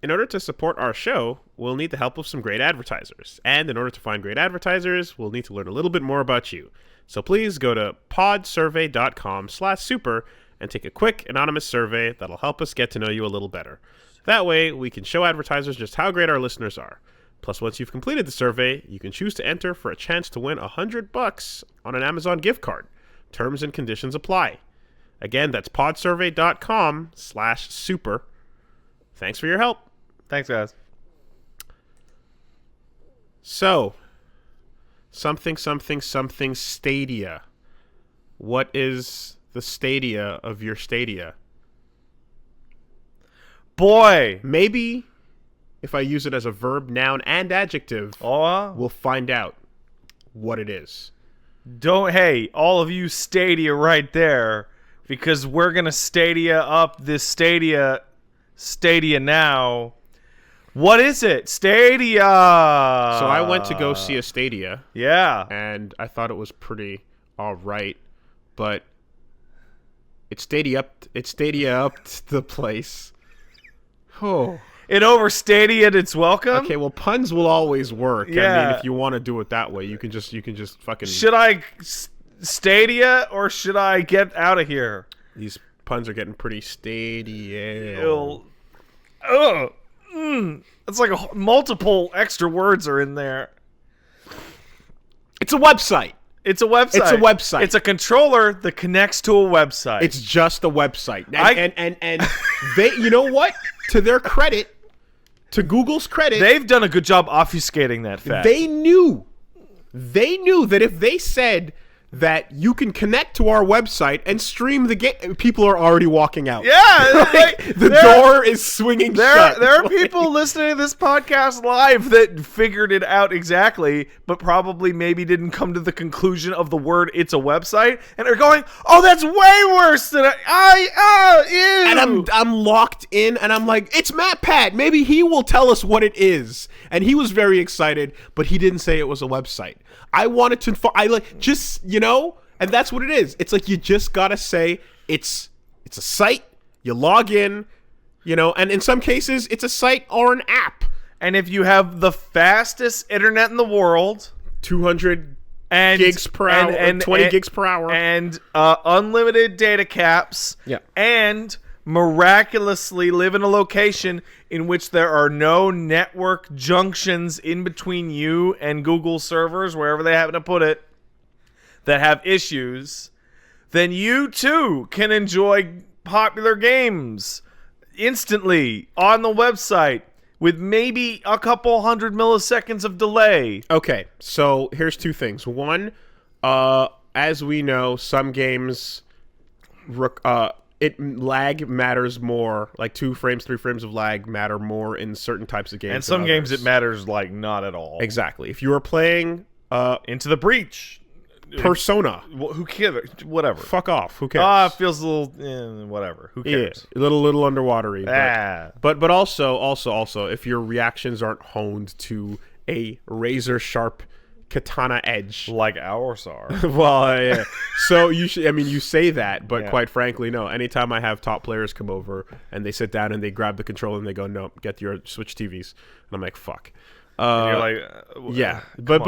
In order to support our show, we'll need the help of some great advertisers. And in order to find great advertisers, we'll need to learn a little bit more about you. So please go to podsurvey.com/super and take a quick anonymous survey that'll help us get to know you a little better. That way, we can show advertisers just how great our listeners are. Plus, once you've completed the survey, you can choose to enter for a chance to win $100 on an Amazon gift card. Terms and conditions apply. Again, that's podsurvey.com/super. Thanks for your help. Thanks, guys. So, something Stadia. What is the Stadia of your Stadia? Boy! Maybe if I use it as a verb, noun, and adjective, we'll find out what it is. Hey, all of you Stadia right there, because we're going to Stadia up this Stadia now. What is it? Stadia! So I went to go see a Stadia. Yeah. And I thought it was pretty alright, but it's Stadia up the place. Oh. It overstadied its welcome? Okay, well, puns will always work. Yeah. I mean, if you want to do it that way, you can just fucking... Should I Stadia or should I get out of here? These puns are getting pretty Stadia. It's like multiple extra words are in there. It's a website. It's a website. It's a website. It's a controller that connects to a website. It's just a website. And they, you know what? To their credit, to Google's credit, they've done a good job obfuscating that fact. They knew that if they said that you can connect to our website and stream the game, people are already walking out. Yeah, the door is swinging shut. There are people listening to this podcast live that figured it out exactly, but probably maybe didn't come to the conclusion of the word "it's a website" and are going, "Oh, that's way worse than ew." And I'm locked in, and I'm like, "It's MatPat. Maybe he will tell us what it is." And he was very excited, but he didn't say it was a website. I wanted to, and that's what it is. It's like you just gotta say it's a site. You log in, and in some cases it's a site or an app. And if you have the fastest internet in the world, 200 gigs per hour, and 20 gigs per hour, and unlimited data caps, and miraculously live in a location in which there are no network junctions in between you and Google servers, wherever they happen to put it, that have issues, then you too can enjoy popular games instantly on the website with maybe a couple 100 milliseconds of delay. Okay, so here's two things. One, as we know, some games lag matters more, like 2 frames, 3 frames of lag matter more in certain types of games. And some games it matters like not at all. Exactly. If you are playing Into the Breach, Persona, who cares? Whatever. Fuck off. Who cares? It feels a little whatever. Who cares? Yeah, a little underwatery. Ah. But also, if your reactions aren't honed to a razor sharp katana edge, like ours are. Well, yeah. So you should. I mean, you say that, but quite frankly, no. Anytime I have top players come over and they sit down and they grab the controller and they go, "No, get your Switch TVs," and I'm like, "Fuck." And you're like, yeah, but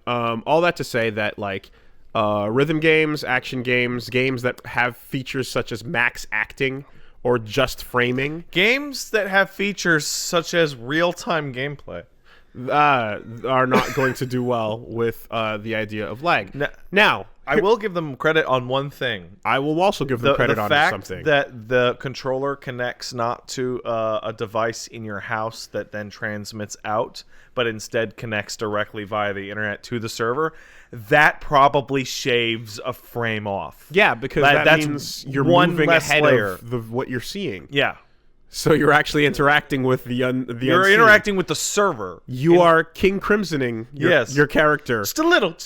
all that to say that like rhythm games, action games, games that have features such as max acting or just framing, games that have features such as real-time gameplay are not going to do well with the idea of lag. Now, I will give them credit on one thing. I will also give them credit on something. The fact that the controller connects not to a device in your house that then transmits out, but instead connects directly via the internet to the server, that probably shaves a frame off. Yeah, because that means you're moving ahead of what you're seeing. Yeah. So you're actually interacting with the You're unseen. interacting with the server. You are King Crimsoning your character. Just a little.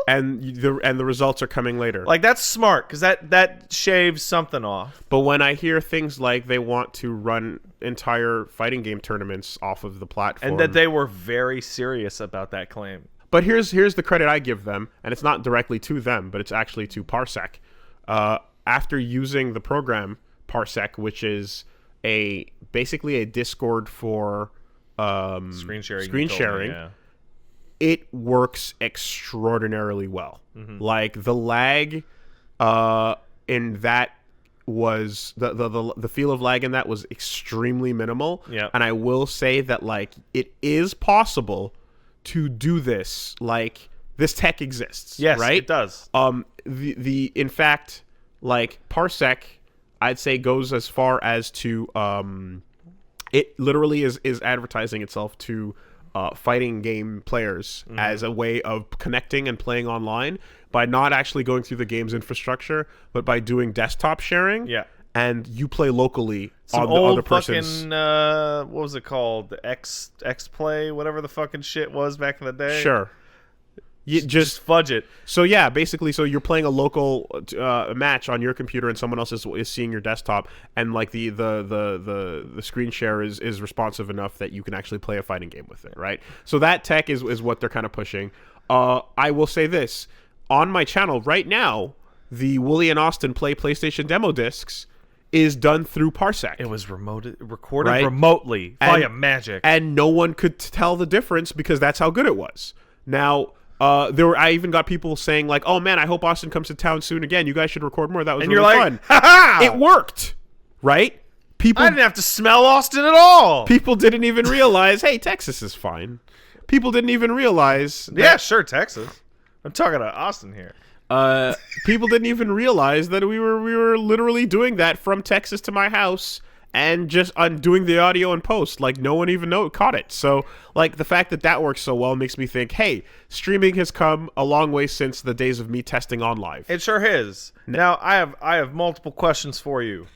And the results are coming later. Like, that's smart, because that shaves something off. But when I hear things like they want to run entire fighting game tournaments off of the platform, and that they were very serious about that claim. But here's the credit I give them, and it's not directly to them, but it's actually to Parsec. After using the program Parsec, which is basically a Discord for screen sharing. Yeah. It works extraordinarily well. Like the lag in that was the feel of lag in that was extremely minimal. Yeah. And I will say that like it is possible to do this. Like this tech exists. Yes, right? it does. In fact, like Parsec, I'd say goes as far as to it literally is advertising itself to fighting game players as a way of connecting and playing online by not actually going through the game's infrastructure, but by doing desktop sharing. Yeah. And you play locally Some on the old other person's. fucking, what was it called? The X Play, whatever the fucking shit was back in the day. Sure. You just fudge it. So yeah, basically, so you're playing a local match on your computer, and someone else is seeing your desktop, and like the screen share is responsive enough that you can actually play a fighting game with it, right? So that tech is what they're kind of pushing. I will say this on my channel right now: the Wooly and Austin play PlayStation demo discs is done through Parsec. It was recorded remotely via magic, and no one could tell the difference because that's how good it was. Now. I even got people saying like, "Oh man, I hope Austin comes to town soon again. You guys should record more. That was really fun." Ha-ha! It worked, right? People I didn't have to smell Austin at all. People didn't even realize, hey, Texas is fine. People didn't even realize. Yeah, sure, Texas. I'm talking to Austin here. People didn't even realize that we were literally doing that from Texas to my house. And just doing the audio and post, like no one even caught it. So, like the fact that works so well makes me think, hey, streaming has come a long way since the days of me testing on live. It sure has. Now, I have multiple questions for you,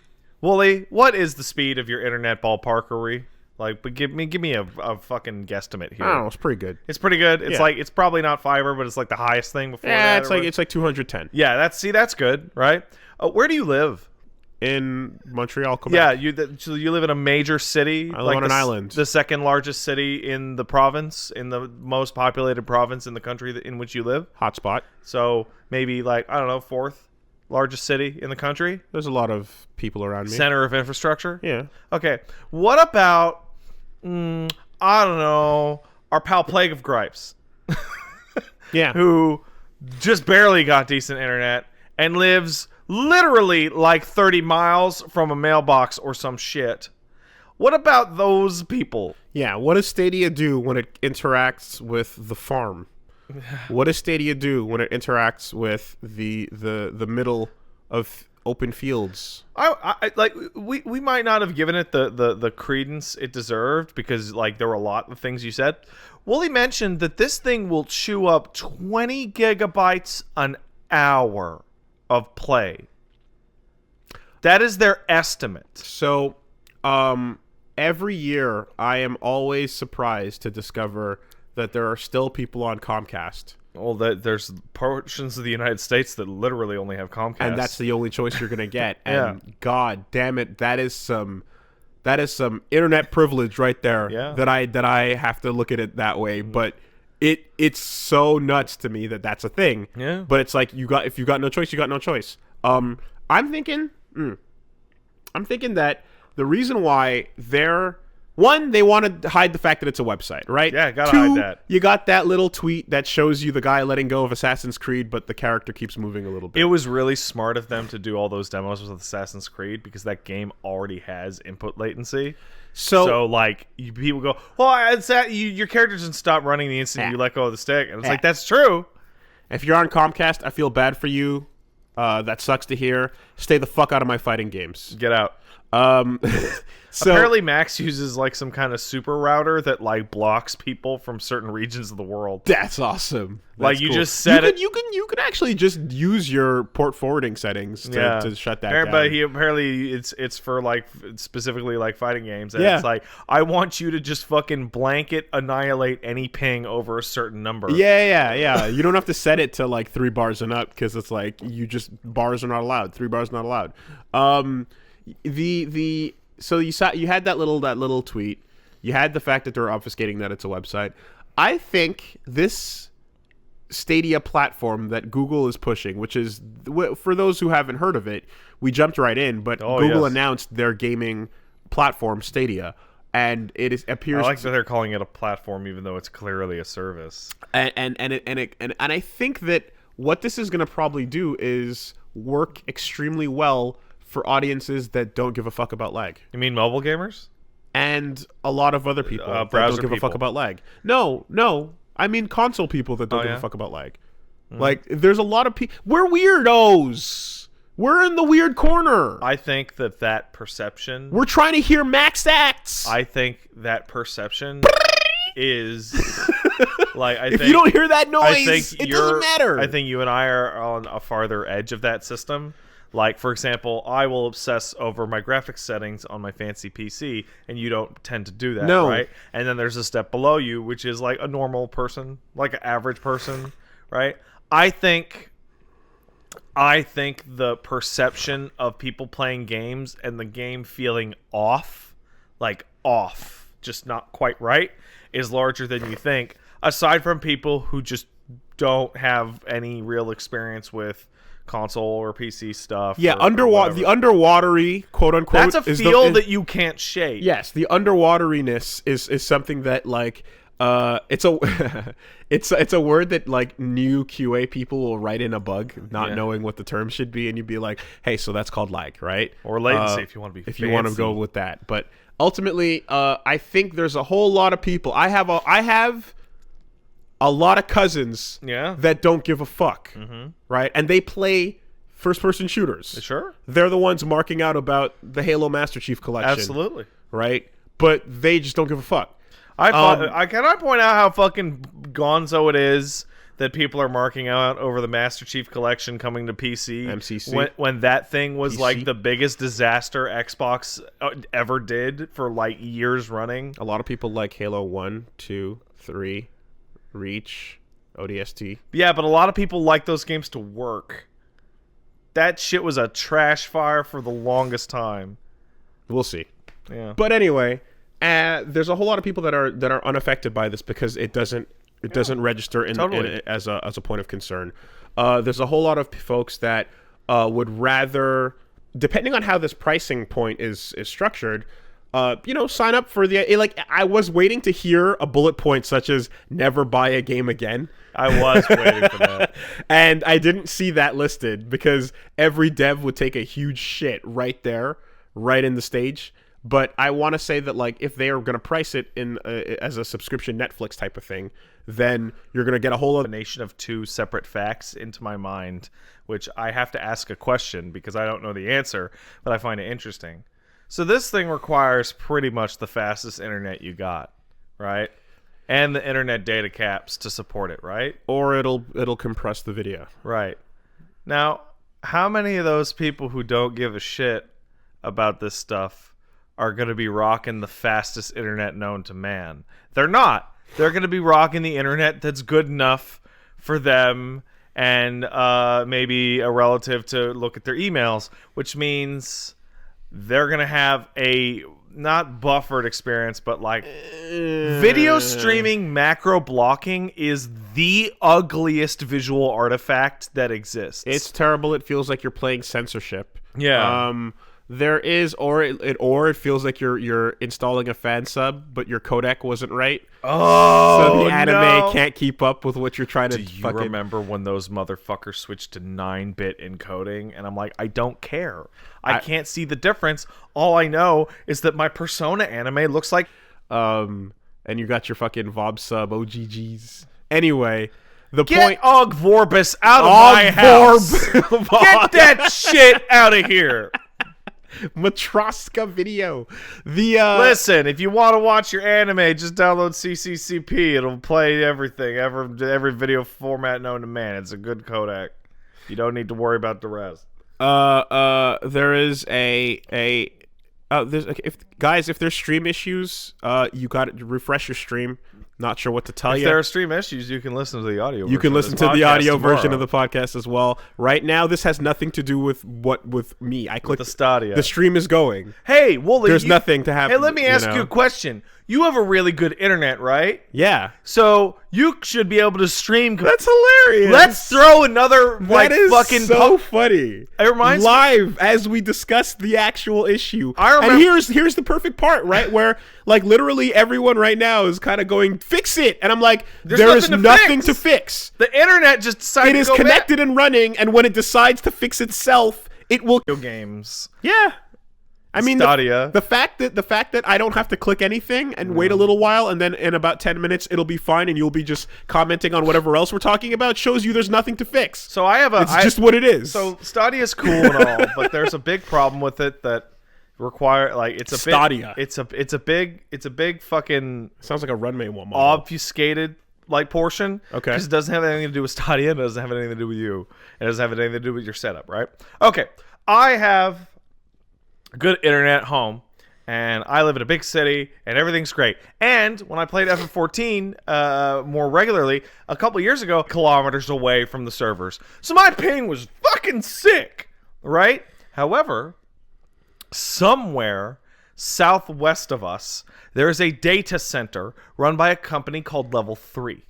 Wooly. What is the speed of your internet ballparkery? Like, but give me a fucking guesstimate here. I don't know. It's pretty good. It's pretty good. It's like it's probably not fiber, but it's like the highest thing before. Yeah, that it's like 210. Yeah, that's good, right? Where do you live? In Montreal, Quebec. Yeah, so you live in a major city. I live on an island. The second largest city in the province, in the most populated province in the country in which you live. Hotspot. So maybe like, I don't know, fourth largest city in the country. There's a lot of people around me. Center of infrastructure. Yeah. Okay. What about, I don't know, our pal Plague of Gripes? Yeah. Who just barely got decent internet and lives literally like 30 miles from a mailbox or some shit. What about those people? Yeah, what does Stadia do when it interacts with the farm? What does Stadia do when it interacts with the middle of open fields? I like we might not have given it the credence it deserved because like there were a lot of things you said. Wooly mentioned that this thing will chew up 20 gigabytes an hour of play. That is their estimate. So, every year I am always surprised to discover that there are still people on Comcast. Well, there's portions of the United States that literally only have Comcast, and that's the only choice you're gonna get. Yeah. And God damn it, that is some internet privilege right there. Yeah. That I have to look at it that way, but. It's so nuts to me that that's a thing. Yeah. But it's like if you got no choice, you got no choice. I'm thinking that the reason why they want to hide the fact that it's a website, right? Yeah, gotta hide that. You got that little tweet that shows you the guy letting go of Assassin's Creed, but the character keeps moving a little bit. It was really smart of them to do all those demos with Assassin's Creed because that game already has input latency. So like people go, well, it's that your character doesn't stop running the instant you let go of the stick, and it's like that's true. If you're on Comcast, I feel bad for you. That sucks to hear. Stay the fuck out of my fighting games. Get out. So, apparently Max uses like some kind of super router that like blocks people from certain regions of the world. That's awesome. Like you just set it. You can actually just use your port forwarding settings to shut that down. But apparently it's for like specifically like fighting games. And Yeah. It's like I want you to just fucking blanket annihilate any ping over a certain number. Yeah. You don't have to set it to like 3 bars and up because it's like bars are not allowed. 3 bars not allowed. So you had that little tweet. You had the fact that they're obfuscating that it's a website. I think this Stadia platform that Google is pushing, which is, for those who haven't heard of it, we jumped right in, but Google announced their gaming platform, Stadia, and it appears. I like that they're calling it a platform, even though it's clearly a service. And I think that what this is going to probably do is work extremely well for audiences that don't give a fuck about lag. You mean mobile gamers? And a lot of other people that browser don't give people. a fuck about lag. No. I mean console people that don't give a fuck about lag. Like, there's a lot of people. We're weirdos. We're in the weird corner. I think that perception... We're trying to hear max acts. I think that perception is... If you don't hear that noise, it doesn't matter. I think you and I are on a farther edge of that system. Like, for example, I will obsess over my graphics settings on my fancy PC, and you don't tend to do that, right? And then there's a step below you, which is like a normal person, like an average person, right? I think the perception of people playing games and the game feeling off, just not quite right, is larger than you think, aside from people who just don't have any real experience with console or PC stuff. Yeah, the underwatery, quote unquote. That's a feel that you can't shake. Yes, the underwateriness is something that like it's a it's a word that like new QA people will write in a bug, not knowing what the term should be, and you'd be like, hey, so that's called lag, right? Or latency if you want to be fancy. If you want to go with that. But ultimately, I think there's a whole lot of people. I have a lot of cousins that don't give a fuck, right? And they play first-person shooters. Sure. They're the ones marking out about the Halo Master Chief Collection. Absolutely. Right? But they just don't give a fuck. Can I point out how fucking gonzo it is that people are marking out over the Master Chief Collection coming to PC? MCC. When that thing was PC? like the biggest disaster Xbox ever did for like years running. A lot of people like Halo 1, 2, 3... Reach, ODST. Yeah, but a lot of people like those games to work. That shit was a trash fire for the longest time. We'll see. Yeah. But anyway, there's a whole lot of people that are unaffected by this because it doesn't register as a point of concern. There's a whole lot of folks that would rather, depending on how this pricing point is structured, sign up for I was waiting to hear a bullet point such as never buy a game again. I was waiting for that. And I didn't see that listed because every dev would take a huge shit right there, right in the stage. But I want to say that like if they are going to price it in as a subscription Netflix type of thing, then you're going to get a whole combination of two separate facts into my mind, which I have to ask a question because I don't know the answer, but I find it interesting. So this thing requires pretty much the fastest internet you got, right? And the internet data caps to support it, right? Or it'll compress the video. Right. Now, how many of those people who don't give a shit about this stuff are going to be rocking the fastest internet known to man? They're not. They're going to be rocking the internet that's good enough for them and maybe a relative to look at their emails, which means they're going to have a not buffered experience, but like video streaming macro blocking is the ugliest visual artifact that exists. It's terrible. It feels like you're playing censorship. Yeah. There is, or it feels like you're installing a fan sub, but your codec wasn't right. Oh, so the anime can't keep up with what you're trying to. Do you remember when those motherfuckers switched to 9-bit encoding? And I'm like, I don't care. I can't see the difference. All I know is that my Persona anime looks like. And you got your fucking Vob sub OGGs. Anyway. Get Og Vorbis out of my house. Get that shit out of here. Matroska video. Listen, if you want to watch your anime, just download CCCP. It'll play everything, every video format known to man. It's a good codec. You don't need to worry about the rest. There is if there's stream issues, you got to refresh your stream. Not sure what to tell you. If there are stream issues, you can listen to the audio. You can listen to the audio version of the podcast as well. Right now, this has nothing to do with me. I clicked the Stadia. The stream is going. Hey, Wooly, there's nothing to happen. Hey, let me ask you a question. You have a really good internet, right? Yeah. So you should be able to stream. That's hilarious. Let's throw another that is fucking so funny. It reminds live me. As we discuss the actual issue. I remember, and here's the perfect part, right? Where like literally everyone right now is kind of going, fix it, and I'm like, there is nothing to fix. The internet just decided it is connected and running, and when it decides to fix itself, it will. Video games. Yeah. I mean, Stadia. the fact that I don't have to click anything and wait a little while, and then in about 10 minutes it'll be fine, and you'll be just commenting on whatever else we're talking about, shows you there's nothing to fix. So it's just what it is. So Stadia is cool and all, but there's a big problem with it that it's a Stadia. It's a big fucking sounds like a Runway one model. Obfuscated portion. Okay. Because it doesn't have anything to do with Stadia. It doesn't have anything to do with you. It doesn't have anything to do with your setup, right? Okay. I have good internet at home, and I live in a big city, and everything's great. And when I played FF14 more regularly a couple years ago, kilometers away from the servers, so my ping was fucking sick, right? However, somewhere southwest of us, there is a data center run by a company called Level 3,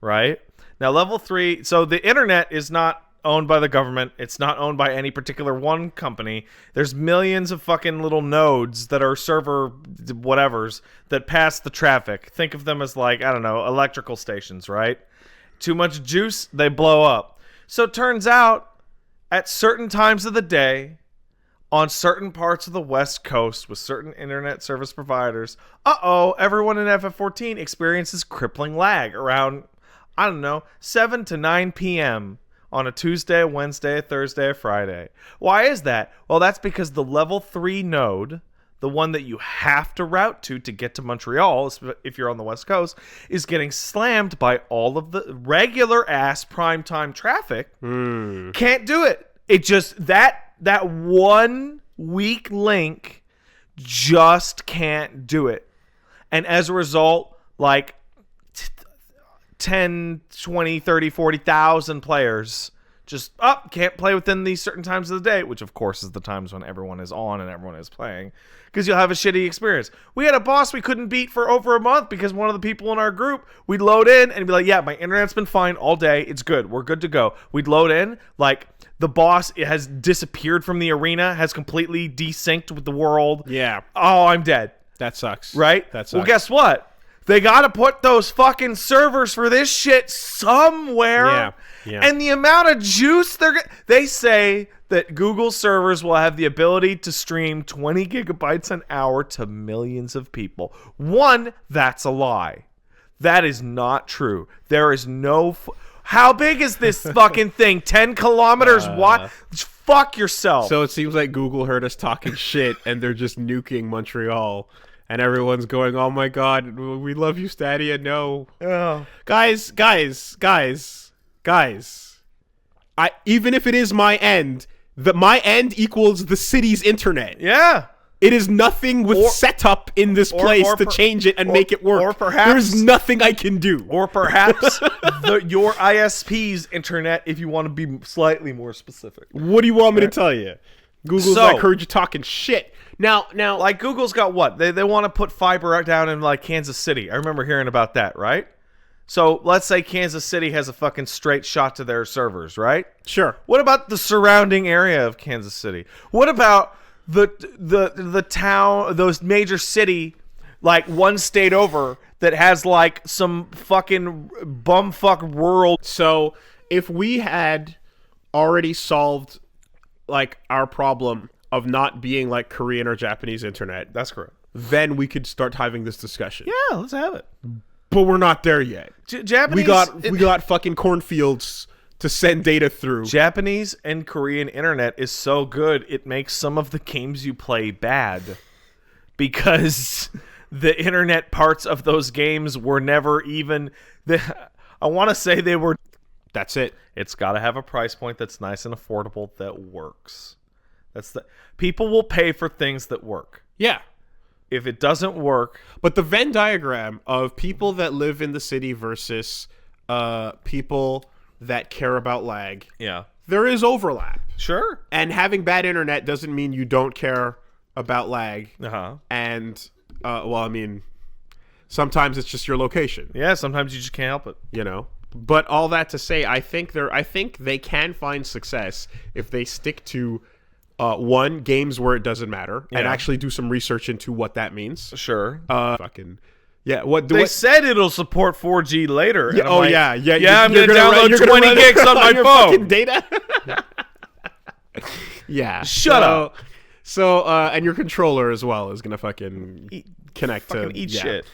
right? Now, Level 3, so the internet is not owned by the government. It's not owned by any particular one company. There's millions of fucking little nodes that are server whatevers that pass the traffic. Think of them as like, I don't know, electrical stations, right? Too much juice, they blow up. So it turns out at certain times of the day, on certain parts of the West Coast with certain internet service providers, everyone in FF14 experiences crippling lag around, I don't know, 7 to 9 p.m. on a Tuesday, Wednesday, Thursday, Friday. Why is that? Well, that's because the Level 3 node, the one that you have to route to get to Montreal, if you're on the West Coast, is getting slammed by all of the regular-ass primetime traffic. Can't do it. It just, that one weak link just can't do it. And as a result, like 10, 20, 30, 40,000 players just can't play within these certain times of the day, which of course is the times when everyone is on and everyone is playing, because you'll have a shitty experience. We had a boss we couldn't beat for over a month because one of the people in our group, we'd load in and be like, yeah, my internet's been fine all day. It's good. We're good to go. We'd load in, like the boss has disappeared from the arena, has completely desynced with the world. Yeah. Oh, I'm dead. That sucks. Right? That sucks. Well, guess what? They got to put those fucking servers for this shit somewhere. Yeah. And the amount of juice they say that Google servers will have the ability to stream 20 gigabytes an hour to millions of people. One, that's a lie. That is not true. There is no... How big is this fucking thing? 10 kilometers wide? Fuck yourself. So it seems like Google heard us talking shit and they're just nuking Montreal. And everyone's going, oh my god, we love you, Stadia. No. Oh. Guys. Even if it is my end, my end equals the city's internet. Yeah. It is nothing with setup in this place to change it and make it work. Or perhaps there's nothing I can do. Or perhaps your ISP's internet, if you want to be slightly more specific. What do you want me to tell you? Google's like, heard you talking shit. Now, like Google's got what? They want to put fiber down in like Kansas City. I remember hearing about that, right? So let's say Kansas City has a fucking straight shot to their servers, right? Sure. What about the surrounding area of Kansas City? What about the town, those major city, like one state over that has like some fucking bumfuck rural? So if we had already solved like our problem of not being like Korean or Japanese internet, that's correct, then we could start having this discussion. Yeah, let's have it. But we're not there yet. Japanese, we got fucking cornfields to send data through. Japanese and Korean internet is so good it makes some of the games you play bad, because the internet parts of those games were never even I want to say they were. That's it. It's got to have a price point that's nice and affordable that works. People will pay for things that work. Yeah. If it doesn't work, but the Venn diagram of people that live in the city versus people that care about lag, yeah, there is overlap. Sure. And having bad internet doesn't mean you don't care about lag. Uh-huh. And well, I mean, Sometimes it's just your location. Yeah, sometimes you just can't help it. You know? But all that to say, I think they can find success if they stick to one, games where it doesn't matter, and actually do some research into what that means. Sure. Yeah, they said it'll support 4G later. Yeah, I'm going to download 20 gigs on my phone. Fucking data. Yeah. Shut up. So, and your controller as well is going to fucking connect to eat shit.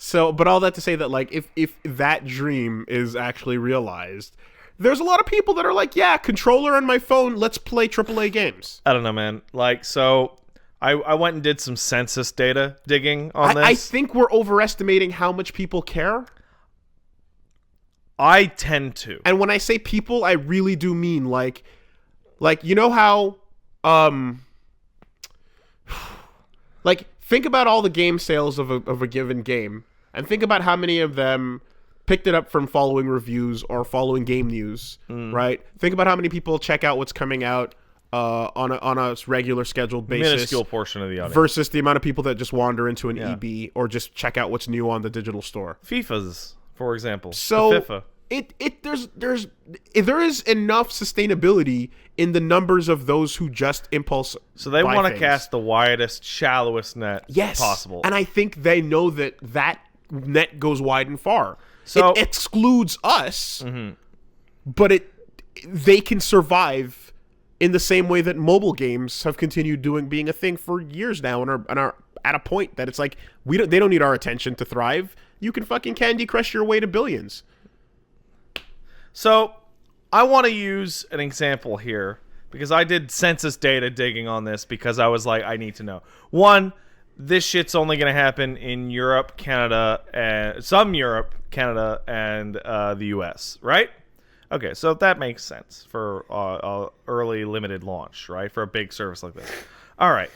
So, but all that to say that, like, if that dream is actually realized, there's a lot of people that are like, yeah, controller on my phone, let's play AAA games. I don't know, man. Like, so I went and did some census data digging on this. I think we're overestimating how much people care. I tend to. And when I say people, I really do mean, like you know how, like, think about all the game sales of a given game, and think about how many of them picked it up from following reviews or following game news, right? Think about how many people check out what's coming out on a regular scheduled basis. Minuscule portion of the audience. Versus the amount of people that just wander into an EB or just check out what's new on the digital store. FIFA's, for example. So the FIFA. There is enough sustainability in the numbers of those who just impulse. So they want to cast the widest, shallowest net possible. And I think they know that net goes wide and far. So it excludes us, but they can survive in the same way that mobile games have continued being a thing for years now, and are at a point that it's like they don't need our attention to thrive. You can fucking Candy Crush your way to billions. So I want to use an example here because I did census data digging on this because I was like, I need to know. One, this shit's only going to happen in Europe, Canada, and the US, right? Okay, so that makes sense for early limited launch, right? For a big service like this. All right.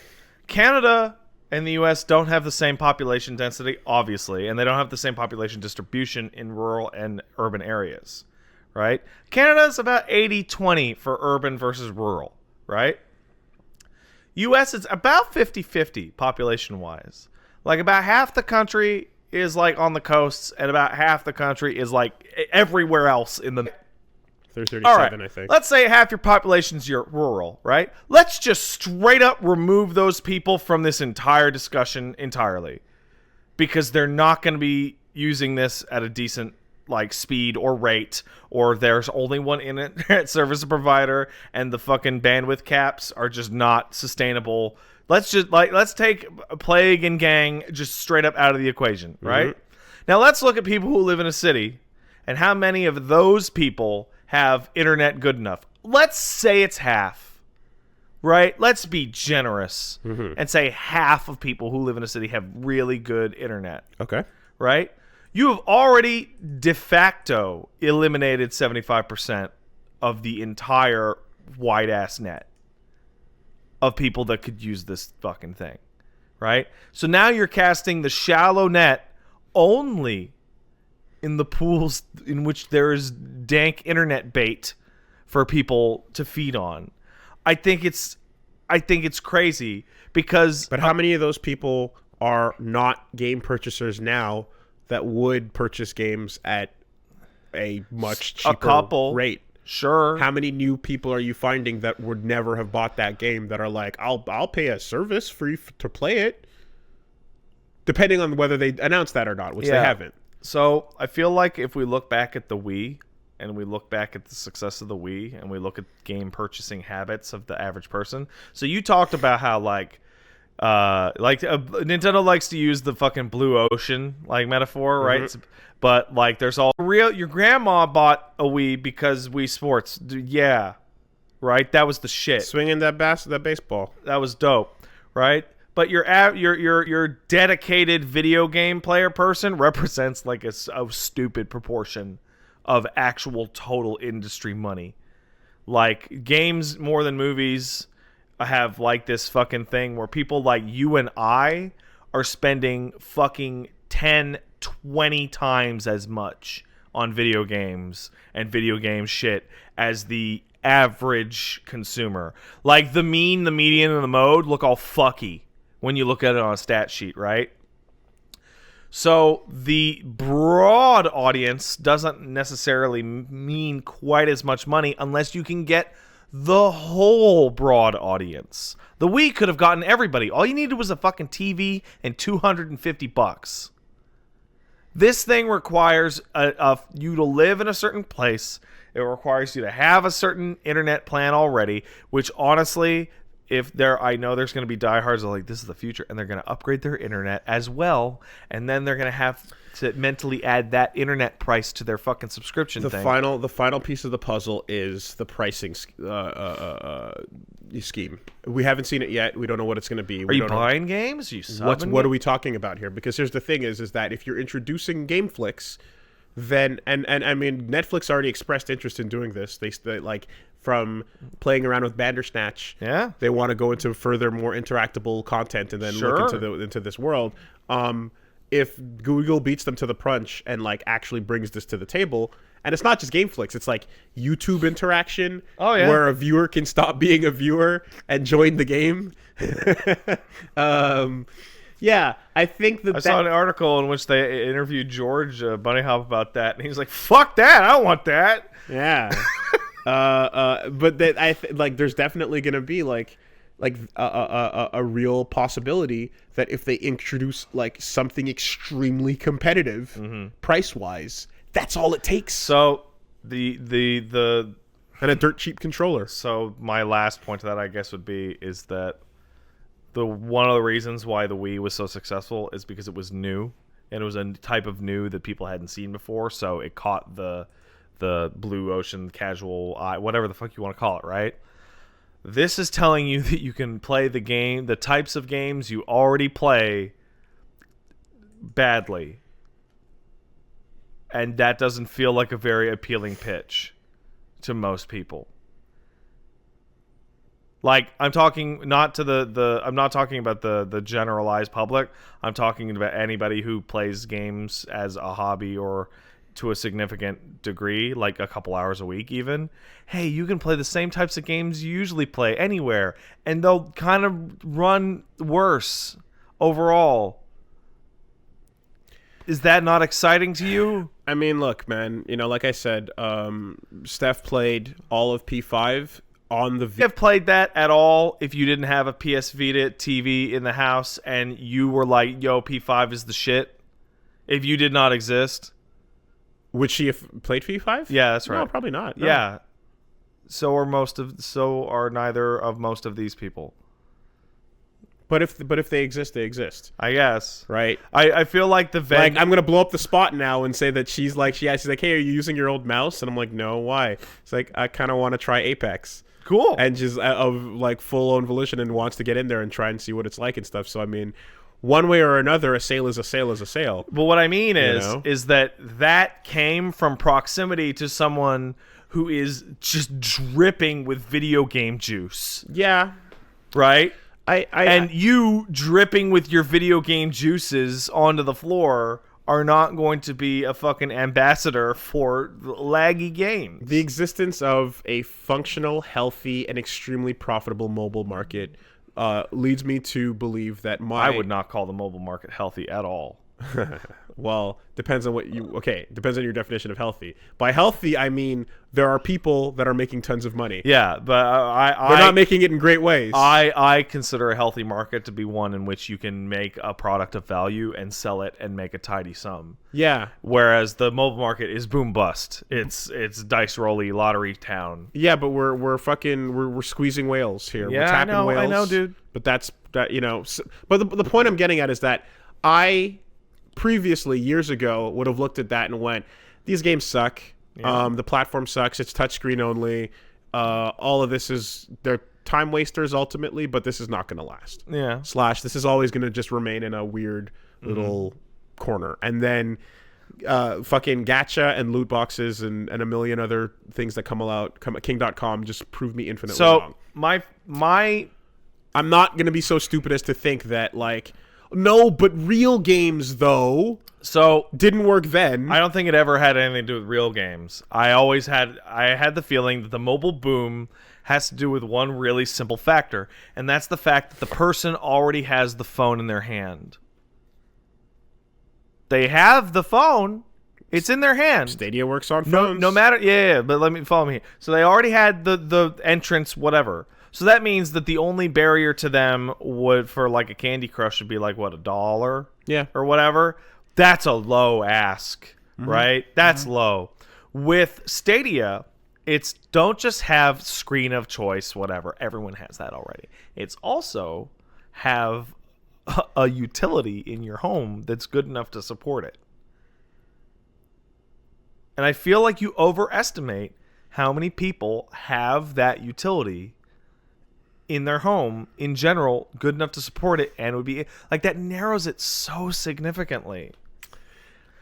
Canada and the US don't have the same population density, obviously, and they don't have the same population distribution in rural and urban areas, right? Canada's about 80-20 for urban versus rural, right? US is about 50-50 population-wise. Like, about half the country is, like, on the coasts, and about half the country is, like, everywhere else in the... 337, all right. I think. Let's say half your population's rural, right? Let's just straight up remove those people from this entire discussion entirely. Because they're not going to be using this at a decent, like, speed or rate, or there's only one internet service provider, and the fucking bandwidth caps are just not sustainable. Let's take Plague and Gang just straight up out of the equation, right? Now let's look at people who live in a city, and how many of those people have internet good enough. Let's say it's half, right? Let's be generous and say half of people who live in a city have really good internet. Okay. Right? You have already de facto eliminated 75% of the entire wide-ass net of people that could use this fucking thing, right? So now you're casting the shallow net only in the pools in which there is dank internet bait for people to feed on. I think it's crazy because... But how many of those people are not game purchasers now that would purchase games at a much cheaper rate? Sure. How many new people are you finding that would never have bought that game that are like, I'll pay a service for you to play it, depending on whether they announce that or not, which they haven't. So I feel like if we look back at the Wii, and we look back at the success of the Wii, and we look at game purchasing habits of the average person. So you talked about how Nintendo likes to use the fucking blue ocean metaphor, right? But there's all your grandma bought a Wii because Wii Sports, yeah, right? That was the shit. Swinging that baseball, that was dope, right? But your dedicated video game player person represents like a stupid proportion of actual total industry money. Like, games more than movies have like this fucking thing where people like you and I are spending fucking 10, 20 times as much on video games and video game shit as the average consumer. Like, the mean, the median, and the mode look all fucky when you look at it on a stat sheet, right? So the broad audience doesn't necessarily mean quite as much money unless you can get the whole broad audience. The Wii could have gotten everybody. All you needed was a fucking TV and $250. This thing requires you to live in a certain place. It requires you to have a certain internet plan already, which honestly, I know there's going to be diehards that are like, this is the future, and they're going to upgrade their internet as well, and then they're going to have to mentally add that internet price to their fucking subscription thing. The final piece of the puzzle is the pricing scheme. We haven't seen it yet. We don't know what it's going to be. Are you buying games? Are you subbing? What are we talking about here? Because here's the thing is that if you're introducing GameFlix, then and I mean Netflix already expressed interest in doing this. They like from playing around with Bandersnatch. Yeah, they want to go into further, more interactable content and then look into this world. If Google beats them to the punch and like actually brings this to the table, and it's not just GameFlix, it's like YouTube interaction, where a viewer can stop being a viewer and join the game. Yeah, I think I saw an article in which they interviewed George Bunnyhop about that, and he was like, "Fuck that! I don't want that." Yeah, but that there's definitely going to be like a real possibility that if they introduce like something extremely competitive price wise, that's all it takes. So and a dirt cheap controller. So my last point to that, I guess, would be is that one of the reasons why the Wii was so successful is because it was new, and it was a type of new that people hadn't seen before, so it caught the blue ocean casual eye, whatever the fuck you want to call it, right? This is telling you that you can play the types of games you already play badly. And that doesn't feel like a very appealing pitch to most people. Like, I'm talking not to I'm not talking about the generalized public. I'm talking about anybody who plays games as a hobby or to a significant degree, like a couple hours a week even. Hey, you can play the same types of games you usually play anywhere, and they'll kind of run worse overall. Is that not exciting to you? I mean, look, man, like I said, Steph played all of P5 on the... Would you have played that at all if you didn't have a PS Vita TV in the house and you were like, yo, P5 is the shit? If you did not exist? Would she have played P5? Yeah, that's right. No, probably not. No. Yeah. So are neither of most of these people. But if they exist, they exist. I guess. Right? I feel like like I'm gonna blow up the spot now and say that she's like, hey, are you using your old mouse? And I'm like, no, why? It's like, I kind of want to try Apex. Cool. And she's of like full own volition and wants to get in there and try and see what it's like and stuff. So I mean, one way or another, a sale is a sale is a sale. But what I mean is that came from proximity to someone who is just dripping with video game juice. Yeah. Right? And you dripping with your video game juices onto the floor are not going to be a fucking ambassador for laggy games. The existence of a functional, healthy, and extremely profitable mobile market leads me to believe that I would not call the mobile market healthy at all. Well, depends on depends on your definition of healthy. By healthy, I mean there are people that are making tons of money. Yeah, but they're not making it in great ways. I consider a healthy market to be one in which you can make a product of value and sell it and make a tidy sum. Yeah. Whereas the mobile market is boom bust. It's dice rolly lottery town. Yeah, but we're squeezing whales here. Yeah, we're tapping whales. I know, dude. But that's that. But the point I'm getting at is that I previously, years ago, would have looked at that and went, these games suck. Yeah. The platform sucks. It's touchscreen only. All of this they're time wasters ultimately, but this is not going to last. Yeah. / this is always going to just remain in a weird little corner. And then fucking gacha and loot boxes and a million other things that come out, King.com just prove me infinitely wrong. I'm not going to be so stupid as to think that like, no, but real games, though, didn't work then. I don't think it ever had anything to do with real games. I had the feeling that the mobile boom has to do with one really simple factor, and that's the fact that the person already has the phone in their hand. They have the phone. It's in their hand. Stadia works on phones. No matter. Yeah, but let me follow me here. So they already had the entrance, whatever. So that means that the only barrier to them would, for like a Candy Crush, would be like, what, $1? Yeah. Or whatever. That's a low ask, right? That's low. With Stadia, it's don't just have screen of choice, whatever. Everyone has that already. It's also have a utility in your home that's good enough to support it. And I feel like you overestimate how many people have that utility in their home in general, good enough to support it, and would be like that narrows it so significantly.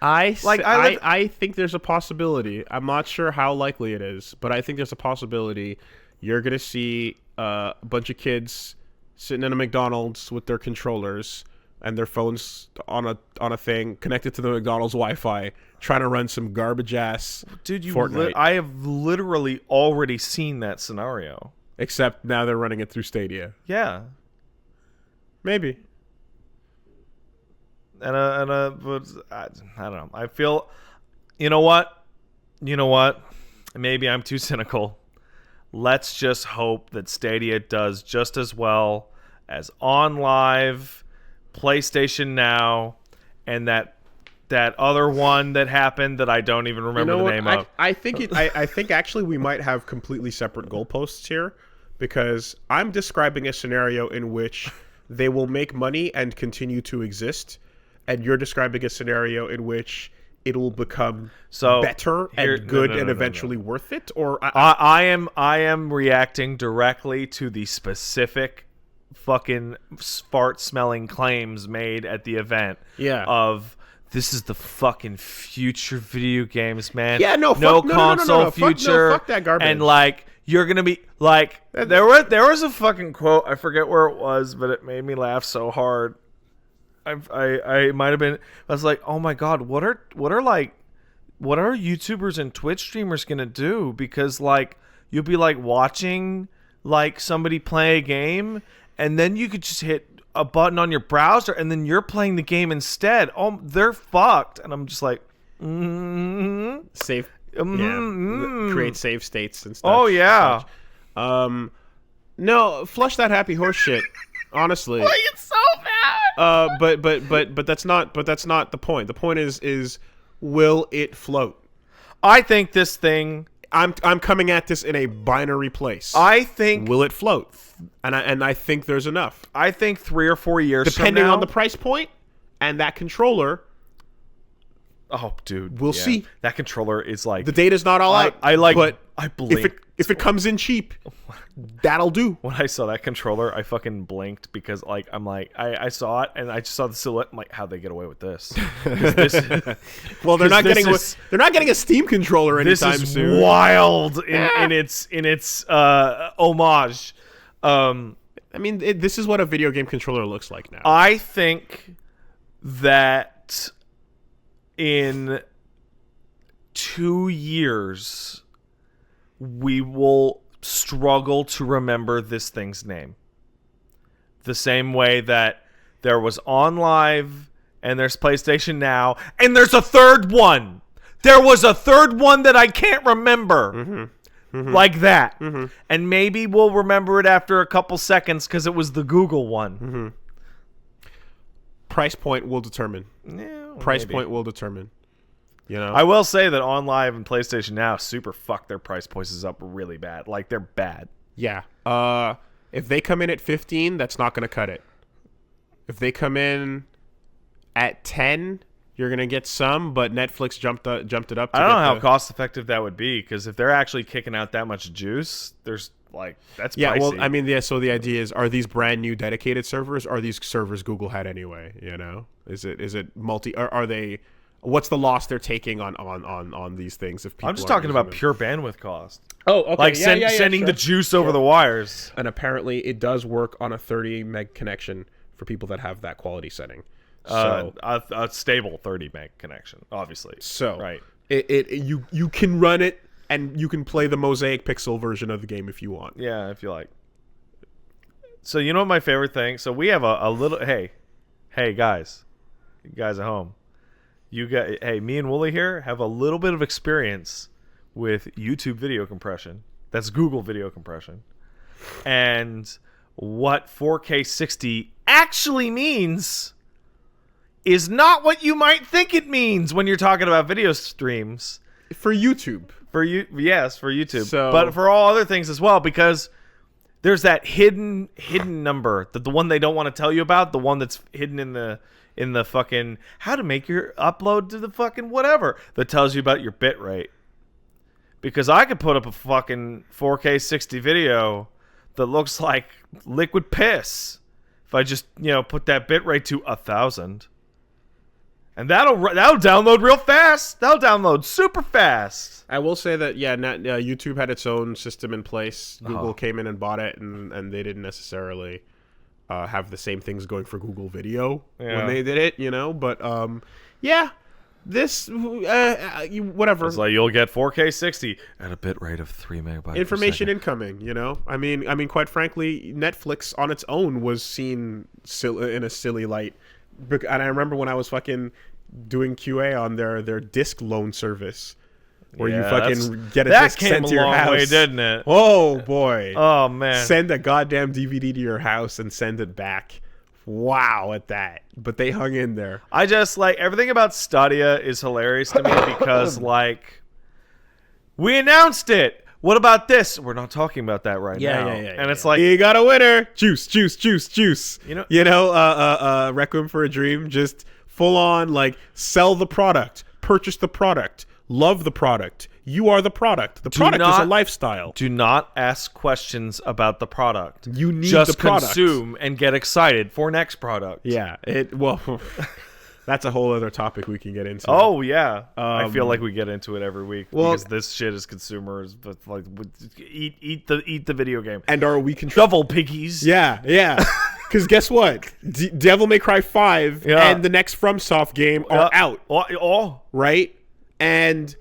I think there's a possibility. I'm not sure how likely it is, but I think there's a possibility you're gonna see a bunch of kids sitting in a McDonald's with their controllers and their phones on a thing connected to the McDonald's Wi-Fi, trying to run some garbage ass Fortnite. I have literally already seen that scenario. Except now they're running it through Stadia. Yeah, maybe. But I don't know. I feel, you know what? Maybe I'm too cynical. Let's just hope that Stadia does just as well as OnLive, PlayStation Now, and that other one that happened that I don't even remember the name of. I think actually we might have completely separate goalposts here, because I'm describing a scenario in which they will make money and continue to exist, and you're describing a scenario in which it will become better and good and eventually worth it. Or I am reacting directly to the specific fucking fart smelling claims made at the event. Yeah. Of this is the fucking future video games, man. Yeah, no console future. Fuck that garbage. And like you're gonna be like there was a fucking quote, I forget where it was, but it made me laugh so hard. I might have been. I was like, oh my god, what are YouTubers and Twitch streamers gonna do? Because like you'll be like watching like somebody play a game, and then you could just hit a button on your browser, and then you're playing the game instead. Oh, they're fucked. And I'm just like, save, create save states and stuff. Oh yeah. No, flush that happy horse shit. Honestly, like it's so bad. But that's not the point. The point is will it float? I think this thing. I'm coming at this in a binary place. I think will it float? And I think there's enough. I think 3 or 4 years depending from now, on the price point and that controller. Oh, dude, we'll see. That controller is like the data's not all out. But I blinked. If it comes in cheap, that'll do. When I saw that controller, I fucking blinked because like I saw it and I just saw the silhouette. I'm like, how'd they get away with this? Well, they're not getting a Steam controller anytime soon. This is wild in its homage. I mean, this is what a video game controller looks like now. I think that in 2 years, we will struggle to remember this thing's name. The same way that there was OnLive and there's PlayStation Now, and there's a third one. There was a third one that I can't remember. Mm-hmm. Like that. Mm-hmm. And maybe we'll remember it after a couple seconds because it was the Google one. Mm-hmm. Price point will determine. Yeah, price point will determine. You know, I will say that OnLive and PlayStation Now super fuck their price points up really bad. Like they're bad. Yeah. If they come in at 15, that's not going to cut it. If they come in at 10, you're going to get some, but Netflix jumped it up. I don't know how cost effective that would be, because if they're actually kicking out that much juice, there's like that's pricey. Well, I mean, so the idea is, are these brand new dedicated servers? Or are these servers Google had anyway? You know, is it multi? Or are they? What's the loss they're taking on these things? If people I'm just talking about pure bandwidth cost. Oh, okay. Like sending the juice over the wires. And apparently, it does work on a 30 meg connection for people that have that quality setting. So a stable 30 meg connection, obviously. So right, you can run it, and you can play the Mosaic Pixel version of the game if you want. Yeah, if you like. So you know what my favorite thing? So we have a little. Hey guys, you guys at home. Me and Wooly here have a little bit of experience with YouTube video compression. That's Google video compression. And what 4K 60 actually means is not what you might think it means when you're talking about video streams. For YouTube. Yes, for YouTube. So, but for all other things as well, because there's that hidden number, the one they don't want to tell you about, the one that's hidden in the fucking how to make your upload to the fucking whatever that tells you about your bit rate. Because I could put up a fucking 4K 60 video that looks like liquid piss if I just, put that bit rate to 1,000. And that'll download real fast. That'll download super fast. I will say that, YouTube had its own system in place. Google came in and bought it, and they didn't necessarily have the same things going for Google Video when they did it, But, this, whatever. It's like you'll get 4K 60 at a bit rate of 3 megabytes Information per second. incoming, I mean, quite frankly, Netflix on its own was seen in a silly light. And I remember when I was fucking doing QA on their disc loan service, where you fucking get a disc sent to your house. That came a long way, didn't it? Oh boy! Oh man! Send a goddamn DVD to your house and send it back. Wow, at that. But they hung in there. I just everything about Stadia is hilarious to me because we announced it. What about this? We're not talking about that right now. And it's like, you got a winner. Juice. Requiem for a Dream, just full on sell the product, purchase the product, love the product. You are the product. The product is a lifestyle. Do not ask questions about the product. You need just the product. Consume and get excited for next product. Yeah. That's a whole other topic we can get into. Oh yeah, I feel like we get into it every week because this shit is consumers. But eat the video game. And are we double piggies? Yeah. Because guess what? Devil May Cry 5 and the next FromSoft game are out. Right? And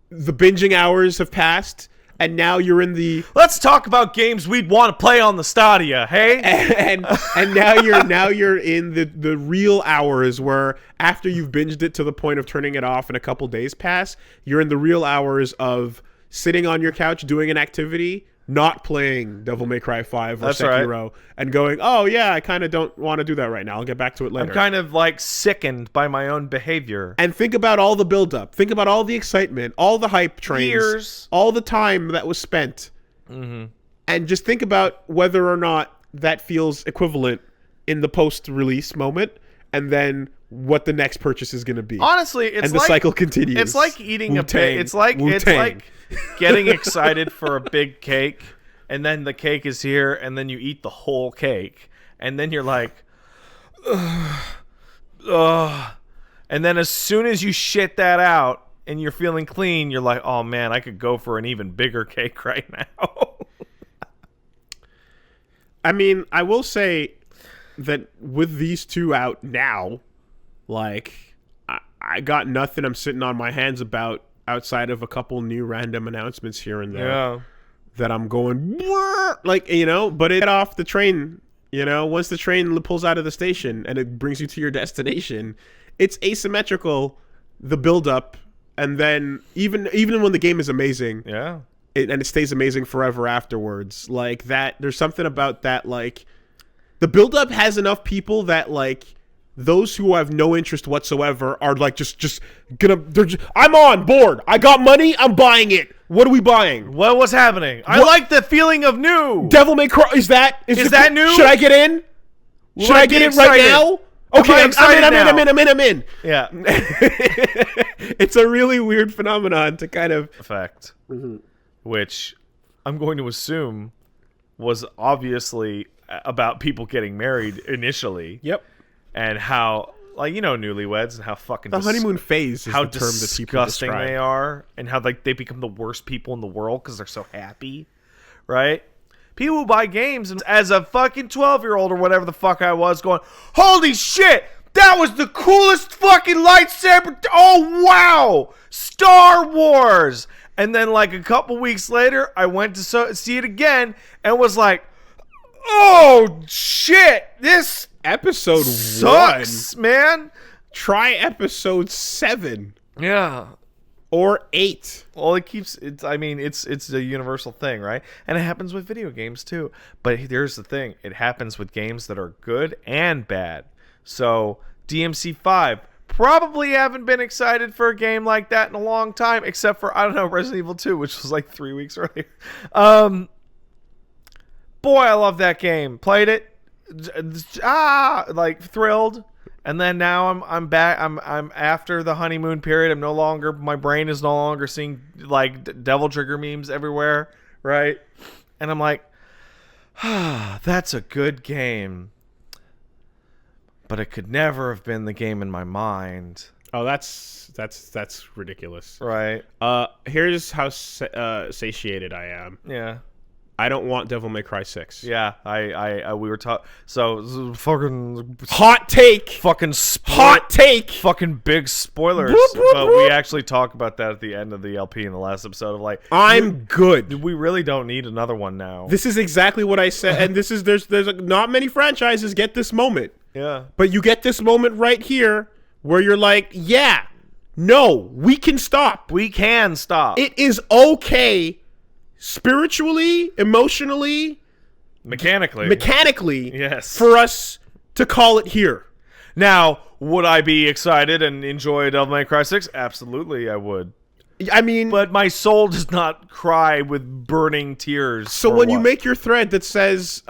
the binging hours have passed. And now you're in the... Let's talk about games we'd want to play on the Stadia, hey? And now you're in the real hours where after you've binged it to the point of turning it off and a couple days pass, you're in the real hours of sitting on your couch doing an activity, not playing Devil May Cry 5 or Sekiro, and going, oh yeah, I kind of don't want to do that right now. I'll get back to it later. I'm kind of sickened by my own behavior. And think about all the buildup. Think about all the excitement, all the hype trains, years, all the time that was spent. Mm-hmm. And just think about whether or not that feels equivalent in the post-release moment, and then what the next purchase is going to be. Honestly, it's the cycle continues. It's like eating it's like getting excited for a big cake, and then the cake is here, and then you eat the whole cake, and then you're like, ugh. And then as soon as you shit that out and you're feeling clean, you're like, oh man, I could go for an even bigger cake right now. I mean, I will say that with these two out now, I got nothing I'm sitting on my hands about outside of a couple new random announcements here and there that I'm going, but it get off the train, once the train pulls out of the station and it brings you to your destination, it's asymmetrical, the build-up, and then even when the game is amazing, and it stays amazing forever afterwards, there's something about that, the build-up has enough people that, those who have no interest whatsoever are I'm on board. I got money. I'm buying it. What are we buying? What's happening? I like the feeling of new. Devil May Cry. Is that new? Should I get in? Should I get in right now? Okay, I'm in. Yeah. It's a really weird phenomenon to kind of affect, which I'm going to assume was obviously about people getting married initially. Yep. And how, newlyweds and how fucking... The honeymoon phase is how the term that people disgusting describe. they are, and how, they become the worst people in the world because they're so happy, right? People who buy games, and as a fucking 12-year-old or whatever the fuck I was, going, holy shit, that was the coolest fucking lightsaber... Oh, wow! Star Wars! And then, a couple weeks later, I went to see it again, and was like, oh, shit, this... Episode sucks, man. Try episode 7 Yeah. or 8. Well, it's a universal thing, right? And it happens with video games too. But here's the thing. It happens with games that are good and bad. So, DMC5, probably haven't been excited for a game like that in a long time, except for, I don't know, Resident Evil 2, which was like 3 weeks earlier. Boy, I love that game. Played it. Like thrilled. And then now I'm back. I'm after the honeymoon period. I'm no longer, my brain is no longer seeing like Devil Trigger memes everywhere, right? And I'm like, that's a good game, but it could never have been the game in my mind. Oh, that's ridiculous. Right. Here's how satiated I am. Yeah. I don't want Devil May Cry 6. Yeah, we were talking. So fucking hot take. Hot take. Fucking big spoilers. Whoop, whoop, but whoop. We actually talk about that at the end of the LP in the last episode of like, I'm good. We really don't need another one now. This is exactly what I said, and this is there's not many franchises get this moment. Yeah. But you get this moment right here where you're like, yeah, no, we can stop. We can stop. It is okay. Spiritually, emotionally, mechanically, yes, for us to call it here. Now, would I be excited and enjoy Devil May Cry 6? Absolutely, I would. I mean, but my soul does not cry with burning tears. So when you make your thread that says,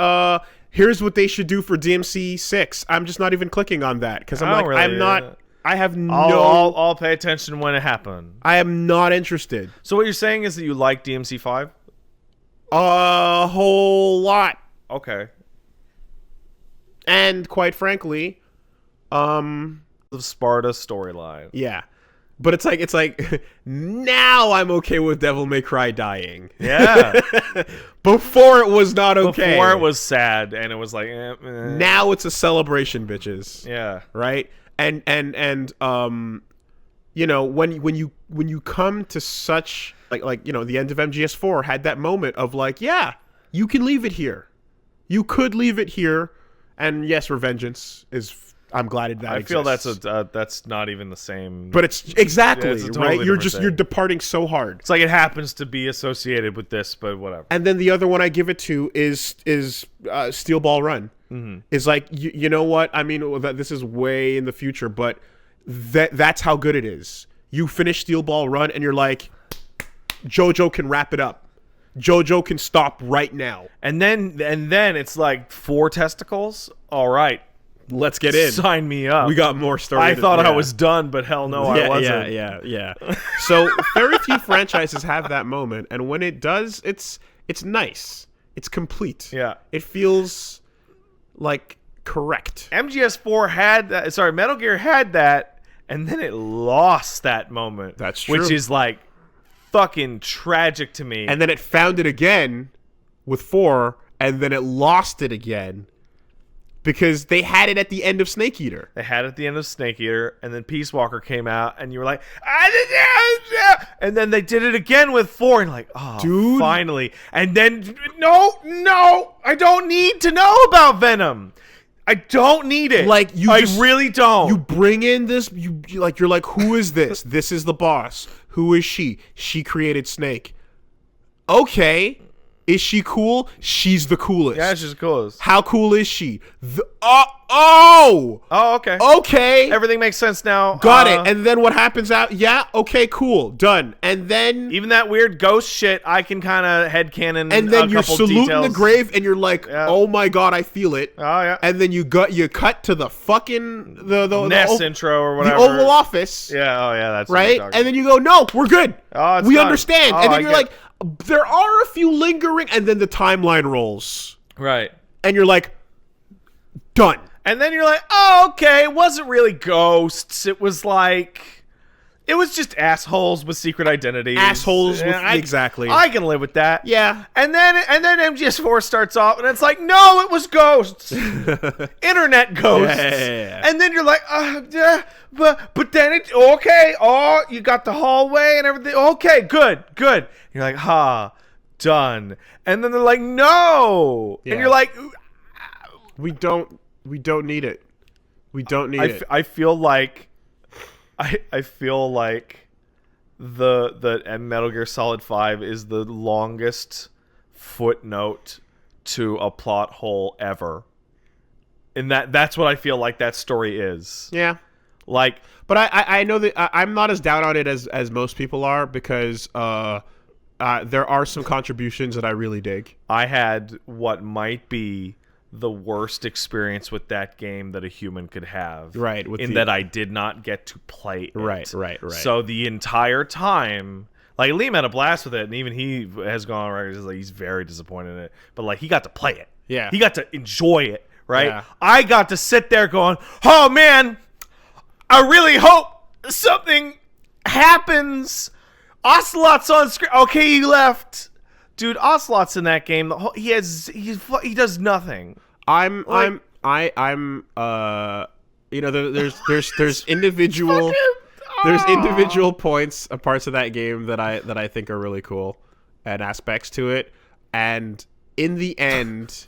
here's what they should do for DMC 6, I'm just not even clicking on that because I'm like, really, I'm not. I have I'll pay attention when it happens. I am not interested. So what you're saying is that you like DMC 5? A whole lot. Okay. And quite frankly, the Sparta storyline. Yeah. But it's like now I'm okay with Devil May Cry dying. Yeah. Before it was not okay. Before it was sad and it was like Now it's a celebration, bitches. Yeah. Right? And you know, when you come to such like you know, the end of MGS4 had that moment of like, yeah, you can leave it here. You could leave it here, and yes, Revengeance is. I'm glad that I exists. feel that's not even the same. But it's exactly it's a totally right. You're thing. you're departing so hard. It's like it happens to be associated with this, but whatever. And then the other one I give it to is Steel Ball Run. Mm-hmm. Is like you know what I mean. This is way in the future, but that's how good it is. You finish Steel Ball Run, and you're like, JoJo can wrap it up. JoJo can stop right now. And then it's like 4 testicles. All right. Let's get in. Sign me up. We got more story. I thought I was done, but hell no, I wasn't. Yeah. So very few franchises have that moment, and when it does, it's nice. It's complete. Yeah. It feels like correct. MGS4 had that. Sorry, Metal Gear had that, and then it lost that moment. That's true. Which is like fucking tragic to me. And then it found it again with 4, and then it lost it again. Because they had it at the end of Snake Eater. They had it at the end of Snake Eater, and then Peace Walker came out, and you were like, and then they did it again with 4, and you're like, oh, dude, finally. And then, no, I don't need to know about Venom. I don't need it. Like I really don't. You bring in this, you're like, who is this? This is the boss. Who is she? She created Snake. Okay. Is she cool? She's the coolest. Yeah, she's the coolest. How cool is she? Oh, okay. Okay. Everything makes sense now. Got it. And then what happens out? Yeah, okay, cool. Done. And then... Even that weird ghost shit, I can kind of headcanon and then you're saluting details. the grave, and you're like, oh my god, I feel it. Oh, yeah. And then you cut to the fucking... the Ness intro or whatever. The Oval Office. Yeah, oh yeah, that's right. And then you go, no, we're good. Oh, we done. Understand. Oh, and then you're like... There are a few lingering, and then the timeline rolls. Right. And you're like, done. And then you're like, oh, okay, it wasn't really ghosts. It was like, it was just assholes with secret identities. Assholes with, exactly. I can live with that. Yeah. And then MGS4 starts off, and it's like, no, it was ghosts. Internet ghosts. Yeah. And then you're like, but then it, okay, oh, you got the hallway and everything. Okay, good. You're like, done. And then they're like, no. Yeah. And you're like, we don't need it. We don't need it. I feel like I feel like the Metal Gear Solid 5 is the longest footnote to a plot hole ever. And that's what I feel like that story is. Yeah. Like, but I know that I'm not as down on it as most people are, because there are some contributions that I really dig. I had what might be the worst experience with that game that a human could have. Right. That I did not get to play it. Right. So the entire time, like, Liam had a blast with it, and even he has gone on record, like, he's very disappointed in it. But, like, he got to play it. Yeah. He got to enjoy it, right? Yeah. I got to sit there going, oh, man, I really hope something happens. Ocelot's on screen. Okay, he left. Dude, Ocelot's in that game. He does nothing. You know, there's individual individual points, parts of that game that I think are really cool, and aspects to it. And in the end,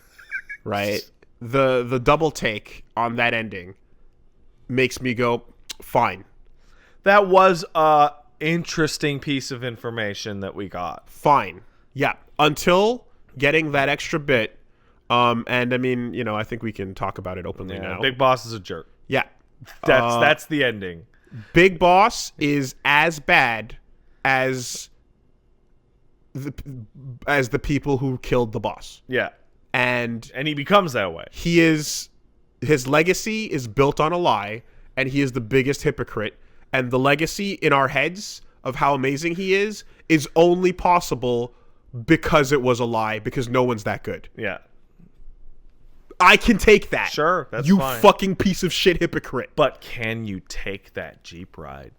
right, the double take on that ending makes me go, fine. That was a interesting piece of information that we got. Fine. Yeah. Until getting that extra bit. And I mean, you know, I think we can talk about it openly now. Big Boss is a jerk. Yeah. That's the ending. Big Boss is as bad as the people who killed the boss. Yeah. And he becomes that way. His legacy is built on a lie, and he is the biggest hypocrite. And the legacy in our heads of how amazing he is only possible because it was a lie, because no one's that good. Yeah. I can take that. Sure, that's you fine. Fucking piece of shit hypocrite. But can you take that Jeep ride?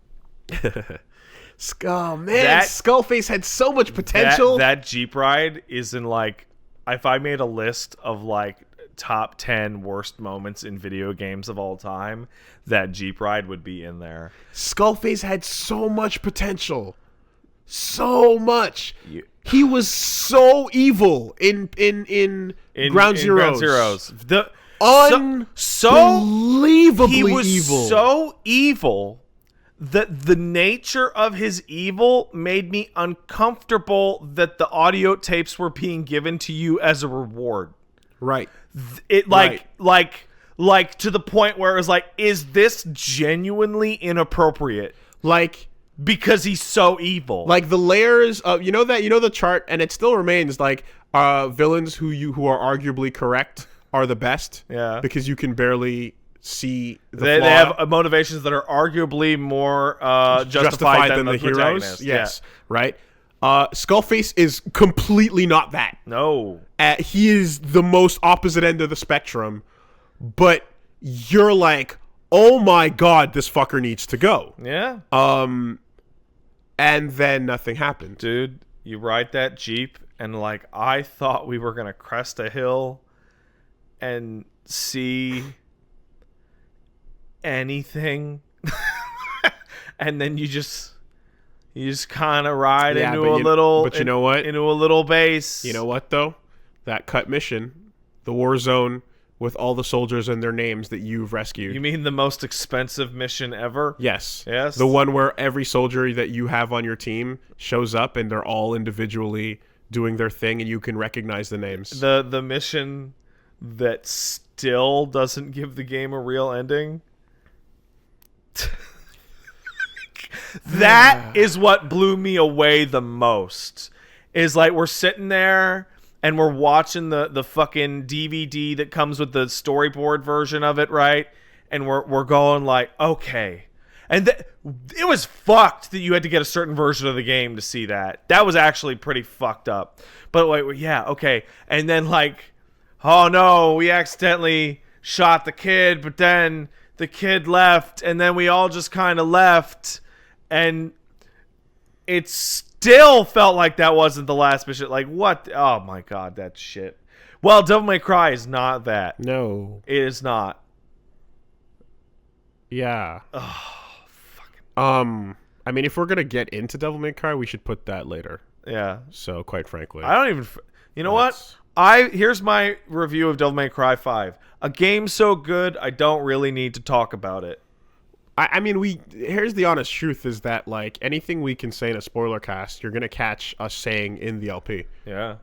Skullface had so much potential. That Jeep ride is in, like, if I made a list of, like, top 10 worst moments in video games of all time, that Jeep ride would be in there. Skullface had so much potential. So much. He was so evil in Ground Zeroes. Unbelievably he was evil. So evil that the nature of his evil made me uncomfortable that the audio tapes were being given to you as a reward. Right. Like to the point where it was like, is this genuinely inappropriate? Like, because he's so evil. Like, the layers of, you know the chart, and it still remains, like, villains who are arguably correct are the best. Yeah. Because you can barely see the they flaw. They have motivations that are arguably more justified than the heroes. Yes. Yeah. Right. Skullface is completely not that. No. He is the most opposite end of the spectrum, but you're like, oh my god, this fucker needs to go. Yeah. And then nothing happened. Dude, you ride that Jeep, and, like, I thought we were gonna crest a hill and see anything. And then you just kind of ride into a little... But you know what? Into a little base. You know what, though? That cut mission, the war zone with all the soldiers and their names that you've rescued. You mean the most expensive mission ever? Yes. Yes. The one where every soldier that you have on your team shows up, and they're all individually doing their thing, and you can recognize the names. The mission that still doesn't give the game a real ending. That is what blew me away the most. Is, like, we're sitting there and we're watching the fucking DVD that comes with the storyboard version of it, right? And we're going like, okay. And it was fucked that you had to get a certain version of the game to see that. That was actually pretty fucked up. But wait, yeah, okay. And then, like, oh no, we accidentally shot the kid, but then the kid left, and then we all just kind of left, and it still felt like that wasn't the last mission. Like, what? Oh my god, that shit. Well, Devil May Cry is not that. No. It is not. Yeah. Oh, fucking. I mean, if we're gonna get into Devil May Cry, we should put that later. Yeah. So, quite frankly, I don't even. You know what? Here's my review of Devil May Cry 5. A game so good, I don't really need to talk about it. I mean, here's the honest truth is that, like, anything we can say in a spoiler cast, you're going to catch us saying in the LP. Yeah.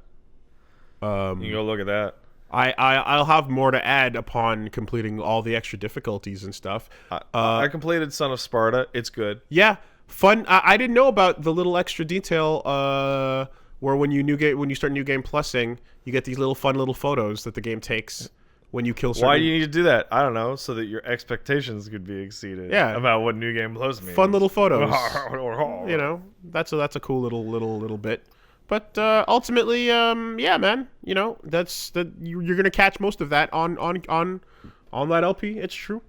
You can go look at that. I'll have more to add upon completing all the extra difficulties and stuff. I completed Son of Sparta. It's good. Yeah. Fun. I didn't know about the little extra detail where when you start New Game Plusing, you get these little fun little photos that the game takes when you kill certain... Why do you need to do that? I don't know, so that your expectations could be exceeded. Yeah. About what New Game Plus means. Fun little photos. You know, that's a cool little bit. But ultimately, yeah, man, you know, you're gonna catch most of that on that LP. It's true.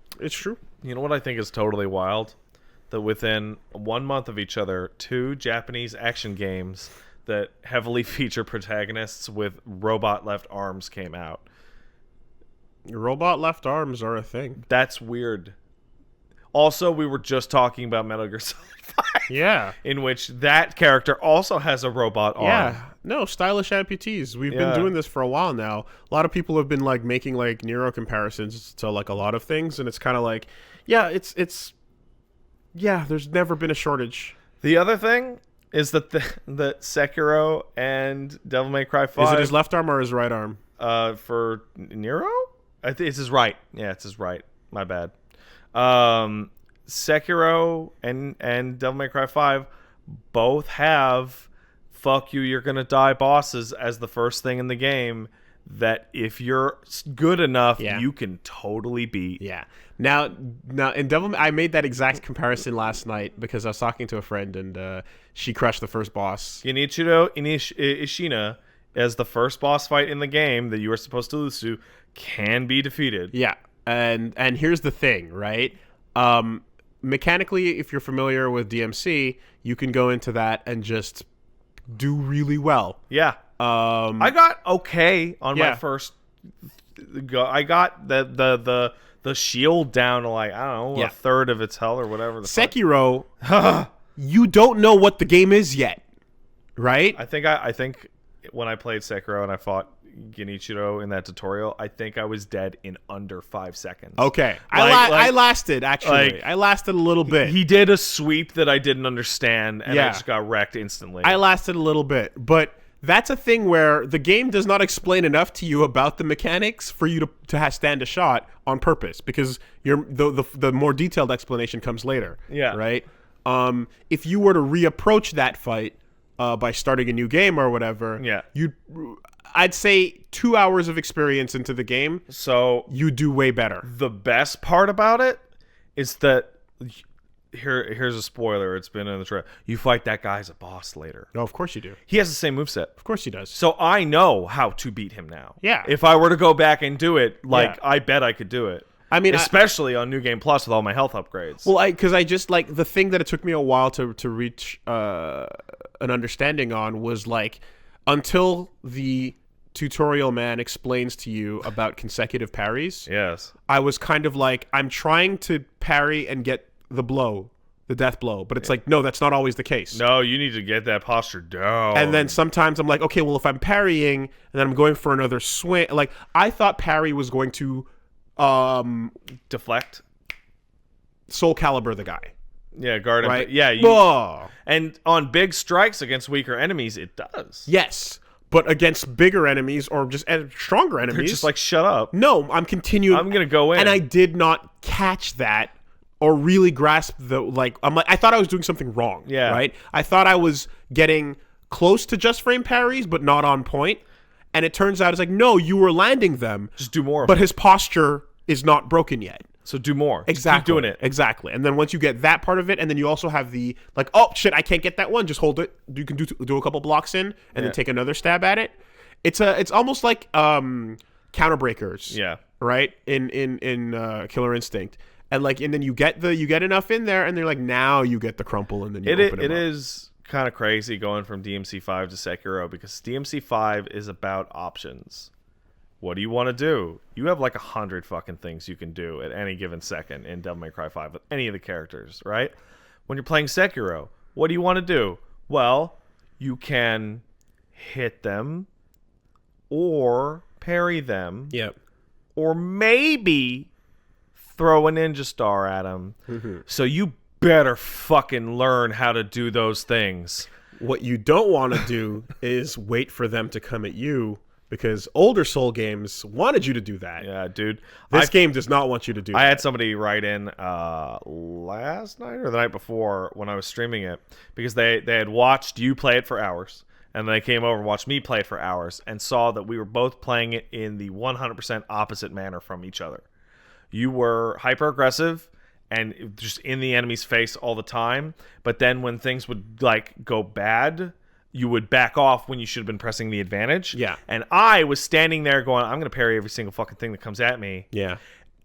You know what I think is totally wild? That within 1 month of each other, 2 Japanese action games that heavily feature protagonists with robot left arms came out. Robot left arms are a thing. That's weird. Also, we were just talking about Metal Gear Solid 5. Yeah. In which that character also has a robot arm. Yeah. No, stylish amputees. We've been doing this for a while now. A lot of people have been like making like Nero comparisons to like a lot of things, and it's kind of like, yeah, it's there's never been a shortage. The other thing is that that Sekiro and Devil May Cry 5... Is it his left arm or his right arm? For Nero? I think it's his right. Yeah, it's his right. My bad. Sekiro and Devil May Cry 5 both have fuck you, you're gonna die bosses as the first thing in the game that if you're good enough, you can totally beat. Yeah. Now in Devil May, I made that exact comparison last night because I was talking to a friend and she crushed the first boss. Genichiro Ishina, as the first boss fight in the game that you were supposed to lose to, can be defeated. Yeah. And here's the thing, right? Mechanically, if you're familiar with DMC, you can go into that and just do really well. Yeah. I got okay on my first go. I got the shield down to like, I don't know, a third of its health or whatever. Sekiro, you don't know what the game is yet, right? I think when I played Sekiro and I fought Genichiro in that tutorial, I think I was dead in under 5 seconds. Okay. I lasted, actually. Like, I lasted a little bit. He did a sweep that I didn't understand, and I just got wrecked instantly. I lasted a little bit, but that's a thing where the game does not explain enough to you about the mechanics for you to stand a shot on purpose, because the more detailed explanation comes later. Yeah. Right? If you were to reapproach that fight by starting a new game or whatever, I'd say 2 hours of experience into the game, so you do way better. The best part about it is that here's a spoiler. It's been in the trailer. You fight that guy as a boss later. No, of course you do. He has the same moveset. Of course he does. So I know how to beat him now. Yeah. If I were to go back and do it, I bet I could do it. I mean, especially on New Game Plus with all my health upgrades. Well, because I just like the thing that it took me a while to reach an understanding on was like until the tutorial man explains to you about consecutive parries. Yes. I was kind of like, I'm trying to parry and get the death blow, but it's like, no, that's not always the case. No, you need to get that posture down. And then sometimes I'm like, okay, well, if I'm parrying and then I'm going for another swing, like I thought parry was going to deflect, Soul Calibur the guy. Yeah, guard him. Right? Yeah. And on big strikes against weaker enemies, it does. Yes. But against bigger enemies or just stronger enemies, they're just like, shut up. No, I'm continuing. I'm gonna go in, and I did not catch that or really grasp the I thought I was doing something wrong. Yeah. Right. I thought I was getting close to just frame parries, but not on point. And it turns out it's like, no, you were landing them. Just do more. But his posture is not broken yet. So do more. Exactly. Just keep doing it. Exactly. And then once you get that part of it, and then you also have the, like, oh, shit, I can't get that one. Just hold it. You can do a couple blocks in, and then take another stab at it. It's almost like counter breakers. Yeah. Right? In Killer Instinct. And then you get enough in there, and they're like, now you get the crumple, and then you open it up. It is kind of crazy going from DMC5 to Sekiro, because DMC5 is about options. What do you want to do? You have like 100 fucking things you can do at any given second in Devil May Cry 5 with any of the characters, right? When you're playing Sekiro, what do you want to do? Well, you can hit them or parry them. Yep. Or maybe throw a ninja star at them. So you better fucking learn how to do those things. What you don't want to do is wait for them to come at you, because older Soul games wanted you to do that. Yeah, dude. This game does not want you to do that. I had somebody write in last night or the night before when I was streaming it, because they had watched you play it for hours, and they came over and watched me play it for hours and saw that we were both playing it in the 100% opposite manner from each other. You were hyper-aggressive and just in the enemy's face all the time, but then when things would like go bad, you would back off when you should have been pressing the advantage. Yeah. And I was standing there going, I'm going to parry every single fucking thing that comes at me. Yeah.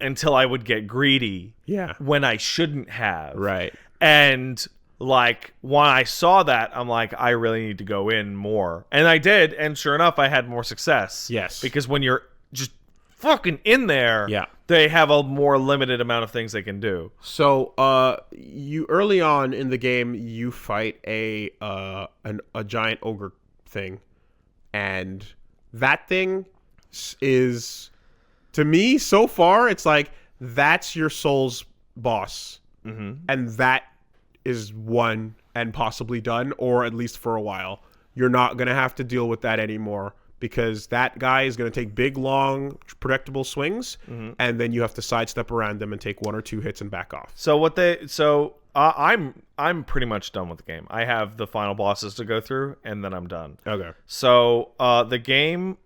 Until I would get greedy. Yeah. When I shouldn't have. Right. And like when I saw that, I'm like, I really need to go in more. And I did, and sure enough, I had more success. Yes. Because when you're just fucking in there, yeah, they have a more limited amount of things they can do. So, you early on in the game, you fight a giant ogre thing, and that thing is, to me, so far, it's like that's your soul's boss, and that is won and possibly done, or at least for a while. You're not gonna have to deal with that anymore, because that guy is going to take big, long, predictable swings, and then you have to sidestep around them and take 1 or 2 hits and back off. So I'm pretty much done with the game. I have the final bosses to go through, and then I'm done. Okay. So the game,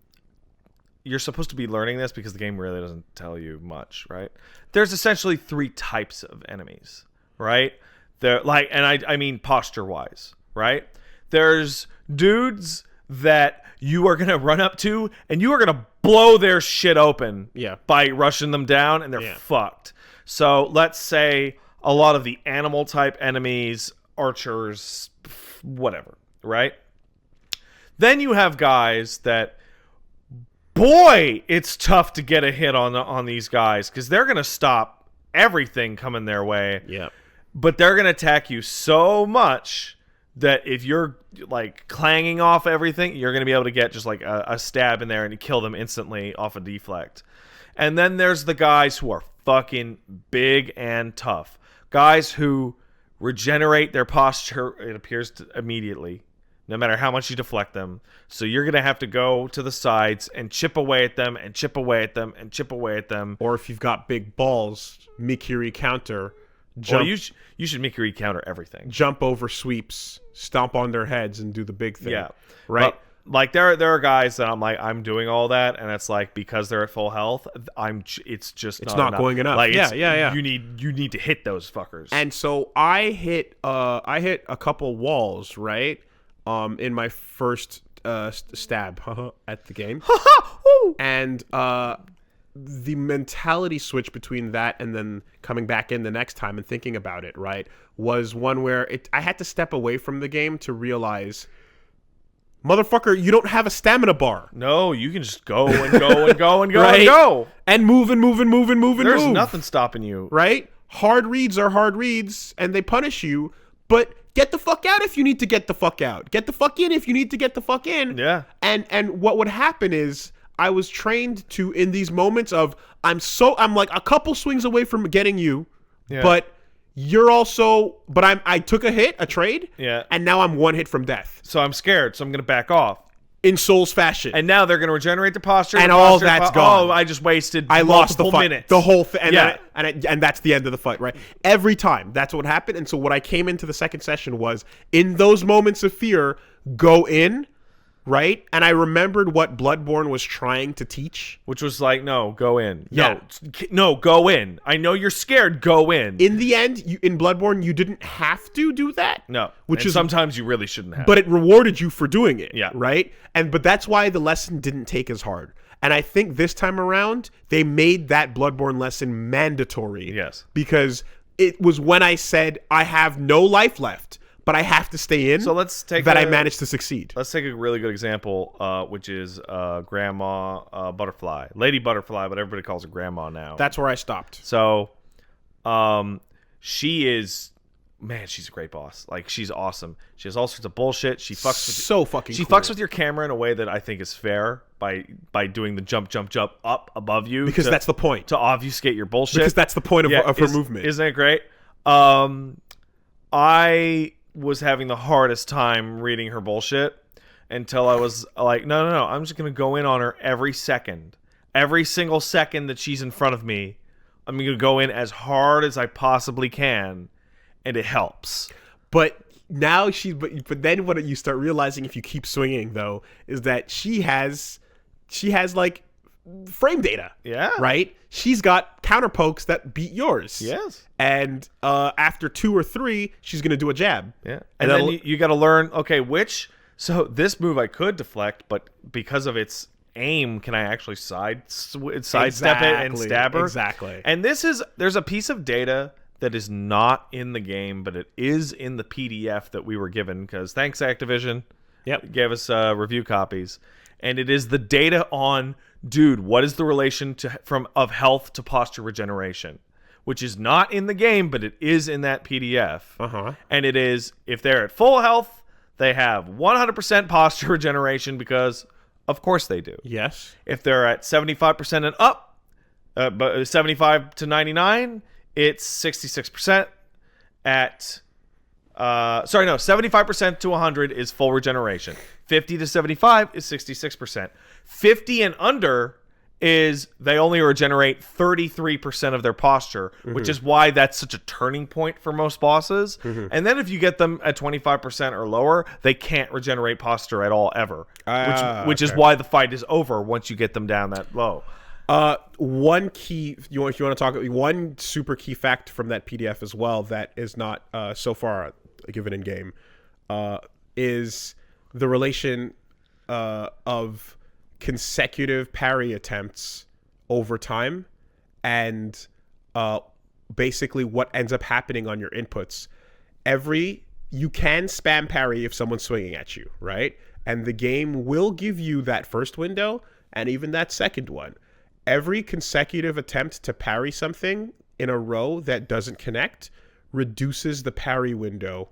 you're supposed to be learning this because the game really doesn't tell you much, right? There's essentially 3 types of enemies, right? They're like, and I mean posture-wise, right? There's dudes that you are going to run up to, and you are going to blow their shit open by rushing them down, and they're fucked. So let's say a lot of the animal type enemies, archers, whatever, right? Then you have guys that, boy, it's tough to get a hit on these guys, because they're going to stop everything coming their way. Yeah. But they're going to attack you so much that if you're like clanging off everything, you're going to be able to get just like a stab in there and you kill them instantly off a deflect. And then there's the guys who are fucking big and tough. Guys who regenerate their posture, it appears, immediately, no matter how much you deflect them. So you're going to have to go to the sides and chip away at them and chip away at them and chip away at them. Or if you've got big balls, Mikiri counter. Jump, well, you should Mikiri counter everything. Jump over sweeps, stomp on their heads, and do the big thing. Yeah. Right? But, like, there are guys that I'm like, I'm doing all that, and it's like, because they're at full health, it's not going enough. Like, yeah. You need to hit those fuckers. And so I hit a couple walls, right? In my first stab at the game. And the mentality switch between that and then coming back in the next time and thinking about it, right, was one where I had to step away from the game to realize, motherfucker, you don't have a stamina bar. No, you can just go and go and go and go right? and go. And move and move and move and move and There's move. nothing stopping you. Right? Hard reads are hard reads, and they punish you, but get the fuck out if you need to get the fuck out. Get the fuck in if you need to get the fuck in. Yeah. And what would happen is, I was trained to, in these moments of, I'm like a couple swings away from getting you, but you're also, but I took a hit, a trade, and now I'm 1 hit from death. So I'm scared, so I'm going to back off. In Souls fashion. And now they're going to regenerate the posture. And all that's gone. Oh, I just wasted I lost the fight. Minutes. The whole thing. And that's the end of the fight, right? Every time. That's what happened. And so what I came into the second session was, in those moments of fear, go in, right? And I remembered what Bloodborne was trying to teach. Which was like, no, go in. Yeah. No, go in. I know you're scared, go in. In the end, in Bloodborne, you didn't have to do that. No. Which is sometimes you really shouldn't have. But it rewarded you for doing it. Yeah. Right? But that's why the lesson didn't take as hard. And I think this time around, they made that Bloodborne lesson mandatory. Yes. Because it was when I said, I have no life left, but I have to stay in. So let's take I managed to succeed. Let's take a really good example, which is Grandma Butterfly, Lady Butterfly, but everybody calls her Grandma now. That's where I stopped. So, she is man, she's a great boss. Like, she's awesome. She has all sorts of bullshit. She fucks with so fucking. She cool. fucks with your camera in a way that I think is fair by doing the jump up above you because that's the point to obfuscate your bullshit. Because that's the point of her movement. Isn't it great? I was having the hardest time reading her bullshit until I was like, no, I'm just gonna go in on her every single second that she's in front of me. I'm gonna go in as hard as I possibly can, and it helps. But now but then what you start realizing if you keep swinging though is that she has like frame data. Yeah. Right? She's got counter pokes that beat yours. Yes. And after 2 or 3, she's gonna do a jab. Yeah. And then you got to learn. Okay, so this move I could deflect, but because of its aim, can I actually sidestep it and stab her? Exactly. And there's a piece of data that is not in the game, but it is in the PDF that we were given because thanks Activision. Yep. Gave us review copies, and it is the data on, dude, what is the relation of health to posture regeneration, which is not in the game, but it is in that PDF. And it is, if they're at full health, they have 100% posture regeneration because of course they do. Yes. If they're at 75% and up, but 75 to 99, it's 66%. At 75% to 100 is full regeneration. 50 to 75 is 66%. 50 and under is they only regenerate 33% of their posture, which is why that's such a turning point for most bosses. And then if you get them at 25% or lower, they can't regenerate posture at all ever, which is why the fight is over once you get them down that low. One key, if you want to talk, one super key fact from that PDF as well that is not so far given in game is the relation of consecutive parry attempts over time and basically what ends up happening on your inputs. You can spam parry if someone's swinging at you, right? And the game will give you that first window and even that second one. Every consecutive attempt to parry something in a row that doesn't connect reduces the parry window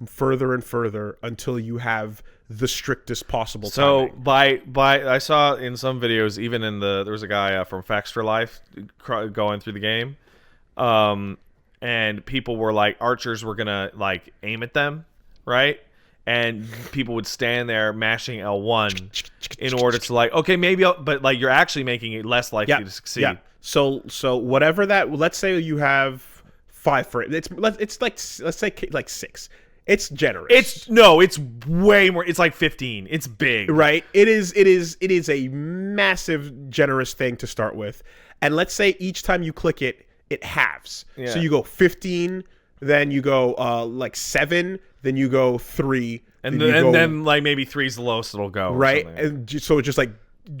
further and further until you have the strictest possible timing. So I saw in some videos, even there was a guy from FEXL Life going through the game, and people were like, archers were gonna like aim at them, right? And people would stand there mashing L1 in order to like, okay, maybe, but like you're actually making it less likely to succeed. Yeah. So whatever that, let's say you have 5 frames. It's like, let's say like 6. It's generous. It's way more. It's like 15. It's big. Right. It is a massive generous thing to start with. And let's say each time you click it, it halves. Yeah. So you go 15, then you go like 7, then you go 3, and then like maybe 3 is the lowest it'll go. Right. And so it's just like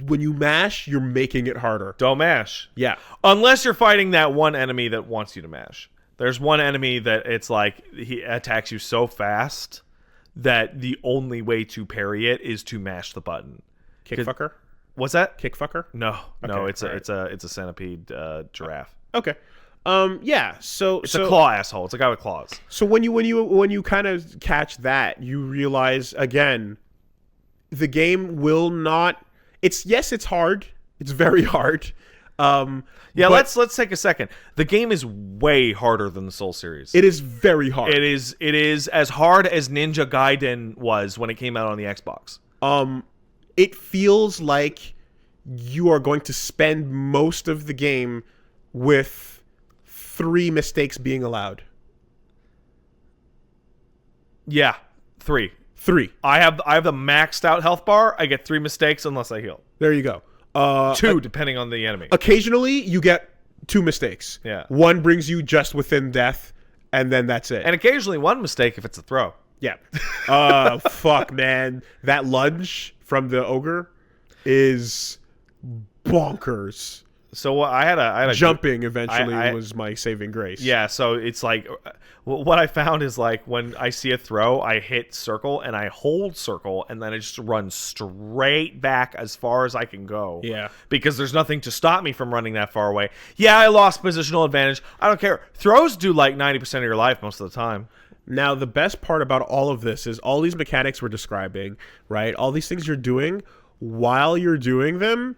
when you mash, you're making it harder. Don't mash. Yeah. Unless you're fighting that one enemy that wants you to mash. There's one enemy that it's like he attacks you so fast that the only way to parry it is to mash the button. Kickfucker? What's that? Kickfucker? No, it's a centipede giraffe. Okay. Yeah. So it's a claw asshole. It's a guy with claws. So when you kind of catch that, you realize again, the game will not. It's hard. It's very hard. Let's take a second. The game is way harder than the Soul series. It is very hard. It is as hard as Ninja Gaiden was when it came out on the Xbox. It feels like you are going to spend most of the game with 3 mistakes being allowed. Yeah, 3. 3. I have the maxed out health bar. I get 3 mistakes unless I heal. There you go. 2 depending on the enemy. Occasionally you get 2 mistakes. Yeah. 1 brings you just within death, and then that's it. And occasionally 1 mistake if it's a throw. Yeah. Fuck, man. That lunge from the ogre is bonkers. So I had a jumping eventually was my saving grace. Yeah, so it's like what I found is like when I see a throw, I hit circle and I hold circle and then I just run straight back as far as I can go. Yeah. Because there's nothing to stop me from running that far away. Yeah, I lost positional advantage. I don't care. Throws do like 90% of your life most of the time. Now, the best part about all of this is all these mechanics we're describing, right? All these things you're doing, while you're doing them,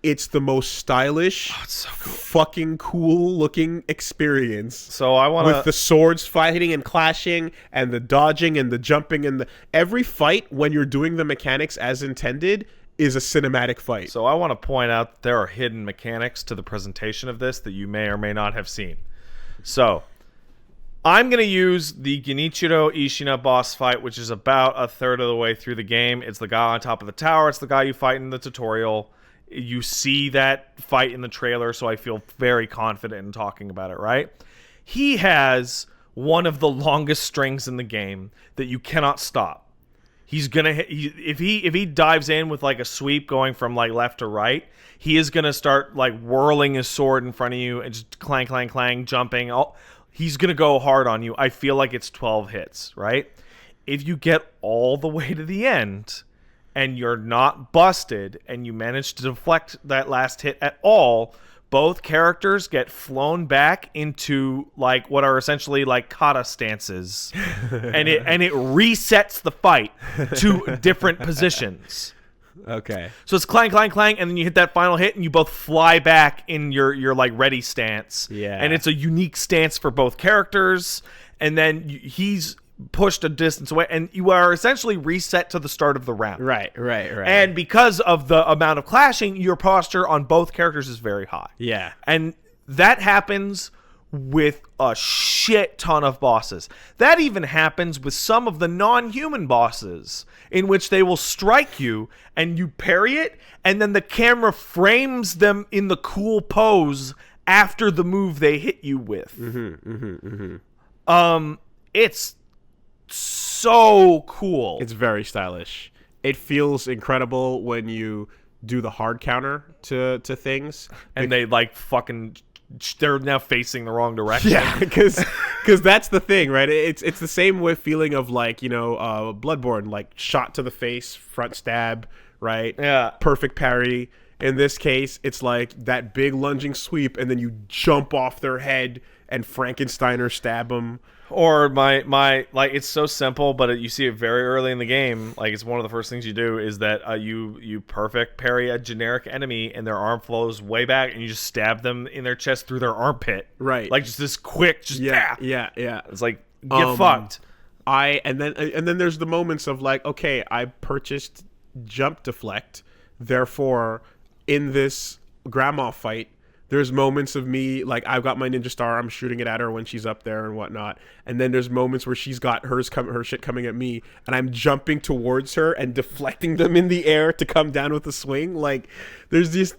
it's the most stylish, it's so cool. fucking cool-looking experience. So I want to... With the swords fighting and clashing, and the dodging and the jumping, and every fight, when you're doing the mechanics as intended, is a cinematic fight. So I want to point out that there are hidden mechanics to the presentation of this that you may or may not have seen. So... I'm going to use the Genichiro Ishina boss fight, which is about a third of the way through the game. It's the guy on top of the tower. It's the guy you fight in the tutorial. You see that fight in the trailer, so I feel very confident in talking about it, right? He has one of the longest strings in the game that you cannot stop. He's going to if he dives in with like a sweep going from like left to right, he is going to start like whirling his sword in front of you and just clang, clang, clang, jumping. He's going to go hard on you. I feel like it's 12 hits, right? If you get all the way to the end and you're not busted and you manage to deflect that last hit at all, both characters get flown back into like what are essentially like kata stances. and it resets the fight to different positions. Okay. So it's clang, clang, clang, and then you hit that final hit, and you both fly back in your like ready stance. Yeah. And it's a unique stance for both characters, and then he's pushed a distance away, and you are essentially reset to the start of the round. Right. And because of the amount of clashing, your posture on both characters is very high. Yeah. And that happens with a shit ton of bosses. That even happens with some of the non-human bosses, in which they will strike you and you parry it, and then the camera frames them in the cool pose after the move they hit you with. It's so cool. It's very stylish. It feels incredible when you do the hard counter to things, and they like fucking... They're now facing the wrong direction. Yeah, because that's the thing, right? It's the same with feeling of like, you know, Bloodborne, like shot to the face, front stab, right? Yeah. Perfect parry. In this case, it's like that big lunging sweep, and then you jump off their head and Frankensteiner stab them. Or my like, it's so simple, but you see it very early in the game. Like, it's one of the first things you do is that you perfect parry a generic enemy, and their arm flows way back, and you just stab them in their chest through their armpit. Right. Like, just this quick, just yeah. It's like, get fucked. And then there's the moments of like, okay, I purchased jump deflect, therefore in this grandma fight, there's moments of me, like, I've got my ninja star, I'm shooting it at her when she's up there and whatnot. And then there's moments where she's got her shit coming at me, and I'm jumping towards her and deflecting them in the air to come down with a swing. Like, there's these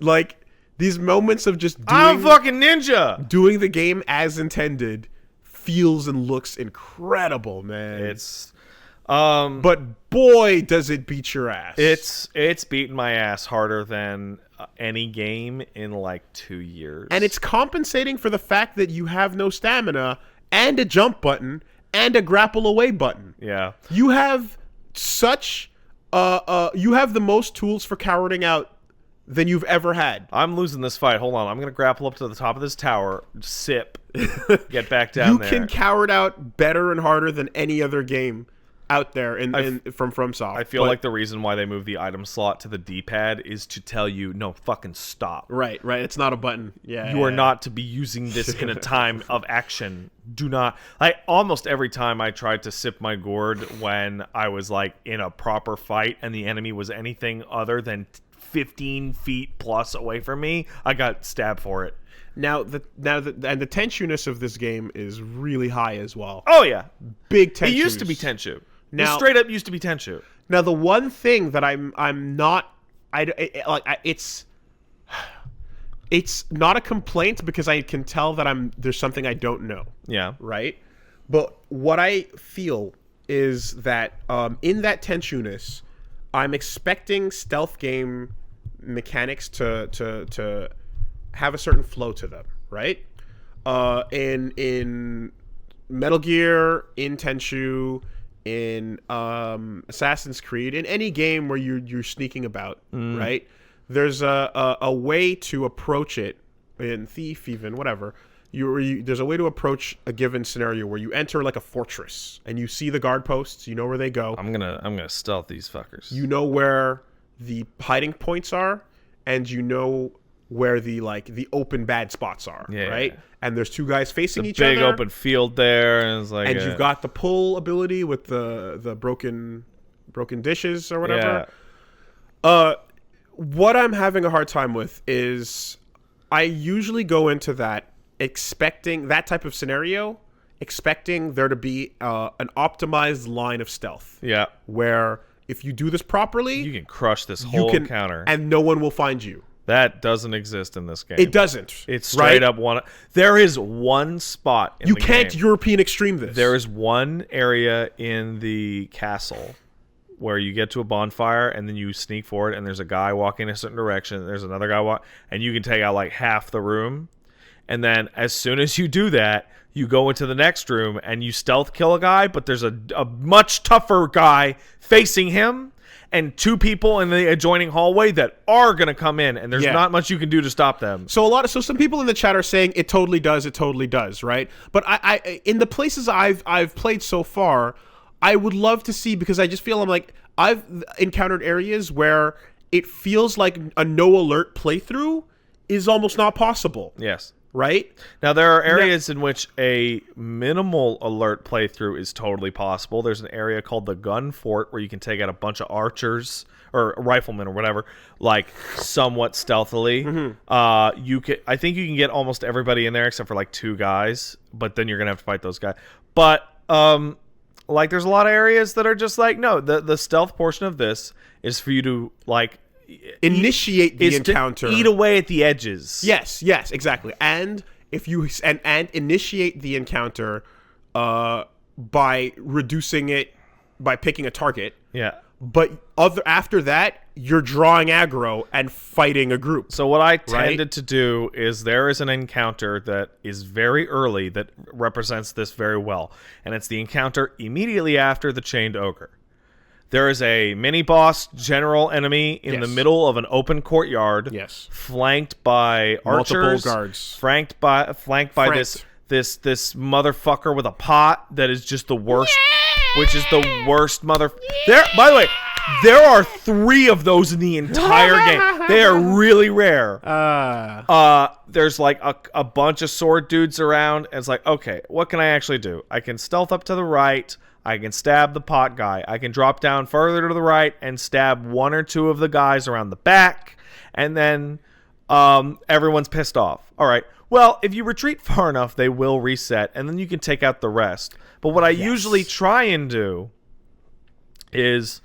moments of just I'm fucking ninja! Doing the game as intended feels and looks incredible, man. It's... but boy, does it beat your ass. It's beating my ass harder than any game in like 2 years. And it's compensating for the fact that you have no stamina and a jump button and a grapple away button. Yeah. You have such you have the most tools for cowarding out than you've ever had. I'm losing this fight. Hold on. I'm going to grapple up to the top of this tower, sip, get back down there. You can coward out better and harder than any other game out there from FromSoft. I feel like the reason why they moved the item slot to the D-pad is to tell you, no, fucking stop. Right. It's not a button. Yeah. You are not to be using this in a time of action. Do not. Almost every time I tried to sip my gourd when I was like in a proper fight and the enemy was anything other than 15 feet plus away from me, I got stabbed for it. Now the tensioness of this game is really high as well. Oh yeah, big tension. It used to be Tenchu. Now, it straight up used to be Tenchu. Now the one thing that it's not a complaint because I can tell that there's something I don't know. Yeah. Right. But what I feel is that in that tensioness, I'm expecting stealth game mechanics to have a certain flow to them, right? In Metal Gear, in Tenchu, in Assassin's Creed, in any game where you're sneaking about, right? There's a way to approach it, in Thief even, whatever. There's a way to approach a given scenario where you enter like a fortress and you see the guard posts, you know where they go. I'm gonna stealth these fuckers. You know where the hiding points are, and you know where the open bad spots are, right? Yeah. And there's two guys facing each other. Big open field there, and it's like, and you've got the pull ability with the broken dishes or whatever. Yeah. What I'm having a hard time with is I usually go into that expecting that type of scenario, expecting there to be an optimized line of stealth. Yeah. Where if you do this properly, you can crush this whole encounter, and no one will find you. That doesn't exist in this game. It doesn't. It's straight up one. There is one spot in the game. You can't European extreme this. There is one area in the castle where you get to a bonfire and then you sneak forward and there's a guy walking in a certain direction. There's another guy and you can take out like half the room. And then as soon as you do that, you go into the next room and you stealth kill a guy, but there's a much tougher guy facing him and two people in the adjoining hallway that are going to come in, and there's not much you can do to stop them. So some people in the chat are saying it totally does, right? But I in the places I've played so far, I would love to see, because I just feel I've encountered areas where it feels like a no alert playthrough is almost not possible. Yes. Right? Now, there are areas in which a minimal alert playthrough is totally possible. There's an area called the Gun Fort where you can take out a bunch of archers or riflemen or whatever, like somewhat stealthily. Mm-hmm. I think you can get almost everybody in there except for like two guys, but then you're gonna have to fight those guys. But there's a lot of areas that are just like, no, the stealth portion of this is for you to like initiate the encounter, eat away at the edges. Yes, exactly. And if you and initiate the encounter by reducing it by picking a target. Yeah. But after that, you're drawing aggro and fighting a group. So what I tended to do is there is an encounter that is very early that represents this very well, and it's the encounter immediately after the Chained Ogre. There is a mini-boss general enemy in the middle of an open courtyard, flanked by archers, multiple guards, flanked by this motherfucker with a pot that is just the worst, which is the worst mother. There, by the way, there are 3 of those in the entire game. They are really rare. There's like a bunch of sword dudes around, and it's like, okay, what can I actually do? I can stealth up to the right. I can stab the pot guy. I can drop down further to the right and stab 1 or 2 of the guys around the back, and then everyone's pissed off. All right. Well, if you retreat far enough, they will reset, and then you can take out the rest. But what I usually try and do is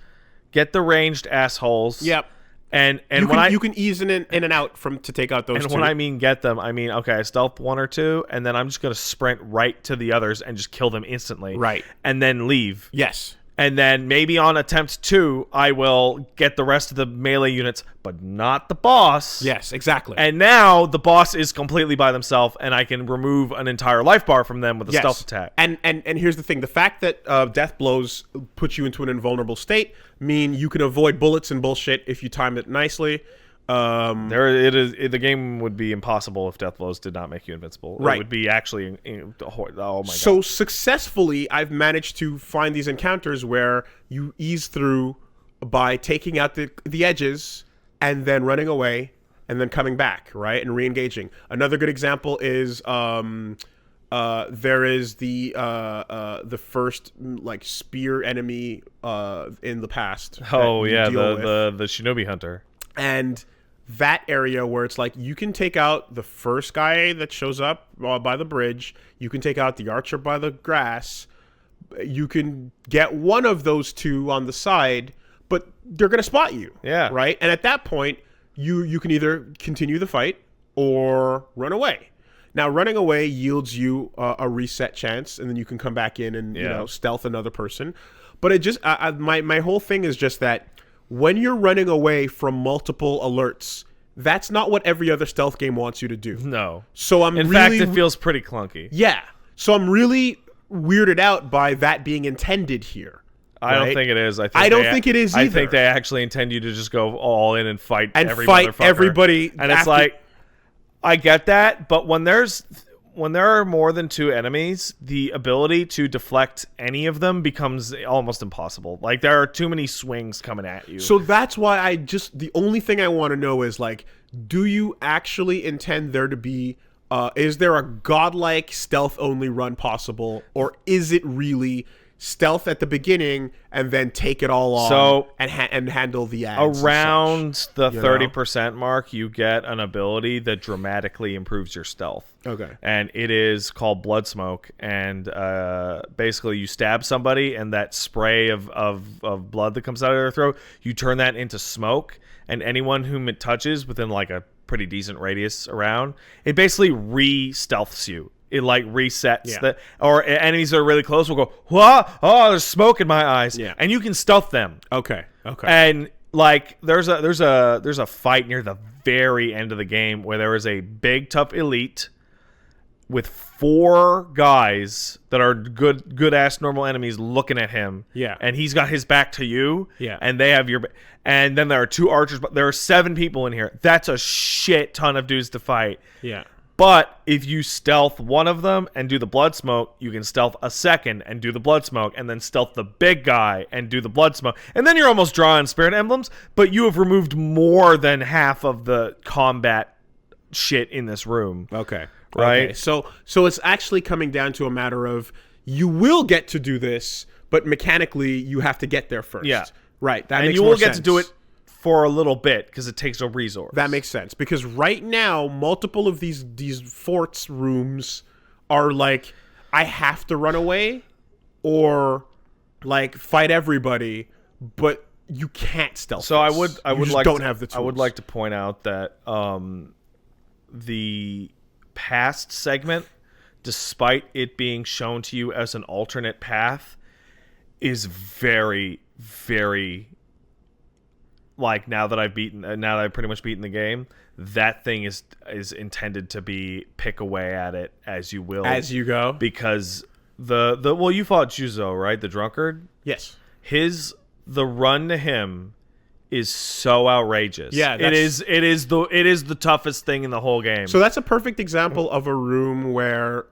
get the ranged assholes. Yep. And you can ease in and out to take out those. And two. when I mean get them, I mean, okay, I stealth 1 or 2, and then I'm just gonna sprint right to the others and just kill them instantly. Right. And then leave. Yes. And then maybe on attempt 2, I will get the rest of the melee units, but not the boss. Yes, exactly. And now the boss is completely by themselves, and I can remove an entire life bar from them with a stealth attack. And here's the thing: the fact that death blows put you into an invulnerable state mean you can avoid bullets and bullshit if you time it nicely. The game would be impossible if death blows did not make you invincible. Right. It would be actually, oh my god. So successfully, I've managed to find these encounters where you ease through by taking out the edges and then running away and then coming back, right, and re-engaging. Another good example is there is the first like spear enemy in the past. Oh yeah, the shinobi hunter. And that area where it's like you can take out the first guy that shows up by the bridge, you can take out the archer by the grass, you can get one of those 2 on the side, but they're going to spot you. Yeah. Right? And at that point, you can either continue the fight or run away. Now, running away yields you a reset chance, and then you can come back in and stealth another person. But it just my whole thing is just that when you're running away from multiple alerts, That's not what every other stealth game wants you to do. No. So In fact, it feels pretty clunky. Yeah. So I'm really weirded out by that being intended here. I don't think it is. I don't think it is either. I think they actually intend you to just go all in and fight every fight motherfucker. everybody. And it's like, I get that, but when there are more than 2 enemies, the ability to deflect any of them becomes almost impossible. Like, there are too many swings coming at you. So that's why the only thing I want to know is, like, do you actually intend there to be, is there a godlike stealth-only run possible, or is it really stealth at the beginning and then take it all on and handle the ads? Around the 30% mark, you get an ability that dramatically improves your stealth. Okay. And it is called Blood Smoke. And basically you stab somebody, and that spray of blood that comes out of their throat, you turn that into smoke. And anyone whom it touches within like a pretty decent radius around, it basically re-stealths you. It like resets or enemies that are really close will go, whoa, oh, there's smoke in my eyes. Yeah. And you can stealth them. Okay. And like there's a fight near the very end of the game where there is a big tough elite with 4 guys that are good ass normal enemies looking at him. Yeah. And he's got his back to you. Yeah. And they have your and then there are 2 archers, but there are 7 people in here. That's a shit ton of dudes to fight. Yeah. But if you stealth one of them and do the blood smoke, you can stealth a second and do the blood smoke, and then stealth the big guy and do the blood smoke. And then you're almost drawing spirit emblems, but you have removed more than half of the combat shit in this room. Okay. Right? Okay. So it's actually coming down to a matter of you will get to do this, but mechanically you have to get there first. Yeah. Right. That and makes you more will get sense. to do it for a little bit because it takes a resource. That makes sense, because right now multiple of these forts rooms are like, I have to run away or like fight everybody, but you can't stealth. So I would like don't have the tools. I would like to point out that the past segment, despite it being shown to you as an alternate path, is very, very, like, now that I've pretty much beaten the game, that thing is intended to be pick away at it as you will, as you go, because well, you fought Juzo, right? The drunkard. Yes. The run to him is so outrageous. Yeah, it is the toughest thing in the whole game. So that's a perfect example of a room where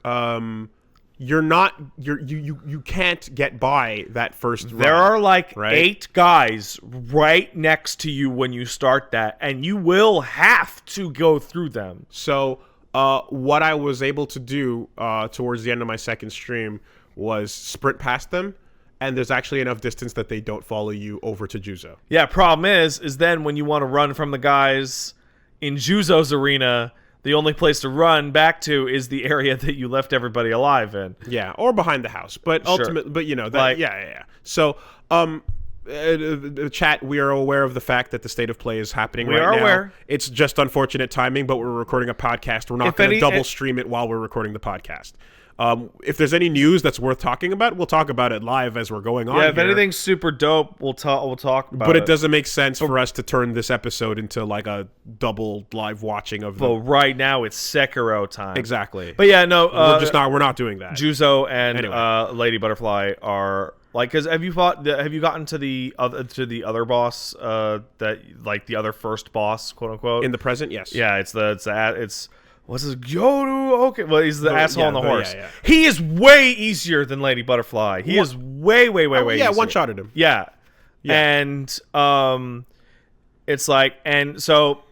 you can't get by that first run. There are like right? 8 guys right next to you when you start that, and you will have to go through them. So what I was able to do towards the end of my second stream was sprint past them, and there's actually enough distance that they don't follow you over to Juzo. Yeah, problem is then when you want to run from the guys in Juzo's arena, the only place to run back to is the area that you left everybody alive in. Yeah, or behind the house. But ultimately, but you know, that, like, yeah. So, chat, we are aware of the fact that the state of play is happening right now. We are aware. It's just unfortunate timing, but we're recording a podcast. We're not going to double stream it while we're recording the podcast. If there's any news that's worth talking about, we'll talk about it live as we're going on. Yeah, if anything's super dope, we'll talk about it. But it doesn't make sense for us to turn this episode into like a double live watching of the... Well, right now it's Sekiro time. Exactly. But yeah, no, we're not doing that. Juzo and Lady Butterfly are like, because have you gotten to the other boss, that like the other first boss, quote unquote, in the present? Yes. Yeah, it's what's his Yoru? Okay, well, he's the asshole on the horse. Yeah. He is way easier than Lady Butterfly. He is way easier. Yeah, one-shotted him. Yeah. And it's like, and so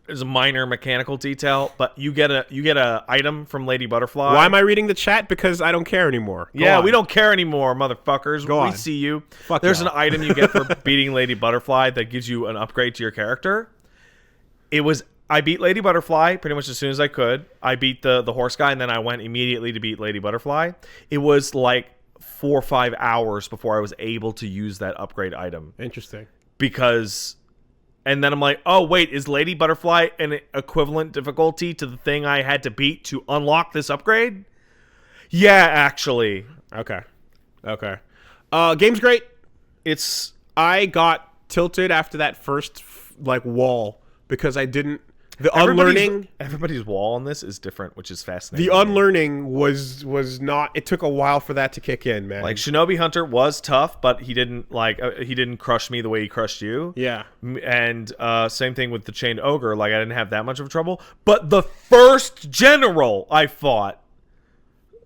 there's a minor mechanical detail, but you get a item from Lady Butterfly. Why am I reading the chat? Because I don't care anymore. Go on. We don't care anymore, motherfuckers. We see you. There's an item you get for beating Lady Butterfly that gives you an upgrade to your character. I beat Lady Butterfly pretty much as soon as I could. I beat the horse guy, and then I went immediately to beat Lady Butterfly. It was like 4 or 5 hours before I was able to use that upgrade item. Interesting. And then I'm like, oh, wait, is Lady Butterfly an equivalent difficulty to the thing I had to beat to unlock this upgrade? Yeah, actually. Okay. Game's great. I got tilted after that first wall, because I didn't. The unlearning, everybody's wall on this is different, which is fascinating. The unlearning was not. It took a while for that to kick in, man. Like Shinobi Hunter was tough, but he didn't crush me the way he crushed you. Yeah, and same thing with the Chained Ogre. Like I didn't have that much of trouble. But the first general I fought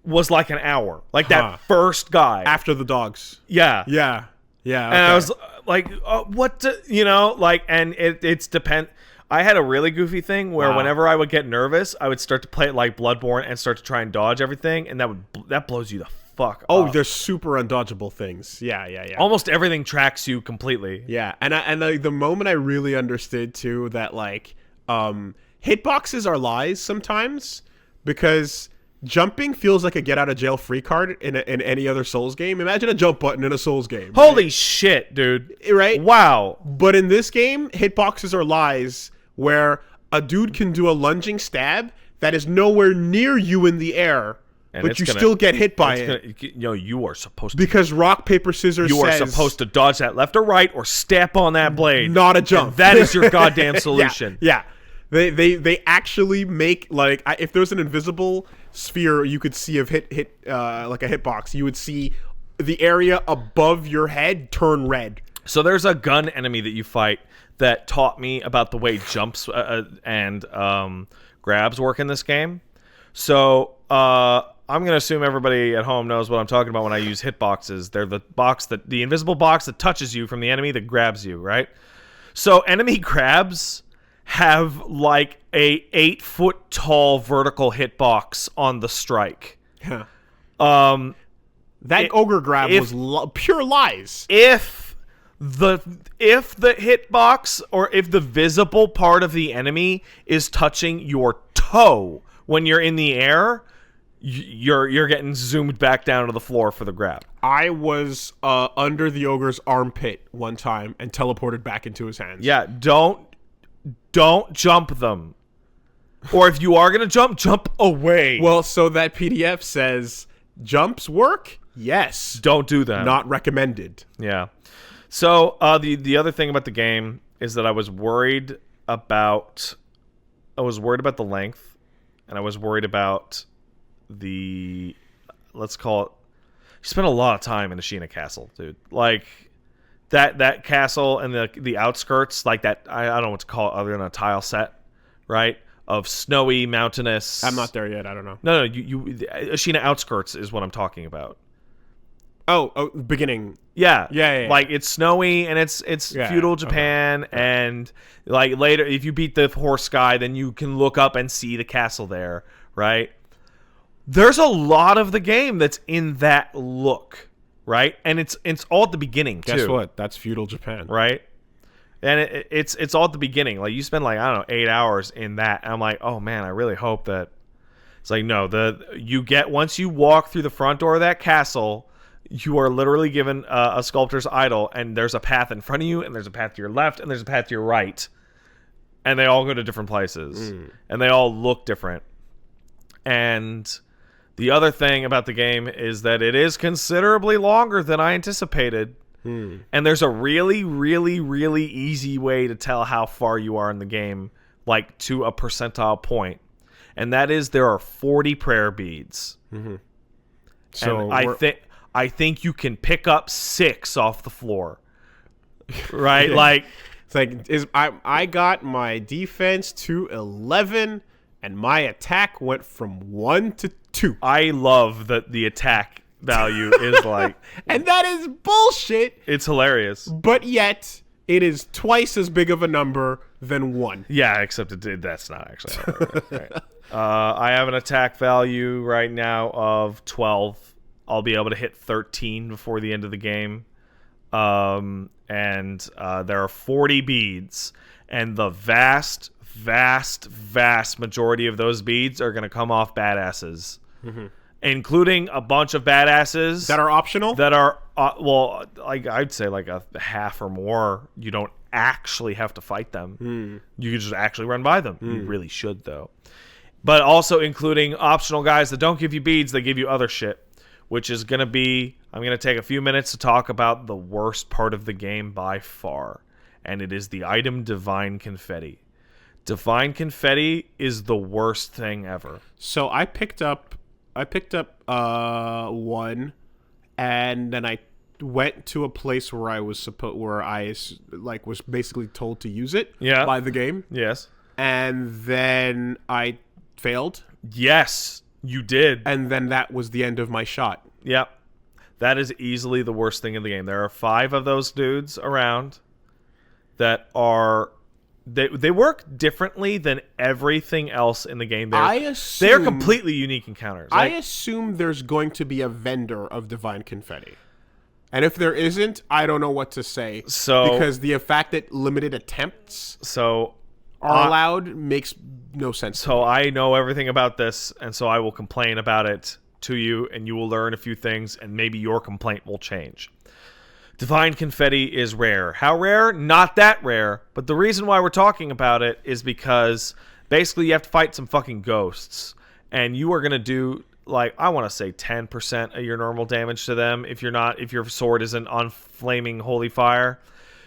was like an hour. Like that first guy after the dogs. Yeah. Okay. And I was like, what? And it's depend. I had a really goofy thing where whenever I would get nervous, I would start to play it like Bloodborne and start to try and dodge everything, and that blows you the fuck up. Oh, there's super undodgeable things. Yeah. Almost everything tracks you completely. Yeah, and the moment I really understood too that like hitboxes are lies sometimes, because jumping feels like a get out of jail free card in any other Souls game. Imagine a jump button in a Souls game. Holy shit, dude! Right? Wow. But in this game, hitboxes are lies, where a dude can do a lunging stab that is nowhere near you in the air, but you still get hit by it. You are supposed to. Because rock, paper, scissors You are supposed to dodge that left or right or step on that blade. Not a jump. And that is your goddamn solution. Yeah. They actually make, like, if there's an invisible sphere you could see of like a hitbox, you would see the area above your head turn red. So there's a gun enemy that you fight that taught me about the way jumps and grabs work in this game. So I'm going to assume everybody at home knows what I'm talking about when I use hitboxes. They're the invisible box that touches you from the enemy that grabs you, right? So enemy grabs have like a 8-foot tall vertical hitbox on the strike. Yeah. That ogre grab was pure lies. If the hitbox or if the visible part of the enemy is touching your toe when you're in the air, you're getting zoomed back down to the floor for the grab. I was under the ogre's armpit one time and teleported back into his hands. Yeah, don't jump them. Or if you are going to jump away. Well, so that PDF says jumps work? Yes. Don't do them. Not recommended. Yeah. So the other thing about the game is that I was worried about the length, and I was worried about let's call it, you spent a lot of time in Ashina Castle, dude. Like that castle and the outskirts, like that, I don't know what to call it other than a tile set, right? Of snowy, mountainous. I'm not there yet. I don't know. No, you Ashina outskirts is what I'm talking about. Oh, beginning. Yeah. Like it's snowy and it's feudal Japan, okay. And like later, if you beat the horse guy, then you can look up and see the castle there, right? There's a lot of the game that's in that look, right? And it's all at the beginning too. Guess what? That's feudal Japan, right? And it's all at the beginning. Like you spend like, I don't know, 8 hours in that. And I'm like, oh man, I really hope that it's like, no, once you walk through the front door of that castle, you are literally given a sculptor's idol, and there's a path in front of you, and there's a path to your left, and there's a path to your right, and they all go to different places, and they all look different. And the other thing about the game is that it is considerably longer than I anticipated. And there's a really, really, really easy way to tell how far you are in the game, like to a percentile point. And that is there are 40 prayer beads. So and I think you can pick up 6 off the floor. Right? Yeah. Like it's like I got my defense to 11 and my attack went from 1 to 2. I love that the attack value is like, and that is bullshit. It's hilarious, but yet it is twice as big of a number than 1. Yeah, except that's not actually right. I have an attack value right now of 12. I'll be able to hit 13 before the end of the game, and there are 40 beads, and the vast majority of those beads are going to come off badasses. Including a bunch of badasses that are optional. That are like I'd say like a half or more. You don't actually have to fight them. You can just actually run by them. You really should though. But also including optional guys that don't give you beads, they give you other shit, which is gonna be. I'm gonna take a few minutes to talk about the worst part of the game by far, and it is the item Divine Confetti. Divine Confetti is the worst thing ever. So I picked up one, and then I went to a place where I was was basically told to use it by the game. Yes. And then I failed. Yes, you did. And then that was the end of my shot. Yep. That is easily the worst thing in the game. There are 5 of those dudes around that are... They work differently than everything else in the game. They're completely unique encounters. I assume there's going to be a vendor of Divine Confetti. And if there isn't, I don't know what to say. Because the fact that limited attempts are allowed makes no sense. So I know everything about this, and so I will complain about it to you, and you will learn a few things, and maybe your complaint will change. Divine Confetti is rare. How rare? Not that rare. But the reason why we're talking about it is because basically you have to fight some fucking ghosts, and you are going to do, like, I want to say 10% of your normal damage to them if your sword isn't on flaming holy fire.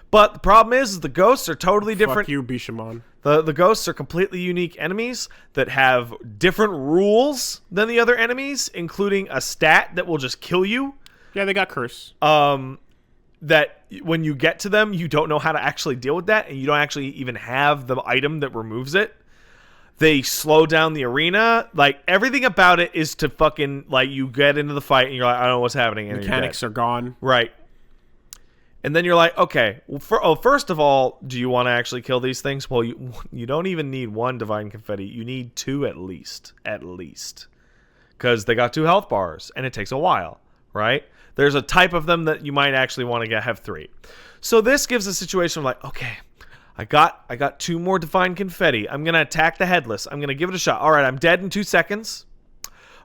But the problem is the ghosts are totally different. Fuck you, Bishamon. The ghosts are completely unique enemies that have different rules than the other enemies, including a stat that will just kill you. Yeah, they got curse. That when you get to them, you don't know how to actually deal with that, and you don't actually even have the item that removes it. They slow down the arena. Like, everything about it is to fucking, like, you get into the fight, and you're like, I don't know what's happening. And mechanics are gone. Right. And then you're like, okay, well, first of all, do you want to actually kill these things? Well, you don't even need 1 Divine Confetti. You need 2 at least. Because they got 2 health bars, and it takes a while, right? There's a type of them that you might actually want to have 3. So this gives a situation of like, okay, I got 2 more Divine Confetti. I'm going to attack the Headless. I'm going to give it a shot. All right, I'm dead in 2 seconds.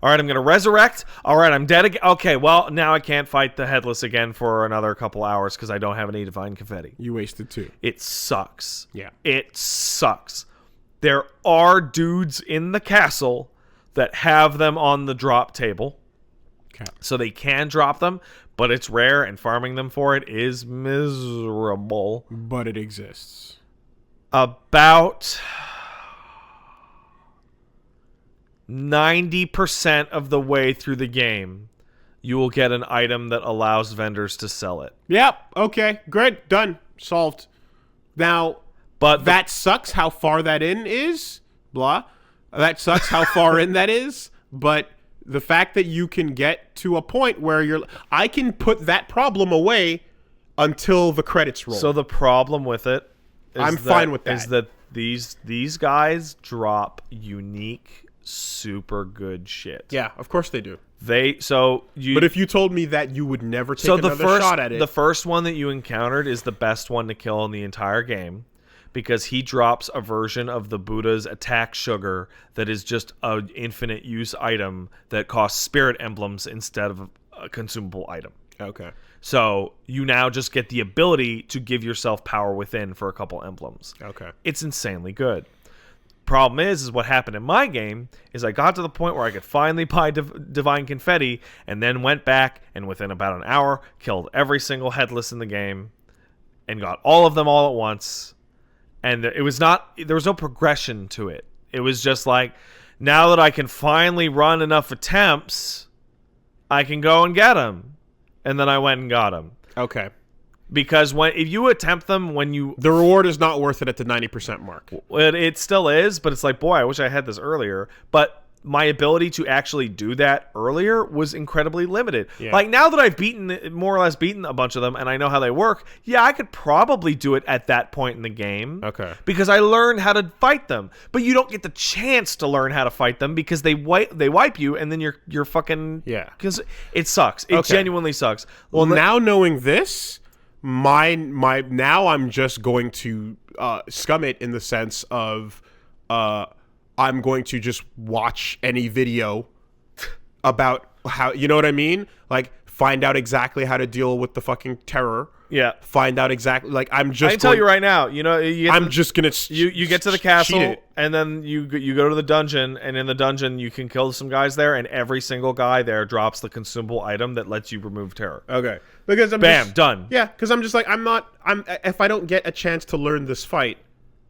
All right, I'm going to resurrect. All right, I'm dead again. Okay, well, now I can't fight the Headless again for another couple hours because I don't have any Divine Confetti. You wasted 2. It sucks. Yeah. It sucks. There are dudes in the castle that have them on the drop table. Okay. So they can drop them, but it's rare, and farming them for it is miserable. But it exists. About 90% of the way through the game, you will get an item that allows vendors to sell it. Yep. Okay. Great. Done. Solved. Now, but that sucks how far that in is. Blah. That sucks how far in that is. But the fact that you can get to a point where I can put that problem away until the credits roll. So the problem with it is fine with that. Is that these guys drop unique, super good shit. Yeah, of course they do. But if you told me that you would never take another shot at it. The first one that you encountered is the best one to kill in the entire game, because he drops a version of the Buddha's attack sugar that is just an infinite use item that costs spirit emblems instead of a consumable item. Okay. So you now just get the ability to give yourself power within for a couple emblems. Okay. It's insanely good. Problem is what happened in my game is I got to the point where I could finally buy Divine Confetti, and then went back and within about an hour killed every single Headless in the game and got all of them all at once. And there was no progression to it. It was just like, now that I can finally run enough attempts, I can go and get them. And then I went and got them. Okay. Because if you attempt them the reward is not worth it at the 90% mark. It still is, but it's like, boy, I wish I had this earlier. But my ability to actually do that earlier was incredibly limited. Yeah. Like, now that I've more or less beaten a bunch of them and I know how they work, yeah, I could probably do it at that point in the game. Okay. Because I learned how to fight them. But you don't get the chance to learn how to fight them because they wipe you, and then you're fucking... Yeah. Because it sucks. It genuinely sucks. Well, now knowing this, now I'm just going to scum it in the sense of... I'm going to just watch any video about how, you know what I mean? Like, find out exactly how to deal with the fucking terror. Yeah. Find out exactly, like, I can tell you right now, you just going to you get to the castle, and then you go to the dungeon, and in the dungeon you can kill some guys there, and every single guy there drops the consumable item that lets you remove terror. Okay. Because done. Yeah, because I'm just like, if I don't get a chance to learn this fight,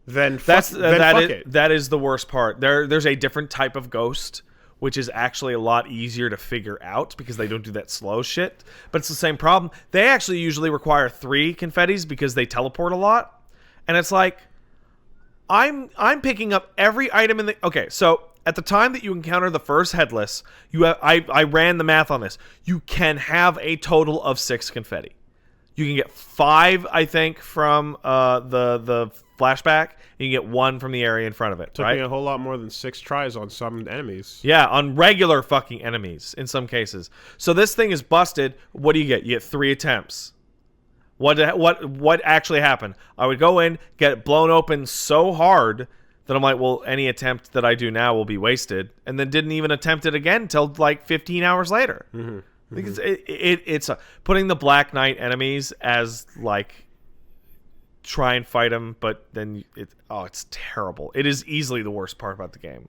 then fuck it. That is the worst part. There's a different type of ghost, which is actually a lot easier to figure out because they don't do that slow shit. But it's the same problem. They actually usually require 3 confettis because they teleport a lot. And it's like, I'm picking up every item in the... Okay, so at the time that you encounter the first headless, I ran the math on this. You can have a total of 6 confetti. You can get 5, I think, from the flashback, and you get 1 from the area in front of it. Took me a whole lot more than 6 tries on some enemies. Yeah, on regular fucking enemies in some cases. So this thing is busted. What do you get? You get 3 attempts. What actually happened? I would go in, get it blown open so hard that I'm like, well, any attempt that I do now will be wasted, and then didn't even attempt it again until like 15 hours later. Mm-hmm. Because it's putting the Black Knight enemies as like try and fight them, but then it's terrible. It is easily the worst part about the game,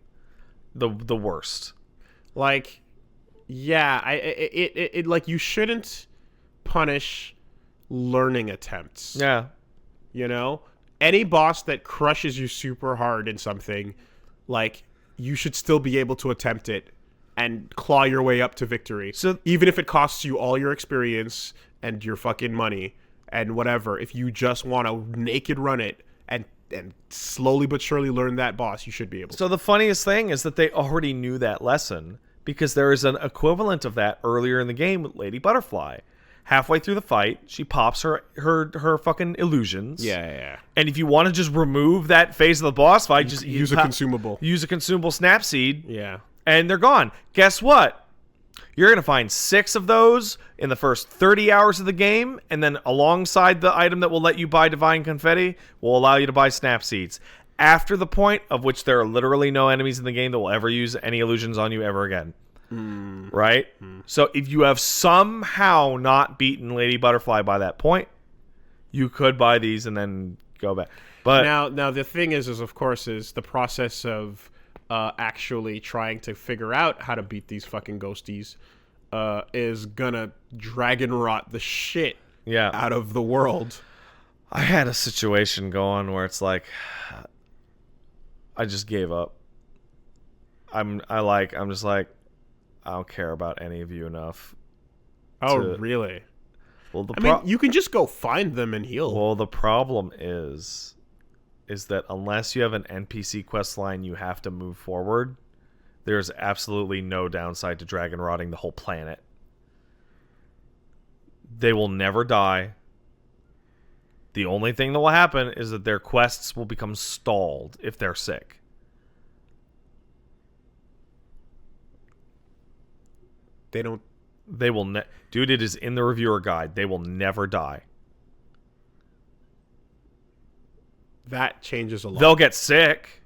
the worst. Like, yeah, it like you shouldn't punish learning attempts. Yeah, you know, any boss that crushes you super hard in something, like you should still be able to attempt it and claw your way up to victory. So even if it costs you all your experience and your fucking money and whatever, if you just want to naked run it and slowly but surely learn that boss, you should be able to. So the funniest thing is that they already knew that lesson because there is an equivalent of that earlier in the game with Lady Butterfly. Halfway through the fight, she pops her fucking illusions. Yeah. And if you want to just remove that phase of the boss fight, just use a consumable. Use a consumable Snapseed. Yeah. And they're gone. Guess what? You're going to find 6 of those in the first 30 hours of the game, and then alongside the item that will let you buy Divine Confetti will allow you to buy Snapseeds. After the point of which there are literally no enemies in the game that will ever use any illusions on you ever again. Right? So if you have somehow not beaten Lady Butterfly by that point, you could buy these and then go back. But now the thing is of course is the process of actually trying to figure out how to beat these fucking ghosties is gonna dragon rot the shit out of the world. I had a situation going where it's like I just gave up. I'm just like I don't care about any of you enough. Oh, really? Well, I mean, you can just go find them and heal. Well, the problem is that unless you have an NPC quest line you have to move forward, there's absolutely no downside to dragon rotting the whole planet. They will never die. The only thing that will happen is that their quests will become stalled if they're sick. They will dude, it is in the reviewer guide. They will never die. That changes a lot. They'll get sick,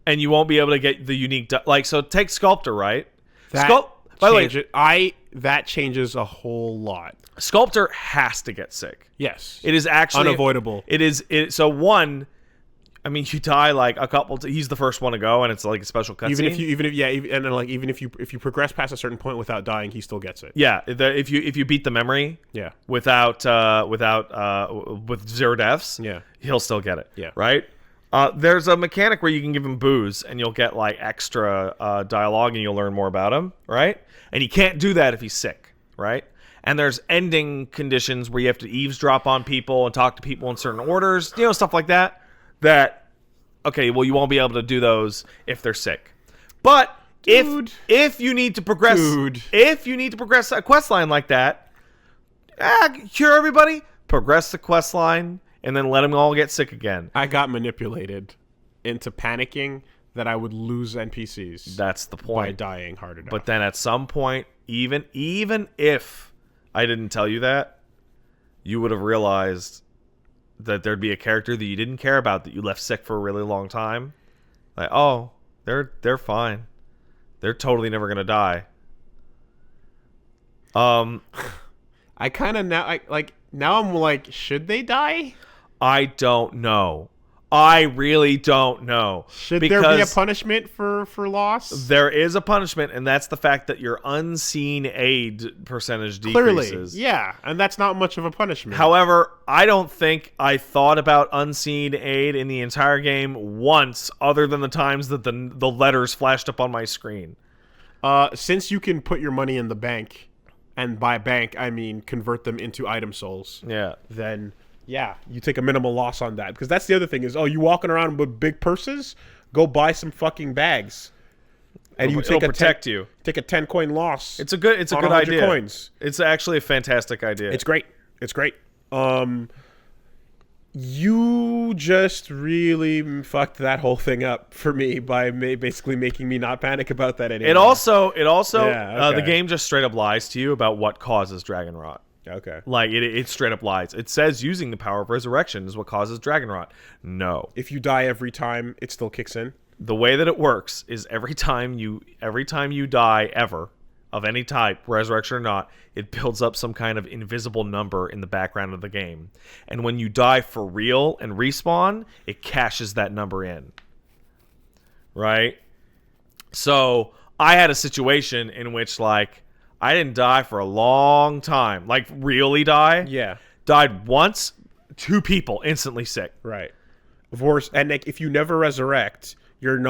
and you won't be able to get the unique... so take Sculptor, right? That changes a whole lot. Sculptor has to get sick. Yes. It is actually... unavoidable. So one... I mean, you die like a couple... he's the first one to go, and it's like a special cutscene. Even if you progress past a certain point without dying, he still gets it. Yeah, if you beat the memory, with 0 deaths, he'll still get it. Yeah, right. There's a mechanic where you can give him booze, and you'll get like extra dialogue, and you'll learn more about him, right? And you can't do that if he's sick, right? And there's ending conditions where you have to eavesdrop on people and talk to people in certain orders, stuff like that. Okay, well, you won't be able to do those if they're sick. But if you need to progress, a quest line like that, cure everybody, progress the quest line, and then let them all get sick again. I got manipulated into panicking that I would lose NPCs. That's the point. By dying hard enough. But then at some point, even if I didn't tell you that, you would have realized that there'd be a character that you didn't care about that you left sick for a really long time. Like, oh, they're fine. They're totally never gonna die. I kind of now I'm like, should they die? I don't know. I really don't know. Should there be a punishment for loss? There is a punishment, and that's the fact that your unseen aid percentage decreases. Clearly, yeah, and that's not much of a punishment. However, I don't think I thought about unseen aid in the entire game once, other than the times that the letters flashed up on my screen. Since you can put your money in the bank, and by bank I mean convert them into item souls. Yeah. Then. Yeah, you take a minimal loss on that. Because that's the other thing is, you walking around with big purses? Go buy some fucking bags. And it'll protect you. Take a 10 coin loss. It's a good idea. Coins. It's actually a fantastic idea. It's great. It's great. You just really fucked that whole thing up for me by basically making me not panic about that anymore. It also the game just straight up lies to you about what causes dragon rot. Okay. Like, it straight up lies. It says using the power of resurrection is what causes dragon rot. No. If you die every time, it still kicks in? The way that it works is every time you die ever, of any type, resurrection or not, it builds up some kind of invisible number in the background of the game. And when you die for real and respawn, it caches that number in. Right? So, I had a situation in which, like, I didn't die for a long time. Like, really die? Yeah. Died once, 2 people instantly sick. Right. Of course, and like, if you never resurrect, you're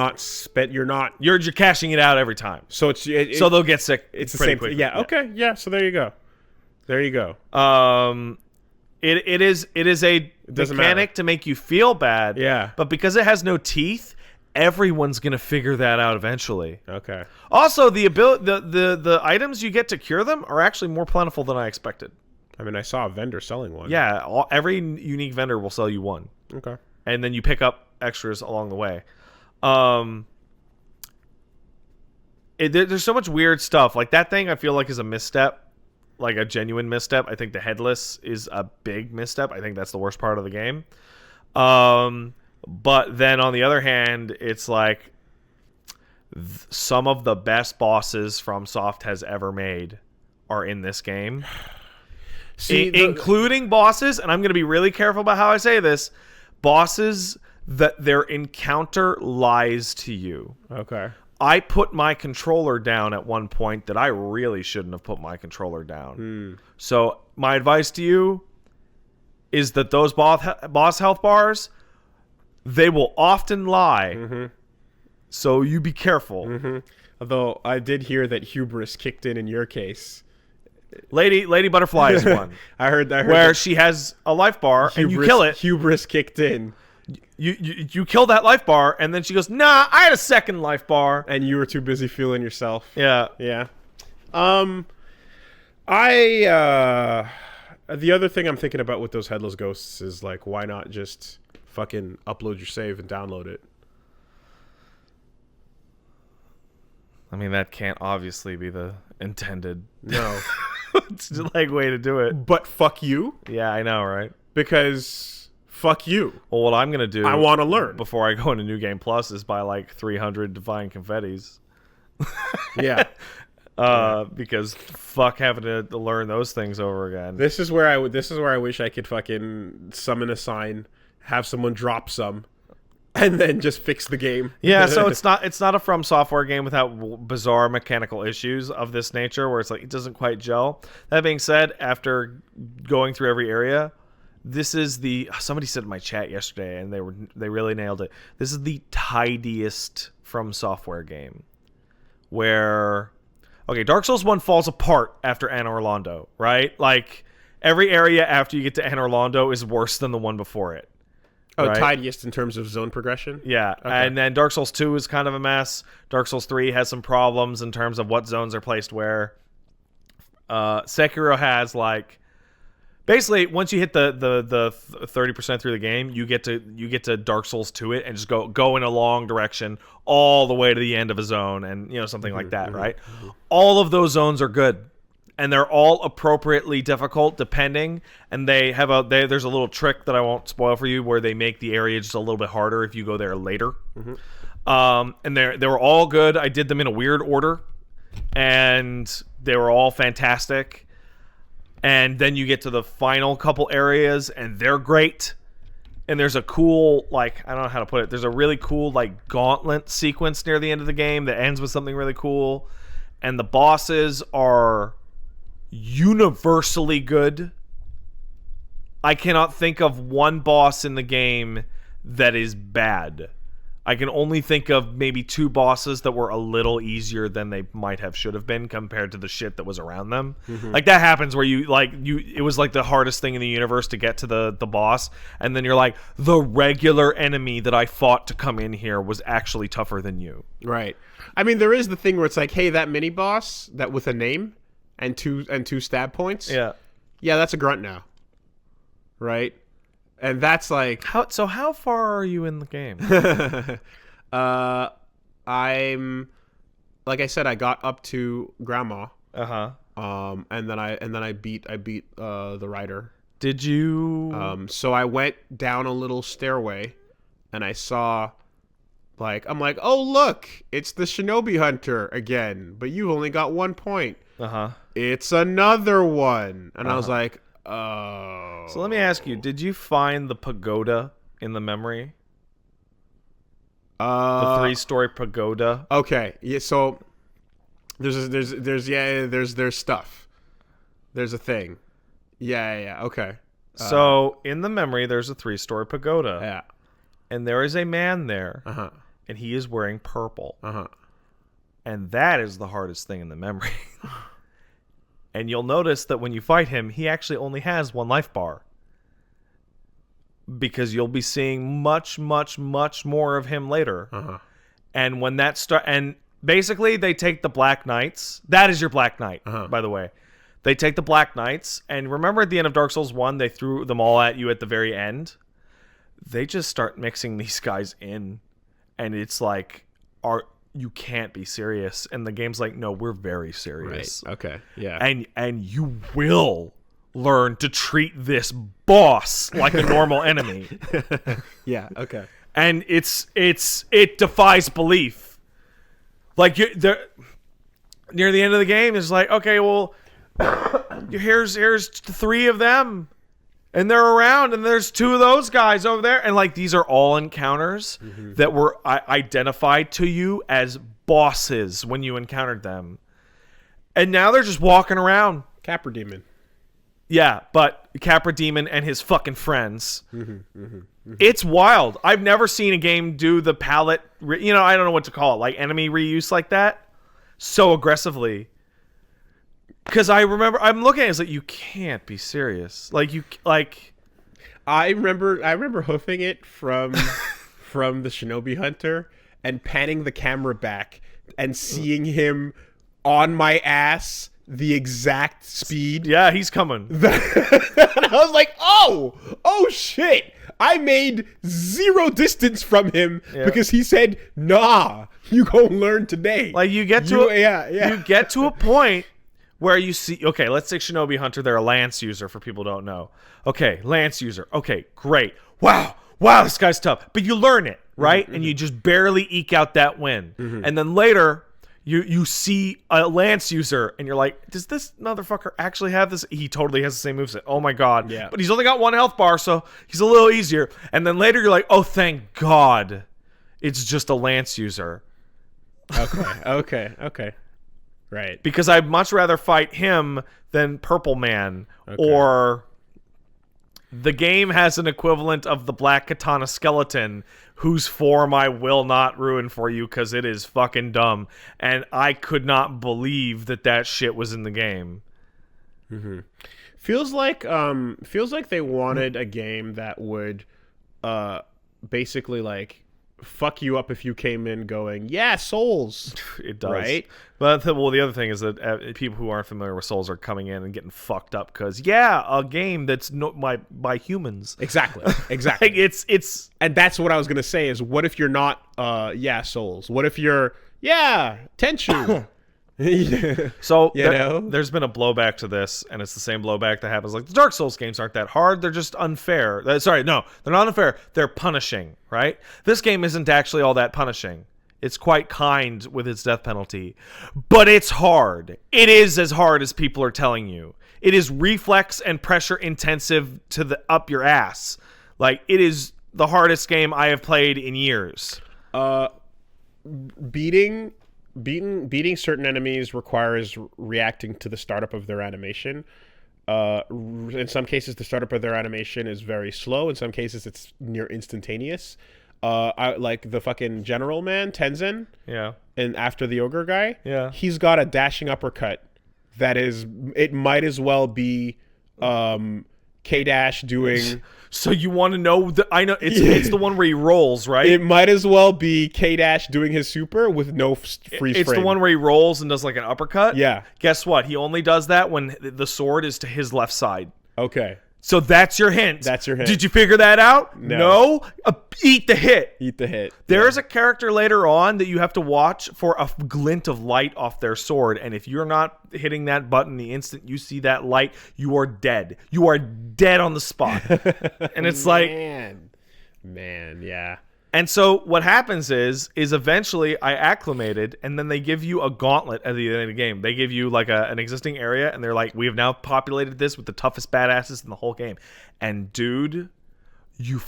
You're cashing it out every time. So so they'll get sick. It's the same thing. Yeah. Okay. Yeah. So there you go. It is a mechanic to make you feel bad. Yeah. But because it has no teeth, everyone's gonna figure that out eventually. Okay. Also, the items you get to cure them are actually more plentiful than I expected. I mean, I saw a vendor selling one. Yeah, every unique vendor will sell you one. Okay. And then you pick up extras along the way. There's so much weird stuff. Like, that thing I feel like is a misstep. Like, a genuine misstep. I think the headless is a big misstep. I think that's the worst part of the game. But then on the other hand, it's like some of the best bosses FromSoft has ever made are in this game. Including bosses, and I'm going to be really careful about how I say this, bosses that their encounter lies to you. Okay. I put my controller down at one point that I really shouldn't have put my controller down. So my advice to you is that those boss health bars, they will often lie. Mm-hmm. So you be careful. Mm-hmm. Although I did hear that hubris kicked in your case. Lady Butterfly is one. I heard where she has a life bar and you kill it. Hubris kicked in. You kill that life bar and then she goes, nah, I had a second life bar. And you were too busy feeling yourself. Yeah. Yeah. The other thing I'm thinking about with those headless ghosts is, like, why not just fucking upload your save and download it? I mean, that can't obviously be the intended like way to do it. But fuck you. Yeah, I know, right? Because fuck you. Well, what I'm gonna do, I want to learn before I go into New Game Plus, is buy like 300 Divine Confettis. Yeah. Because fuck having to learn those things over again. This is where I wish I could fucking summon a sign, have someone drop some, and then just fix the game. Yeah, so it's not a From Software game without bizarre mechanical issues of this nature where it's like it doesn't quite gel. That being said, after going through every area, this is somebody said in my chat yesterday, and they really nailed it. This is the tidiest From Software game. Where, okay, Dark Souls 1 falls apart after Anor Londo, right? Like, every area after you get to Anor Londo is worse than the one before it. Oh, right? tidiest in terms of zone progression? Yeah, okay. And then Dark Souls 2 is kind of a mess. Dark Souls 3 has some problems in terms of what zones are placed where. Sekiro has, like, basically, once you hit the 30% through the game, you get to Dark Souls 2 it and just go in a long direction all the way to the end of a zone and something like that, right? All of those zones are good. And they're all appropriately difficult depending, and there's a little trick that I won't spoil for you where they make the area just a little bit harder if you go there later. And they were all good. I did them in a weird order, and they were all fantastic. And then you get to the final couple areas, and they're great. And there's a cool, like, I don't know how to put it. There's a really cool, like, gauntlet sequence near the end of the game that ends with something really cool. And the bosses are universally good. I cannot think of one boss in the game that is bad. I can only think of maybe 2 bosses that were a little easier than they might have should have been compared to the shit that was around them. Like that happens where it was like the hardest thing in the universe to get to the boss, and then you're like, the regular enemy that I fought to come in here was actually tougher than you. Right. I mean, there is the thing where it's like, hey, that mini boss that with a name and two stab points. Yeah, that's a grunt now. Right. And that's like how far are you in the game? I'm like I said, I got up to Grandma. And then I beat the rider. Did you? So I went down a little stairway, and I saw, like, I'm like, oh look, it's the Shinobi Hunter again, but you've only got 1 point. It's another one, and I was like, oh. So let me ask you, did you find the pagoda in the memory? The 3-story pagoda? Okay. Yeah, so there's stuff. There's a thing. Yeah, okay. So in the memory there's a 3-story pagoda. Yeah. And there is a man there. And he is wearing purple. And that is the hardest thing in the memory. And you'll notice that when you fight him, he actually only has 1 life bar. Because you'll be seeing much, much, much more of him later. And when that and basically they take the Black Knights. That is your Black Knight, by the way. They take the Black Knights, and remember at the end of Dark Souls 1, they threw them all at you at the very end? They just start mixing these guys in, and it's like, you can't be serious. And the game's like, no, we're very serious. Right. Okay. Yeah. And you will learn to treat this boss like a normal enemy. Yeah. Okay. And it defies belief. Like near the end of the game, it's like, okay, well, here's 3 of them. And they're around, and there's 2 of those guys over there. And, like, these are all encounters that were identified to you as bosses when you encountered them. And now they're just walking around. Capra Demon. Yeah, but Capra Demon and his fucking friends. It's wild. I've never seen a game do the palette, I don't know what to call it, like enemy reuse like that so aggressively. Because I remember, I'm looking at it, it's like, you can't be serious. I remember hoofing it from the Shinobi Hunter and panning the camera back and seeing him on my ass the exact speed. Yeah, he's coming. And I was like, oh shit. I made 0 distance from him because he said, nah, you go learn today. Like, you get to a point where you see, okay, let's take Shinobi Hunter. They're a lance user for people who don't know. Okay, lance user. Okay, great. Wow, this guy's tough. But you learn it, right? And you just barely eke out that win. And then later, you see a lance user, and you're like, does this motherfucker actually have this? He totally has the same moveset. Oh my god. Yeah. But he's only got 1 health bar, so he's a little easier. And then later, you're like, oh, thank god. It's just a lance user. Okay. Right. Because I'd much rather fight him than Purple Man. Or the game has an equivalent of the Black Katana Skeleton, whose form I will not ruin for you because it is fucking dumb. And I could not believe that shit was in the game. Feels like they wanted a game that would basically like fuck you up if you came in going, yeah, Souls. It does. Right? But the other thing is that people who aren't familiar with Souls are coming in and getting fucked up because, a game that's by humans. Exactly. Like, it's and that's what I was going to say is, what if you're not, Souls? What if you're, Tenchu? So there's been a blowback to this, and it's the same blowback that happens. Like, the Dark Souls games aren't that hard; they're just unfair. They're not unfair. They're punishing, right? This game isn't actually all that punishing. It's quite kind with its death penalty, but it's hard. It is as hard as people are telling you. It is reflex and pressure intensive to the up your ass. Like, it is the hardest game I have played in years. Beating certain enemies requires reacting to the startup of their animation. In some cases, the startup of their animation is very slow. In some cases, it's near instantaneous. I like the fucking general man, Tenzin. Yeah. And after the ogre guy, yeah, he's got a dashing uppercut that is. It might as well be K-Dash doing. So you want to know? I know it's the one where he rolls, right? It might as well be K-Dash doing his super with no freeze frame. It's the one where he rolls and does like an uppercut? Yeah. Guess what? He only does that when the sword is to his left side. Okay. So that's your hint. That's your hint. Did you figure that out? No. Eat the hit. Eat the hit. There is a character later on that you have to watch for a glint of light off their sword, and if you're not hitting that button the instant you see that light, you are dead. You are dead on the spot. And it's like... Man, yeah. And so what happens is eventually I acclimated, and then they give you a gauntlet at the end of the game. They give you like an existing area, and they're like, we have now populated this with the toughest badasses in the whole game. And dude, you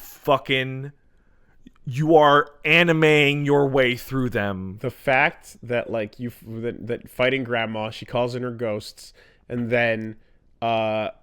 are animeing your way through them. The fact that like that fighting grandma, she calls in her ghosts, and then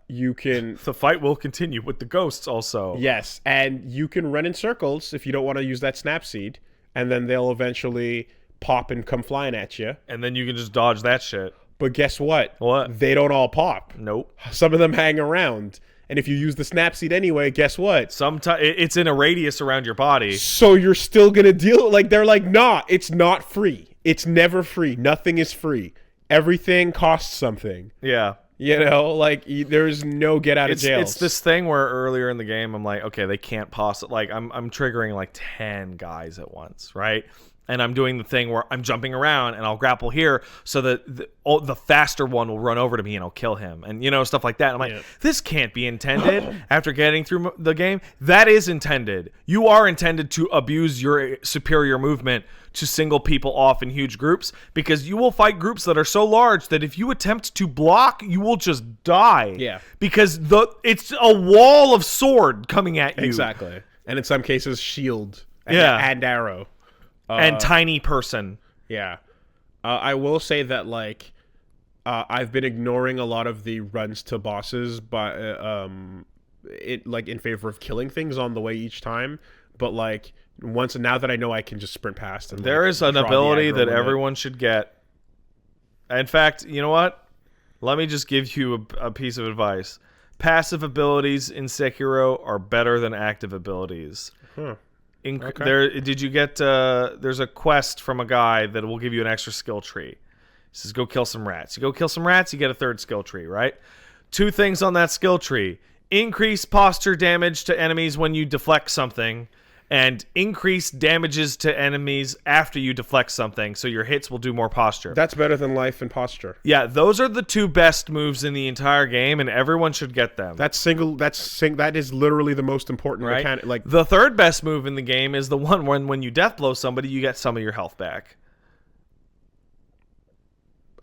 you can... The fight will continue with the ghosts also. Yes, and you can run in circles if you don't want to use that snap seed, and then they'll eventually pop and come flying at you. And then you can just dodge that shit. But guess what? What? They don't all pop. Nope. Some of them hang around. And if you use the snap seed anyway, guess what? Sometimes it's in a radius around your body. So you're still going to deal... Like, they're like, nah, it's not free. It's never free. Nothing is free. Everything costs something. Yeah. You know, like there's no get out of jail. It's this thing where earlier in the game I'm like, okay, they can't possibly, like I'm triggering like 10 guys at once, right? And I'm doing the thing where I'm jumping around and I'll grapple here so that the faster one will run over to me and I'll kill him, and stuff like that. And I'm like, this can't be intended. After getting through the game, that is intended. You are intended to abuse your superior movement to single people off in huge groups, because you will fight groups that are so large that if you attempt to block, you will just die. Yeah. Because it's a wall of sword coming at you. Exactly. And in some cases, shield. And arrow. And tiny person. Yeah. I will say that, like, I've been ignoring a lot of the runs to bosses, but in favor of killing things on the way each time. But, like, now that I know I can just sprint past. And there is an ability that everyone should get. In fact, you know what? Let me just give you a piece of advice. Passive abilities in Sekiro are better than active abilities. Huh. Okay. Did you get? There's a quest from a guy that will give you an extra skill tree. He says, "Go kill some rats." You go kill some rats, you get a third skill tree. Right? 2 things on that skill tree: increase posture damage to enemies when you deflect something, and increase damages to enemies after you deflect something, so your hits will do more posture. That's better than life and posture. Yeah, those are the 2 best moves in the entire game, and everyone should get them. That is literally the most important mechanic. Like, the 3rd best move in the game is the one when you death blow somebody, you get some of your health back.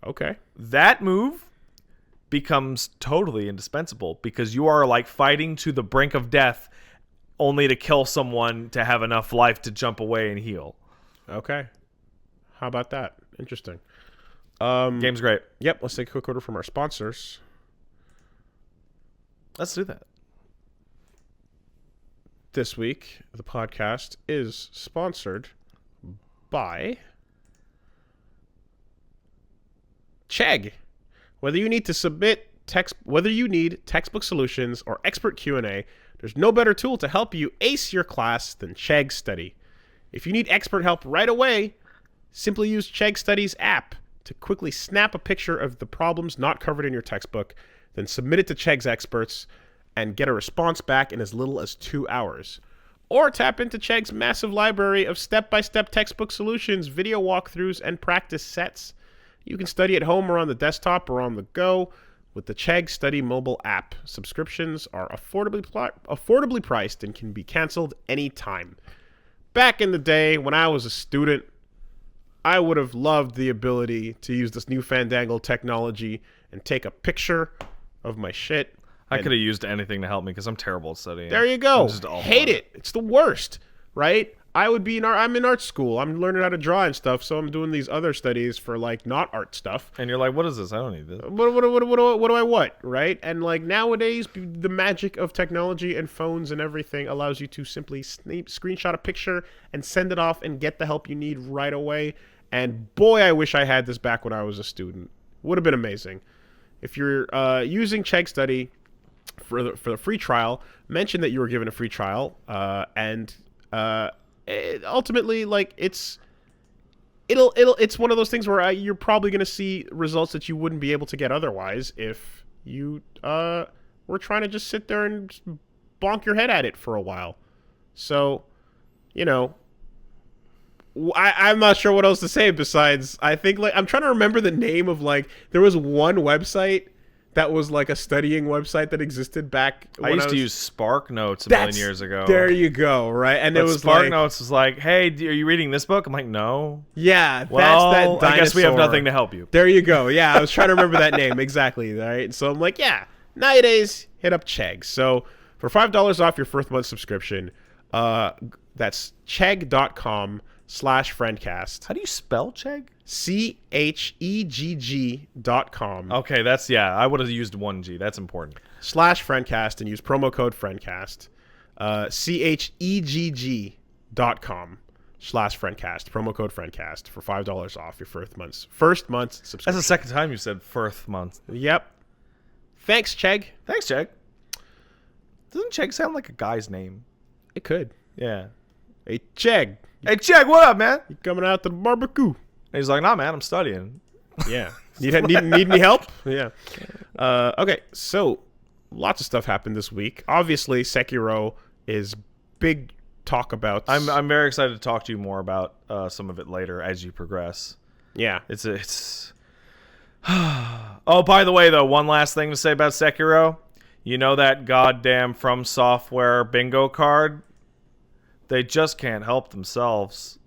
Okay. That move becomes totally indispensable because you are like fighting to the brink of death, only to kill someone to have enough life to jump away and heal. Okay. How about that? Interesting. Game's great. Yep, let's take a quick order from our sponsors. Let's do that. This week, the podcast is sponsored by Chegg. Whether you need textbook solutions or expert Q&A, there's no better tool to help you ace your class than Chegg Study. If you need expert help right away, simply use Chegg Study's app to quickly snap a picture of the problems not covered in your textbook, then submit it to Chegg's experts and get a response back in as little as 2 hours. Or tap into Chegg's massive library of step-by-step textbook solutions, video walkthroughs, and practice sets. You can study at home or on the desktop or on the go with the Chegg Study mobile app. Subscriptions are affordably priced and can be canceled anytime. Back in the day when I was a student, I would have loved the ability to use this new fandangled technology and take a picture of my shit. I could have used anything to help me because I'm terrible at studying. There you go. Hate hard. it. It's the worst, right? I'm in art school. I'm learning how to draw and stuff, so I'm doing these other studies for like not art stuff. And you're like, what is this? I don't need this. What do I want, right? And like nowadays, the magic of technology and phones and everything allows you to simply screenshot a picture and send it off and get the help you need right away. And boy, I wish I had this back when I was a student. Would have been amazing. If you're using Chegg Study for the free trial, mention that you were given a free trial, and ultimately, like it's one of those things where you're probably going to see results that you wouldn't be able to get otherwise if you were trying to just sit there and bonk your head at it for a while. So, you know, I'm not sure what else to say besides I think like I'm trying to remember the name of like there was one website that was like a studying website that existed back when I used to use Spark Notes a million years ago. There you go, right? And but it was Spark like, Notes was like, hey, are you reading this book? I'm like, no. Yeah, well, that's that dinosaur. I guess we have nothing to help you. There you go. Yeah, I was trying to remember that name exactly, right? So I'm like, yeah, nowadays, hit up Chegg. So for $5 off your first month subscription, that's chegg.com/friendcast. How do you spell Chegg? CHEGG.com. Okay, that's, yeah, I would have used 1G. That's important. /friendcast and use promo code friendcast. CHEGG.com/friendcast. Promo code friendcast for $5 off your first month's subscription. That's the second time you said first month. Yep. Thanks, Chegg. Thanks, Chegg. Doesn't Chegg sound like a guy's name? It could. Yeah. Hey, Chegg. Hey, Chegg, what up, man? You coming out to the barbecue? And he's like, nah, man, I'm studying. Yeah. Need any help? Yeah. Okay, so lots of stuff happened this week. Obviously, Sekiro is big talk about. I'm very excited to talk to you more about some of it later as you progress. Yeah. It's Oh, by the way, though, one last thing to say about Sekiro. You know that goddamn From Software bingo card? They just can't help themselves.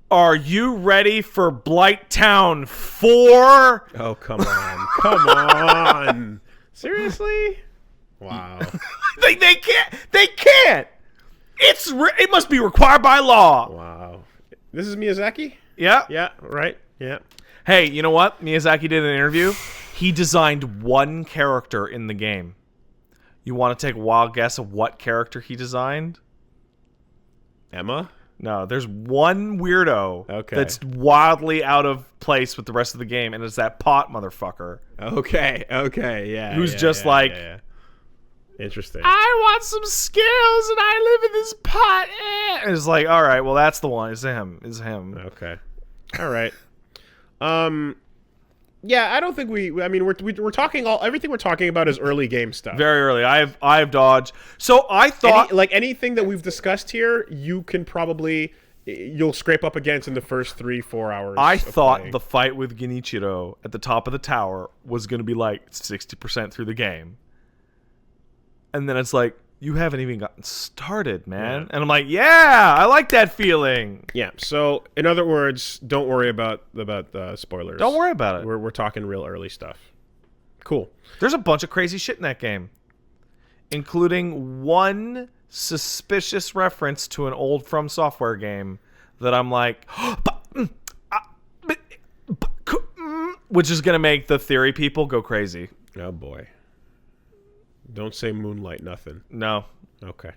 Are you ready for Blighttown 4? Oh, come on. Come on. Seriously? Wow. They can't. They can't. It must be required by law. Wow. This is Miyazaki? Yeah. Yeah, right. Yeah. Hey, you know what? Miyazaki did an interview. He designed one character in the game. You want to take a wild guess of what character he designed? Emma? No, there's one weirdo that's wildly out of place with the rest of the game, and it's that pot motherfucker. Okay, yeah. Who's Yeah. Interesting. I want some skills, and I live in this pot. And it's like, all right, well, that's the one. It's him. Okay. All right. Yeah, I don't think we're talking everything we're talking about is early game stuff. Very early. I have dodge. So I thought anything that we've discussed here, you'll scrape up against in the first 3-4 hours. I thought the fight with Genichiro at the top of the tower was going to be like 60% through the game. And then it's like, you haven't even gotten started, man. Yeah. And I'm like, yeah, I like that feeling. Yeah. So, in other words, don't worry about the spoilers. Don't worry about it. We're talking real early stuff. Cool. There's a bunch of crazy shit in that game, including one suspicious reference to an old From Software game that I'm like, which is gonna make the theory people go crazy. Oh boy. Don't say Moonlight nothing. No. Okay.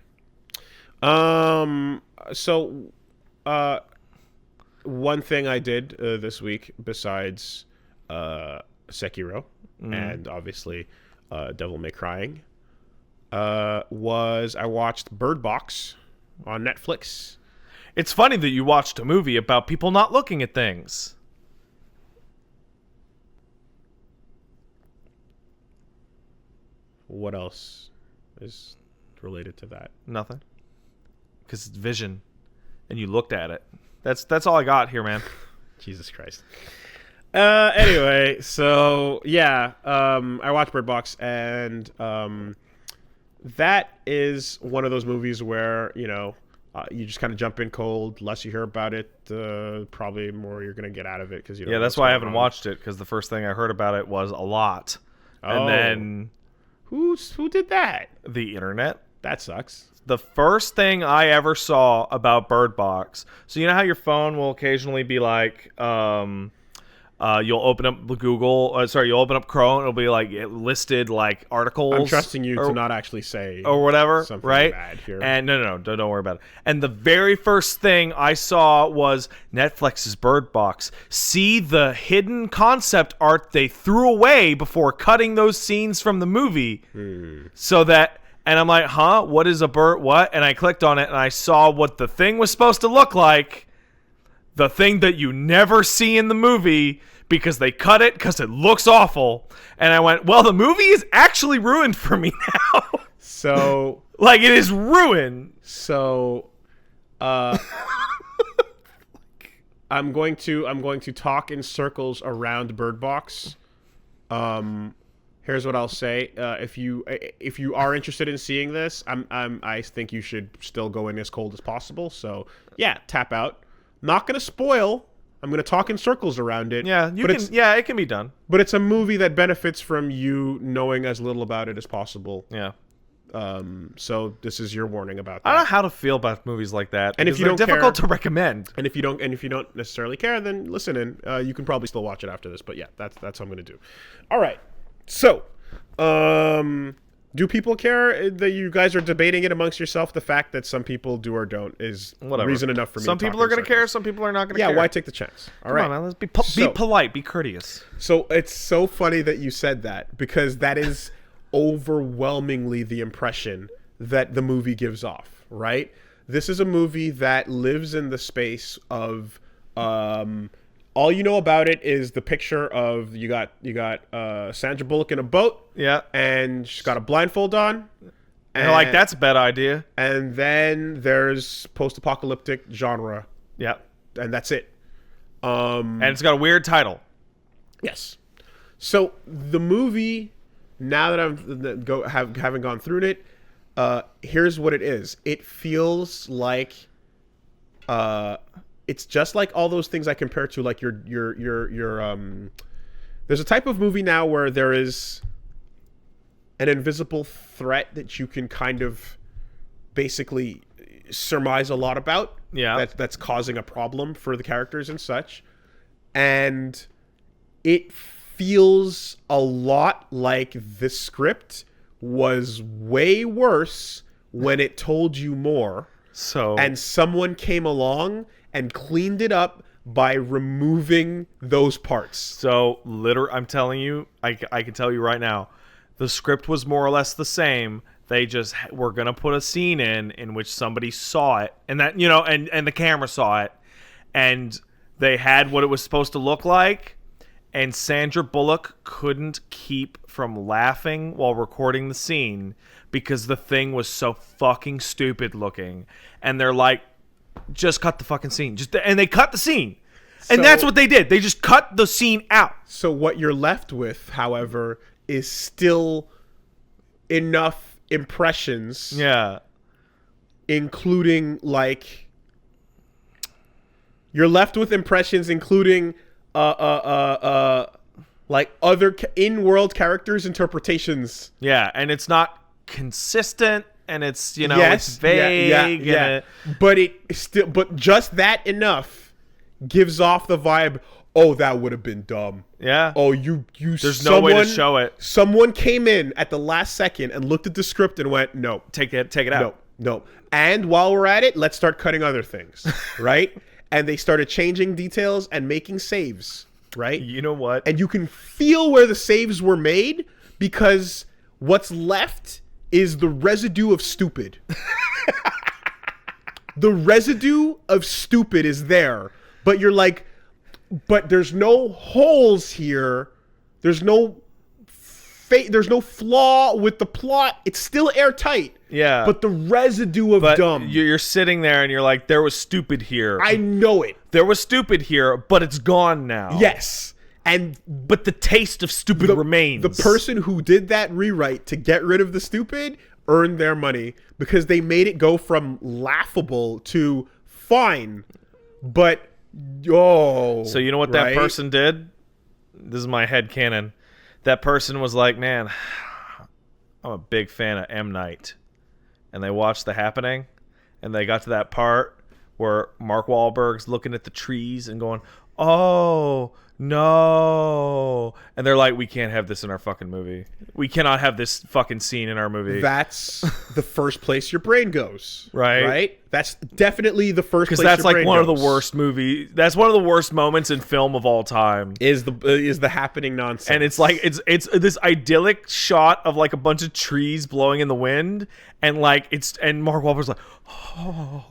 So, one thing I did this week besides Sekiro and obviously Devil May Crying was I watched Bird Box on Netflix. It's funny that you watched a movie about people not looking at things. What else is related to that? Nothing. Because it's vision, and you looked at it. That's all I got here, man. Jesus Christ. Anyway, so yeah, I watched Bird Box, and that is one of those movies where you just kind of jump in cold. Less you hear about it, probably more you're gonna get out of it because you. Yeah, that's why I haven't watched it because the first thing I heard about it was a lot, and then Who did that? The internet. That sucks. The first thing I ever saw about Bird Box. So you know how your phone will occasionally be like, you'll open up Google. You'll open up Chrome. It'll be like listed like articles. I'm trusting you to not actually say or whatever, something right? bad here. And no, don't worry about it. And the very first thing I saw was Netflix's Bird Box. See the hidden concept art they threw away before cutting those scenes from the movie, so that. And I'm like, huh? What is a bird? What? And I clicked on it, and I saw what the thing was supposed to look like. The thing that you never see in the movie because they cut it because it looks awful. And I went, well, the movie is actually ruined for me now. So, like, it is ruined. So, I'm going to talk in circles around Bird Box. Here's what I'll say: if you are interested in seeing this, I think you should still go in as cold as possible. So yeah, tap out. Not gonna spoil. I'm gonna talk in circles around it. Yeah, it can be done. But it's a movie that benefits from you knowing as little about it as possible. Yeah. So this is your warning about that. I don't know how to feel about movies like that. And if you don't difficult care, to recommend. And if you don't necessarily care, then listen in. You can probably still watch it after this. But yeah, that's what I'm gonna do. All right. So, do people care that you guys are debating it amongst yourself? The fact that some people do or don't is reason enough for me. Some people are going to care. Some people are not going to care. Yeah, why take the chance? All right, come on, man, let's be polite, be courteous. So it's so funny that you said that because that is overwhelmingly the impression that the movie gives off. Right? This is a movie that lives in the space of all you know about it is the picture of you got Sandra Bullock in a boat. Yeah. And she's got a blindfold on. And like, that's a bad idea. And then there's post-apocalyptic genre. Yeah. And that's it. And it's got a weird title. Yes. So the movie, now that having gone through it, here's what it is. It feels like it's just like all those things I compare to, like your there's a type of movie now where there is an invisible threat that you can kind of basically surmise a lot about. Yeah. That's causing a problem for the characters and such. And it feels a lot like the script was way worse when it told you more. And someone came along and cleaned it up by removing those parts. So, I'm telling you, I can tell you right now, the script was more or less the same. They just were going to put a scene in which somebody saw it, and that, and the camera saw it, and they had what it was supposed to look like, and Sandra Bullock couldn't keep from laughing while recording the scene because the thing was so fucking stupid looking. And they're like, just cut the fucking scene. And they cut the scene. And that's what they did. They just cut the scene out. So what you're left with, however, is still enough impressions. Yeah. Including, like... You're left with impressions including, like, other in-world characters' interpretations. Yeah, and it's not consistent. And it's, it's vague. Yeah. But just that enough gives off the vibe, oh, that would have been dumb. Yeah. Oh, there's no way to show it. Someone came in at the last second and looked at the script and went, no. Take it out. No. And while we're at it, let's start cutting other things. Right? And they started changing details and making saves. Right? You know what? And you can feel where the saves were made because what's left is the residue of stupid. The residue of stupid is there. But you're like, but there's no holes here. There's no flaw with the plot. It's still airtight. Yeah. But the residue of dumb. You're sitting there and you're like, there was stupid here. I know it. There was stupid here, but it's gone now. Yes. But the taste of stupid remains. The person who did that rewrite to get rid of the stupid earned their money because they made it go from laughable to fine. But, So you know what that person did? This is my headcanon. That person was like, man, I'm a big fan of M. Night. And they watched The Happening, and they got to that part where Mark Wahlberg's looking at the trees and going, oh, no. And they're like, we can't have this in our fucking movie. We cannot have this fucking scene in our movie. That's the first place your brain goes. Right? That's definitely the first place your brain goes. Because that's like one of the worst movies. That's one of the worst moments in film of all time. Is the Happening nonsense. And it's like, it's this idyllic shot of like a bunch of trees blowing in the wind. And like, and Mark Wahlberg's like, oh.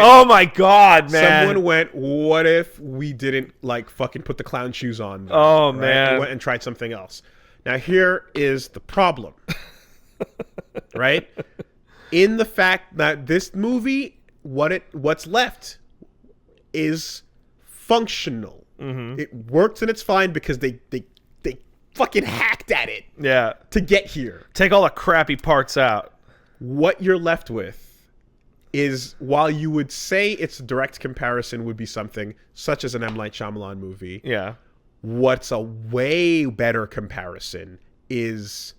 Oh my God, man. Someone went, what if we didn't like fucking put the clown shoes on? Oh, right? man. And went and tried something else. Now here is the problem. Right? In the fact that this movie, what's left is functional. Mm-hmm. It works and it's fine because they fucking hacked at it. Yeah. To get here. Take all the crappy parts out. What you're left with is, while you would say it's a direct comparison would be something such as an M. Night Shyamalan movie. Yeah. What's a way better comparison is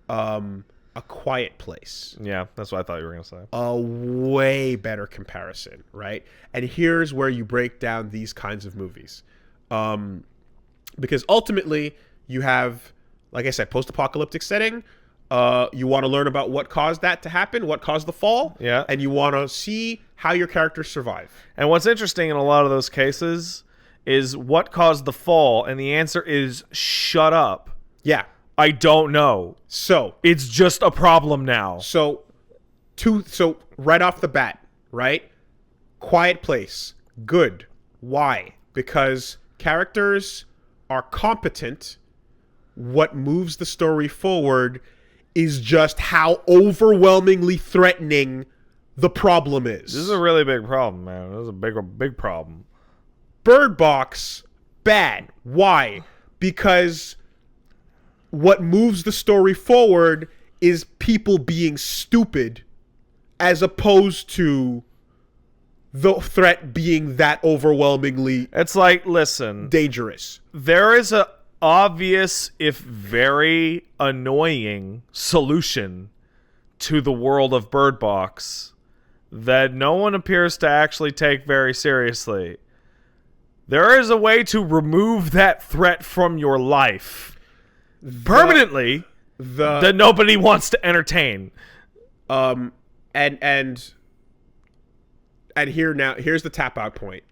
A Quiet Place. Yeah, that's what I thought you were going to say. A way better comparison, right? And here's where you break down these kinds of movies. Because ultimately, you have, like I said, post-apocalyptic setting. You want to learn about what caused that to happen, what caused the fall. Yeah. And you want to see how your characters survive. And what's interesting in a lot of those cases is what caused the fall, and the answer is shut up. Yeah. I don't know. So it's just a problem now. So right off the bat, right? Quiet Place. Good. Why? Because characters are competent. What moves the story forward is just how overwhelmingly threatening the problem is. This is a really big problem, man. This is a big problem. Bird Box, bad. Why? Because what moves the story forward is people being stupid as opposed to the threat being that overwhelmingly It's like, listen, dangerous. There is a obvious, if very annoying, solution to the world of Bird Box that no one appears to actually take very seriously. There is a way to remove that threat from your life permanently that nobody wants to entertain. And here's the tap out point.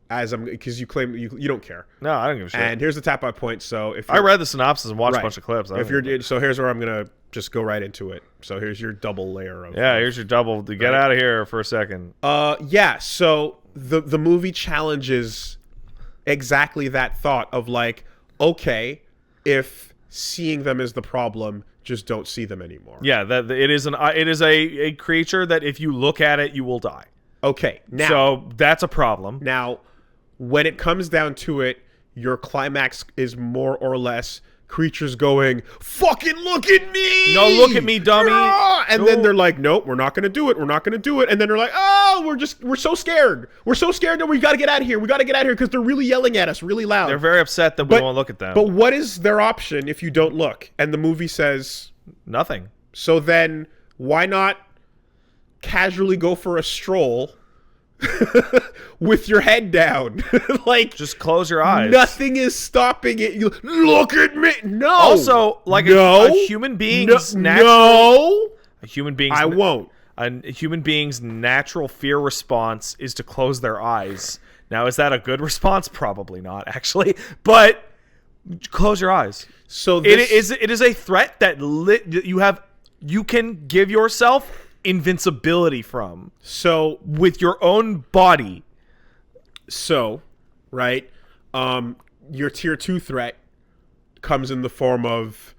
Because you claim you don't care. No, I don't give a shit. And here's the tap out point. So if I read the synopsis and watched a bunch of clips. So here's where I'm gonna just go right into it. So here's your double layer of here's your double. Get out of here for a second. So the movie challenges exactly that thought of like, okay, if seeing them is the problem, just don't see them anymore. Yeah, that it is a creature that if you look at it, you will die. Okay, now so that's a problem. Now, when it comes down to it, your climax is more or less creatures going, "Fucking look at me! No, look at me, dummy!" And then they're like, "Nope, we're not going to do it. We're not going to do it." And then they're like, "Oh, we're so scared. We're so scared that we got to get out of here. We got to get out of here because they're really yelling at us, really loud." They're very upset that we won't look at them. But what is their option if you don't look? And the movie says nothing. So then, why not casually go for a stroll with your head down? Like, just close your eyes. Nothing is stopping it. You look at me. No. Also, like a human being's natural. A human being's. I won't. A human being's natural fear response is to close their eyes. Now, is that a good response? Probably not, actually. But close your eyes. So it is a threat that you can give yourself invincibility from. So with your own body. So, right, your tier 2 threat comes in the form of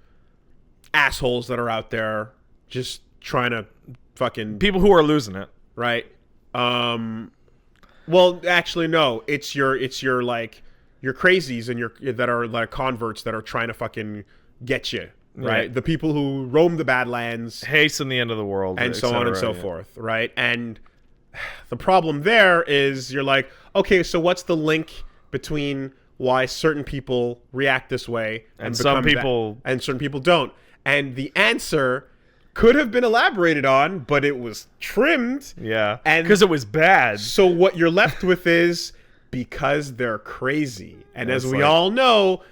assholes that are out there just trying to fucking people who are losing it, right? Well, actually, no. It's your like your crazies and that are like converts that are trying to fucking get you. Right, the people who roam the Badlands, hasten the end of the world, and so on and so forth. Right, and the problem there is you're like, okay, so what's the link between why certain people react this way and some people and certain people don't. And the answer could have been elaborated on, but it was trimmed. Yeah, and because it was bad. So what you're left with is because they're crazy. And as we all know,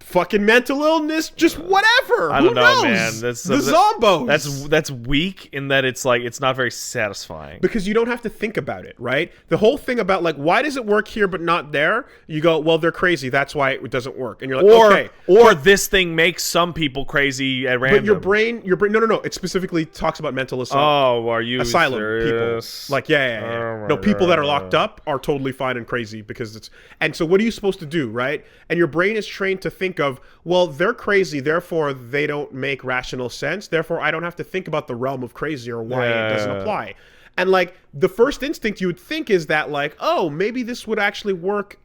fucking mental illness, just whatever. I don't know, knows? Man. The zombos. That's weak in that it's like it's not very satisfying. Because you don't have to think about it, right? The whole thing about like why does it work here but not there? You go, well, they're crazy. That's why it doesn't work. And you're like, okay. Or this thing makes some people crazy at random. But your brain. No. It specifically talks about mental asylum. Oh, are you asylum serious? People? Like, yeah. No, people that are locked up are totally fine and crazy because it's. And so, what are you supposed to do, right? And your brain is trained to think of, well, they're crazy, therefore they don't make rational sense. Therefore, I don't have to think about the realm of crazy or why it doesn't apply. And like the first instinct you would think is that like, oh, maybe this would actually work.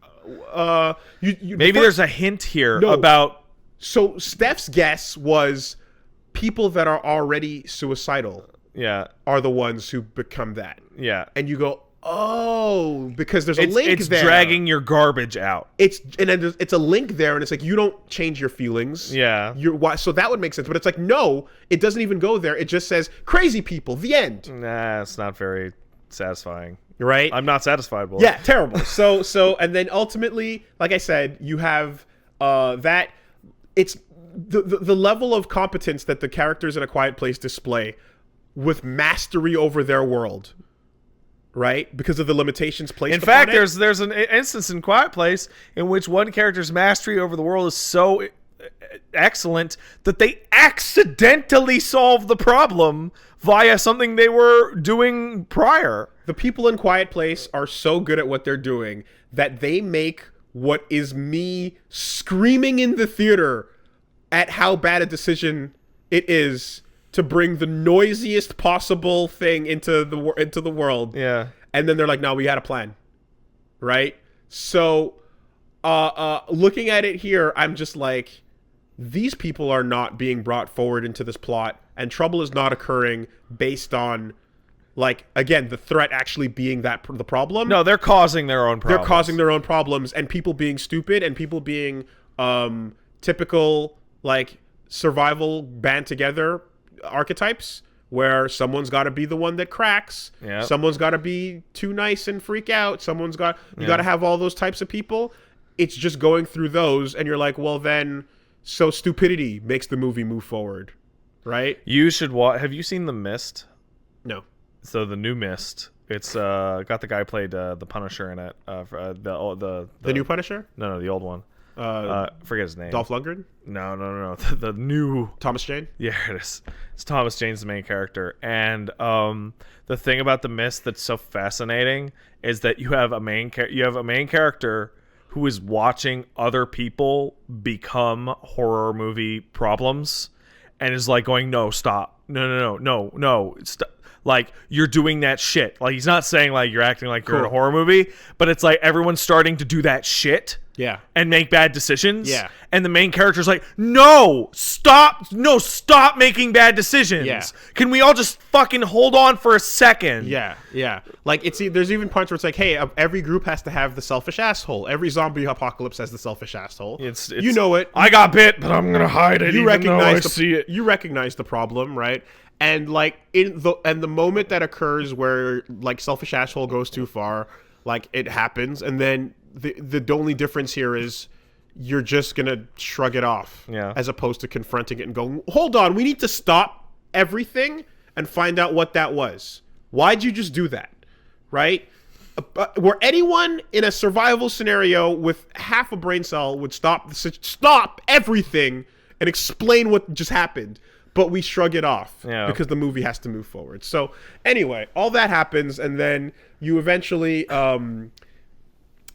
Maybe there's a hint here about. So Steph's guess was people that are already suicidal. Yeah, are the ones who become that. Yeah, and you go, oh, because there's a link it's there. It's dragging your garbage out. It's a link there, and it's like you don't change your feelings. Yeah. So that would make sense, but it's like no, it doesn't even go there. It just says crazy people. The end. Nah, it's not very satisfying. Right? I'm not satisfied with it. Yeah, terrible. So and then ultimately, like I said, you have that. It's the level of competence that the characters in A Quiet Place display with mastery over their world. Right? Because of the limitations placed upon it. In fact, there's an instance in Quiet Place in which one character's mastery over the world is so excellent that they accidentally solve the problem via something they were doing prior. The people in Quiet Place are so good at what they're doing that they make what is me screaming in the theater at how bad a decision it is to bring the noisiest possible thing into the world. Yeah. And then they're like, no, we had a plan. Right? So looking at it here, I'm just like, these people are not being brought forward into this plot, and trouble is not occurring based on, like, again, the threat actually being the problem. No, they're causing their own problems. They're causing their own problems, and people being stupid, and people being typical, like, survival band together archetypes where someone's got to be the one that cracks. Yep. Someone's got to be too nice and freak out. You got to have all those types of people. It's just going through those, and you're like, well, then, so stupidity makes the movie move forward, right? You should watch. Have you seen The Mist? No. So the new Mist. It's got the guy who played the Punisher in it. The new Punisher? No, the old one. Forget his name. Dolph Lundgren? No. The new Thomas Jane? Yeah, it is. It's Thomas Jane's the main character. And the thing about The Mist that's so fascinating is that you have a main character who is watching other people become horror movie problems and is like going, no, stop. No. Stop. Like, you're doing that shit. Like, he's not saying, like, you're acting like you're in a horror movie, but it's like everyone's starting to do that shit. Yeah. And make bad decisions. Yeah. And the main character's like, no, stop making bad decisions. Yeah. Can we all just fucking hold on for a second? Yeah. Like, there's even parts where it's like, hey, every group has to have the selfish asshole. Every zombie apocalypse has the selfish asshole. It's you know it. I got bit, but I'm gonna hide it. You recognize see it. You recognize the problem, right? And like the moment that occurs where like selfish asshole goes too far, like it happens, and then the only difference here is you're just gonna shrug it off, as opposed to confronting it and going, hold on, we need to stop everything and find out what that was. Why'd you just do that, right? Where anyone in a survival scenario with half a brain cell would stop everything and explain what just happened. But we shrug it off because the movie has to move forward. So anyway, all that happens, and then you eventually,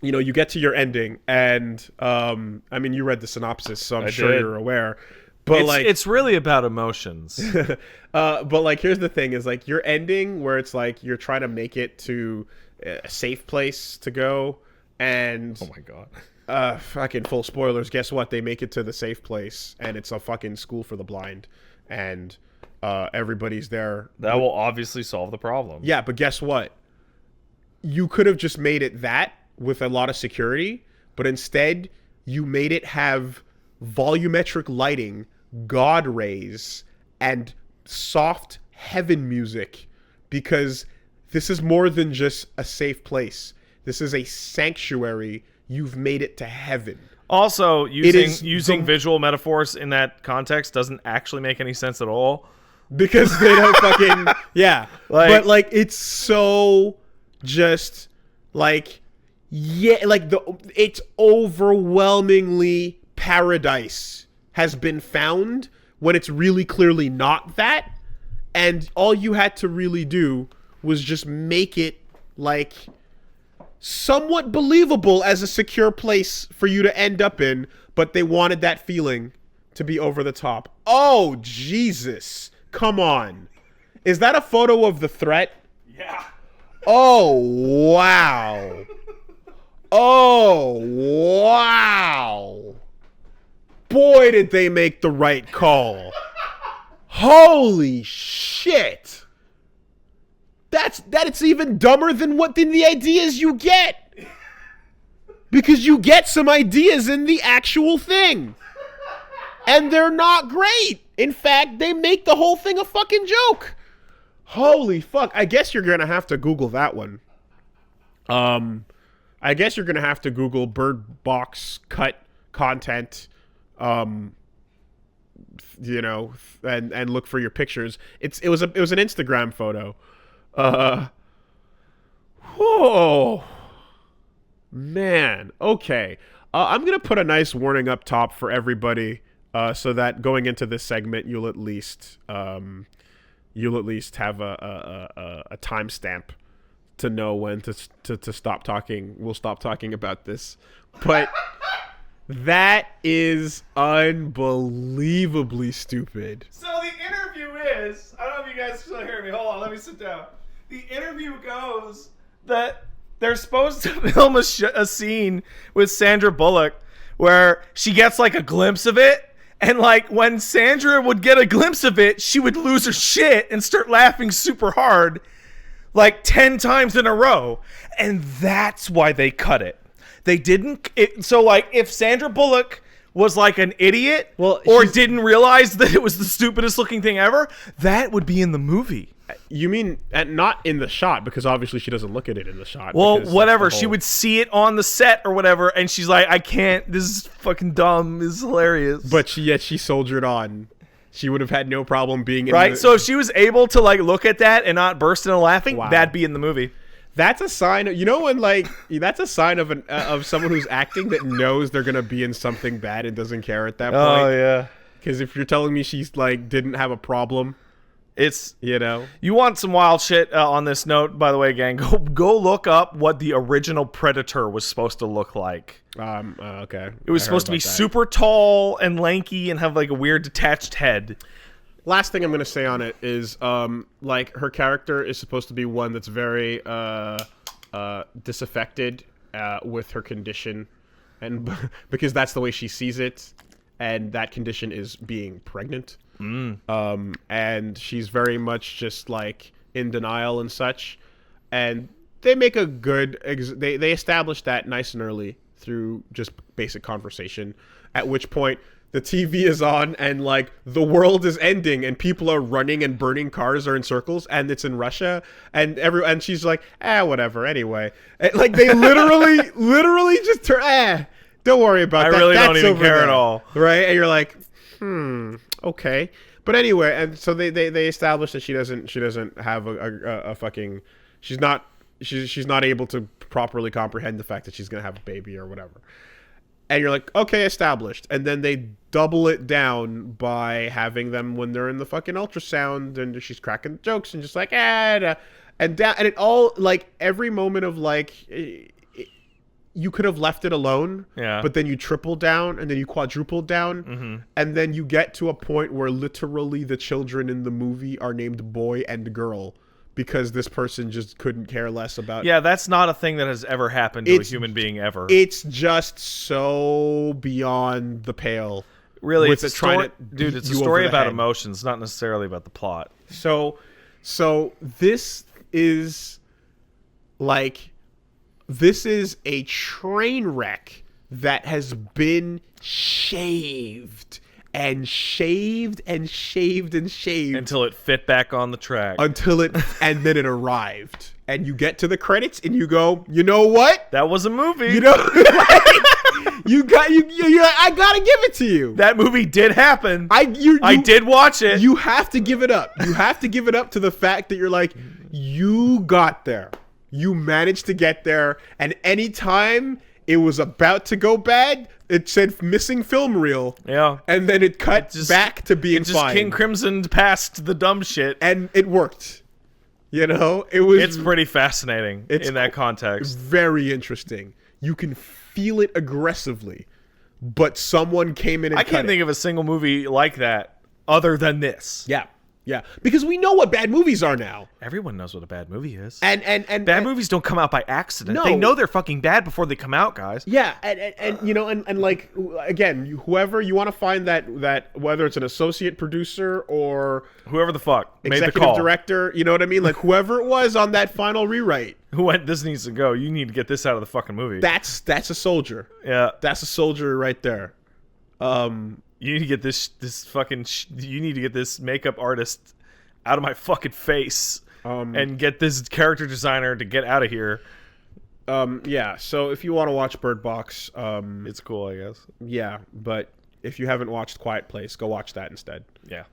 you get to your ending, and I mean, you read the synopsis, so I'm sure you're aware. But it's really about emotions. But like, here's the thing: is like your ending where it's like you're trying to make it to a safe place to go, and oh my god. Fucking full spoilers. Guess what? They make it to the safe place, and it's a fucking school for the blind. And everybody's there. That will obviously solve the problem. Yeah, but guess what? You could have just made it that with a lot of security, but instead you made it have volumetric lighting, god rays, and soft heaven music, because this is more than just a safe place. This is a sanctuary. You've made it to heaven. Also, using visual metaphors in that context doesn't actually make any sense at all. Because they don't fucking... Yeah. But, like, it's so just, like... Yeah, like, it's overwhelmingly paradise has been found when it's really clearly not that. And all you had to really do was just make it, like, somewhat believable as a secure place for you to end up in, but they wanted that feeling to be over the top. Oh, Jesus. Come on. Is that a photo of the threat? Yeah. Oh, wow. Oh, wow. Boy, did they make the right call. Holy shit. That's even dumber than the ideas you get. Because you get some ideas in the actual thing. And they're not great. In fact, they make the whole thing a fucking joke. Holy fuck. I guess you're going to have to Google that one. I guess you're going to have to Google Bird Box cut content, you know, and look for your pictures. It was an Instagram photo. Whoa. Man. Okay. I'm going to put a nice warning up top for everybody. So that going into this segment, you'll at least have a timestamp to know when to stop talking. We'll stop talking about this, but that is unbelievably stupid. So the interview is, I don't know if you guys still hear me. Hold on, let me sit down. The interview goes that they're supposed to film a scene with Sandra Bullock where she gets like a glimpse of it. And, like, when Sandra would get a glimpse of it, she would lose her shit and start laughing super hard, like, 10 times in a row. And that's why they cut it. They didn't... So, like, if Sandra Bullock was, like, an idiot or didn't realize that it was the stupidest looking thing ever, that would be in the movie. You mean not in the shot, because obviously she doesn't look at it in the shot. Well, whatever. She would see it on the set or whatever, and she's like, I can't. This is fucking dumb. This is hilarious. But she soldiered on. She would have had no problem being in right? So if she was able to, like, look at that and not burst into laughing, that'd be in the movie. That's a sign of, you know, when, like, that's a sign of of someone who's acting that knows they're going to be in something bad and doesn't care at that point. Oh, yeah. Because if you're telling me she's, like, didn't have a problem... It's, you know, you want some wild shit on this note, by the way, gang, go look up what the original Predator was supposed to look like. Okay. It was supposed to be super tall and lanky and have like a weird detached head. Last thing I'm going to say on it is, like, her character is supposed to be one that's very disaffected with her condition, and because that's the way she sees it, and that condition is being pregnant. And she's very much just like in denial and such, and they make a good they establish that nice and early through just basic conversation, at which point the TV is on and like the world is ending and people are running and burning cars are in circles, and it's in Russia, and she's like, whatever, anyway. And, like, they literally just turn, don't worry about that. I really That's don't even care there. at all. Right? And you're like, okay. But anyway, and so they establish that she doesn't have a fucking, she's not able to properly comprehend the fact that she's gonna have a baby or whatever. And you're like, okay, established. And then they double it down by having them when they're in the fucking ultrasound, and she's cracking jokes and just like, and it all, like, every moment of like, you could have left it alone, but then you triple down and then you quadruple down, and then you get to a point where literally the children in the movie are named boy and girl because this person just couldn't care less about. Yeah, that's not a thing that has ever happened to a human being ever. It's just so beyond the pale. Really, it's a story, dude. It's a story about emotions, not necessarily about the plot. So this is like. This is a train wreck that has been shaved and shaved and shaved and shaved until it fit back on the track. And then it arrived. And you get to the credits and you go, you know what? That was a movie. You know, I gotta give it to you. That movie did happen. I did watch it. You have to give it up. You have to give it up to the fact that you're like, you got there. You managed to get there. And anytime it was about to go bad, it said missing film reel. Yeah. And then it cut back to being fine. It just King Crimsoned past the dumb shit. And it worked. You know, it's pretty fascinating in that context. Very interesting. You can feel it aggressively, but someone came in and I can't think of a single movie like that other than this. Yeah. Yeah, because we know what bad movies are now. Everyone knows what a bad movie is. And bad movies don't come out by accident. No. They know they're fucking bad before they come out, guys. Yeah, and you know, and like, again, whoever you want to find that whether it's an associate producer or whoever the fuck made the executive call, director, you know what I mean? Like whoever it was on that final rewrite. Who went, this needs to go. You need to get this out of the fucking movie. That's a soldier. Yeah. That's a soldier right there. You need to get this fucking you need to get this makeup artist out of my fucking face and get this character designer to get out of here. Yeah, so if you want to watch Bird Box, it's cool, I guess. Yeah, but if you haven't watched Quiet Place, go watch that instead. Yeah.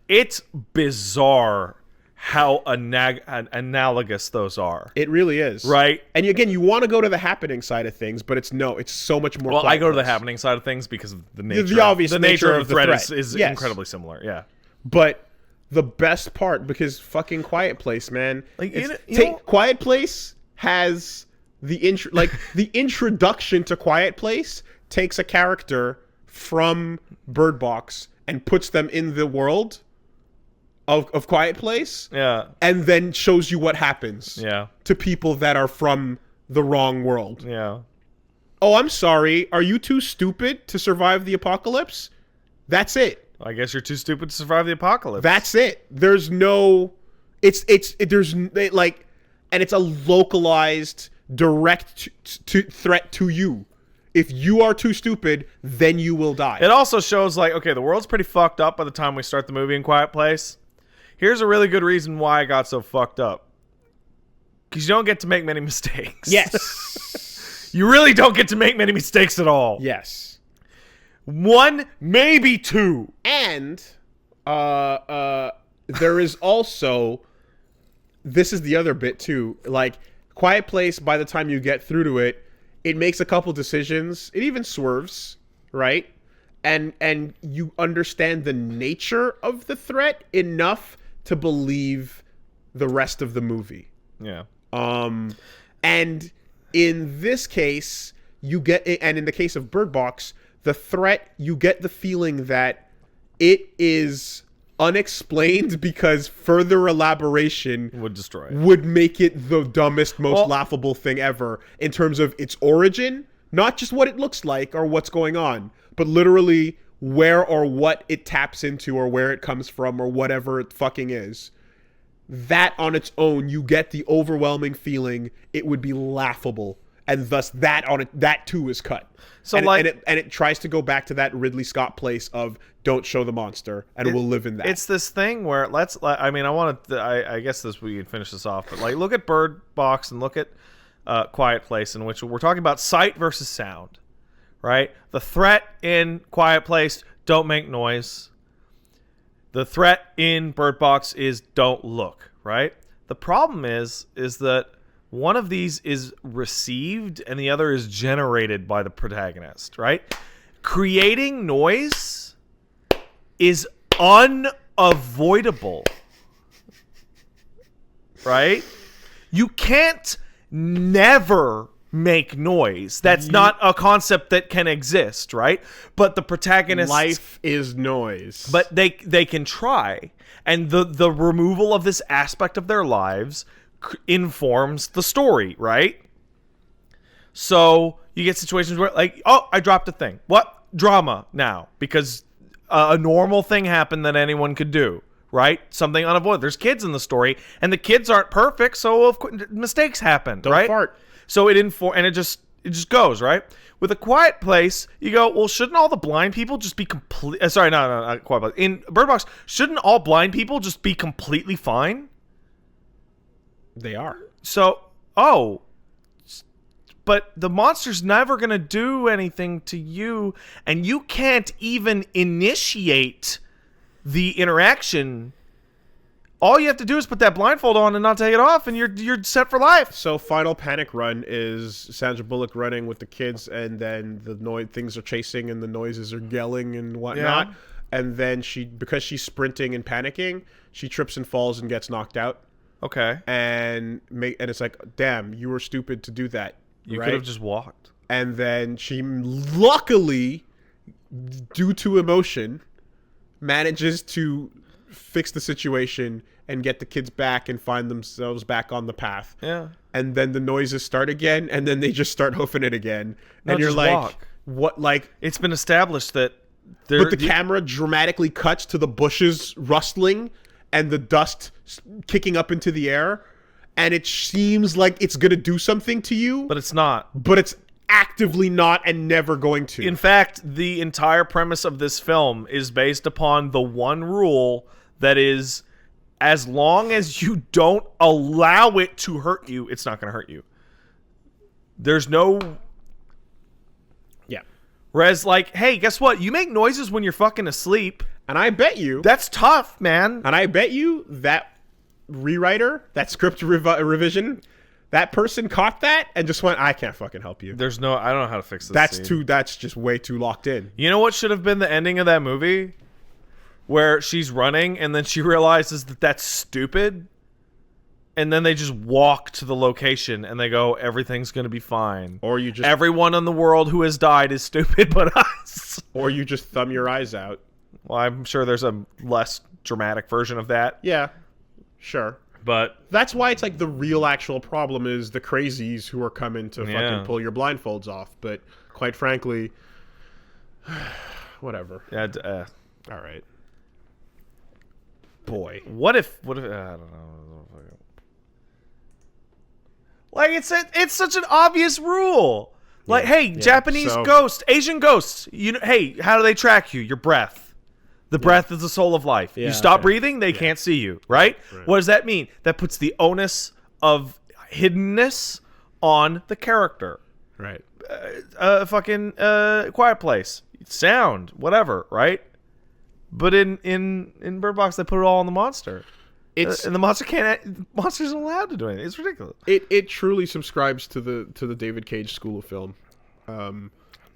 It's bizarre how analogous those are. It really is. Right? And again, you want to go to the happening side of things, but it's so much more. Well, I go to the happening side of things because of the nature. The obvious nature of the threat is yes. incredibly similar. Yeah. But the best part, because fucking Quiet Place, man. Like, Quiet Place has the introduction to Quiet Place takes a character from Bird Box and puts them in the world of Quiet Place, yeah, and then shows you what happens, yeah, to people that are from the wrong world. Yeah. Oh, I'm sorry. Are you too stupid to survive the apocalypse? That's it. I guess you're too stupid to survive the apocalypse. That's it. There's no. Like, and it's a localized, direct threat to you. If you are too stupid, then you will die. It also shows, like, okay, the world's pretty fucked up by the time we start the movie in Quiet Place. Here's a really good reason why I got so fucked up. Because you don't get to make many mistakes. Yes. You really don't get to make many mistakes at all. Yes. One, maybe two. And there is also, this is the other bit too, like, Quiet Place, by the time you get through to it, it makes a couple decisions. It even swerves, right? And you understand the nature of the threat enough to believe the rest of the movie. Yeah. And in this case, and in the case of Bird Box, the threat, you get the feeling that it is unexplained because further elaboration would make it the dumbest, most laughable thing ever in terms of its origin, not just what it looks like or what's going on, but literally where or what it taps into or where it comes from or whatever it fucking is. That on its own, you get the overwhelming feeling it would be laughable, and thus that too is cut. So it tries to go back to that Ridley Scott place of don't show the monster and we'll live in that. It's this thing where I guess we can finish this off, but like look at Bird Box and look at Quiet Place, in which we're talking about sight versus sound, right? The threat in Quiet Place, don't make noise. The threat in Bird Box is don't look, right? The problem is that one of these is received and the other is generated by the protagonist, right? Creating noise is unavoidable, right? You can't never make noise. That's not a concept that can exist, right? But the protagonist, life is noise. But they can try, and the removal of this aspect of their lives informs the story, right? So you get situations where, like, oh, I dropped a thing. What? Drama now, because a normal thing happened that anyone could do, right? Something unavoidable. There's kids in the story, and the kids aren't perfect, so mistakes happen, Don't right? fart. So it It just goes, right? With A Quiet Place, you go, well, shouldn't all the blind people just be complete? Sorry, no, not Quiet Place. In Bird Box, shouldn't all blind people just be completely fine? They are. So, but the monster's never going to do anything to you, and you can't even initiate the interaction. All you have to do is put that blindfold on and not take it off, and you're set for life. So Final Panic Run is Sandra Bullock running with the kids, and then the things are chasing, and the noises are yelling and whatnot. Yeah. And then because she's sprinting and panicking, she trips and falls and gets knocked out. Okay. And it's like, damn, you were stupid to do that. You could have just walked. And then she luckily, due to emotion, manages to fix the situation and get the kids back and find themselves back on the path. Yeah. And then the noises start again, and then they just start hoofing it again. No, and you're just like, walk. what? Like, it's been established that but the camera dramatically cuts to the bushes rustling and the dust kicking up into the air, and it seems like it's gonna do something to you, but it's not. But it's actively not, and never going to. In fact, the entire premise of this film is based upon the one rule that is, as long as you don't allow it to hurt you, it's not going to hurt you. There's no... Yeah. Whereas, like, hey, guess what? You make noises when you're fucking asleep. And I bet you... That's tough, man. And I bet you that rewriter, that script revision... That person caught that and just went, I can't fucking help you. I don't know how to fix this scene. That's just way too locked in. You know what should have been the ending of that movie? Where she's running and then she realizes that that's stupid. And then they just walk to the location and they go, everything's going to be fine. Or you just... Everyone in the world who has died is stupid but us. Or you just thumb your eyes out. Well, I'm sure there's a less dramatic version of that. Yeah, sure. But that's why it's like the real actual problem is the crazies who are coming to fucking pull your blindfolds off. But quite frankly, whatever. Yeah. All right. Boy. What if I don't know. Like it's such an obvious rule. Like, hey, Japanese ghosts, Asian ghosts. Hey, how do they track you? Your breath. The breath is the soul of life. You stop breathing, they can't see you, right? What does that mean? That puts the onus of hiddenness on the character. Right. Fucking Quiet Place. Sound, whatever, right? But in Bird Box, they put it all on the monster. And the monster monster's not allowed to do anything. It's ridiculous. It truly subscribes to the David Cage school of film.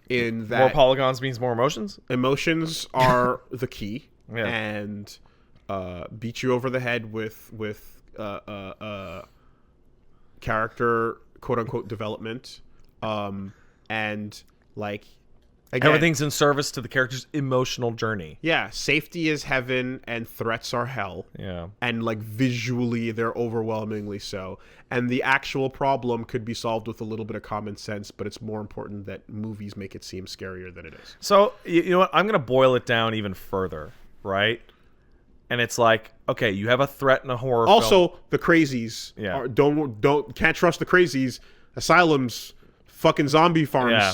In that more polygons means more emotions. Emotions are the key, and beat you over the head with character quote unquote development, and like again, everything's in service to the character's emotional journey. Yeah, safety is heaven and threats are hell. Yeah, and like visually they're overwhelmingly so. And the actual problem could be solved with a little bit of common sense, but it's more important that movies make it seem scarier than it is. So, you know what? I'm going to boil it down even further, right? And it's like, okay, you have a threat in a horror film. Also, the crazies. Yeah. Can't trust the crazies. Asylums, fucking zombie farms. Yeah.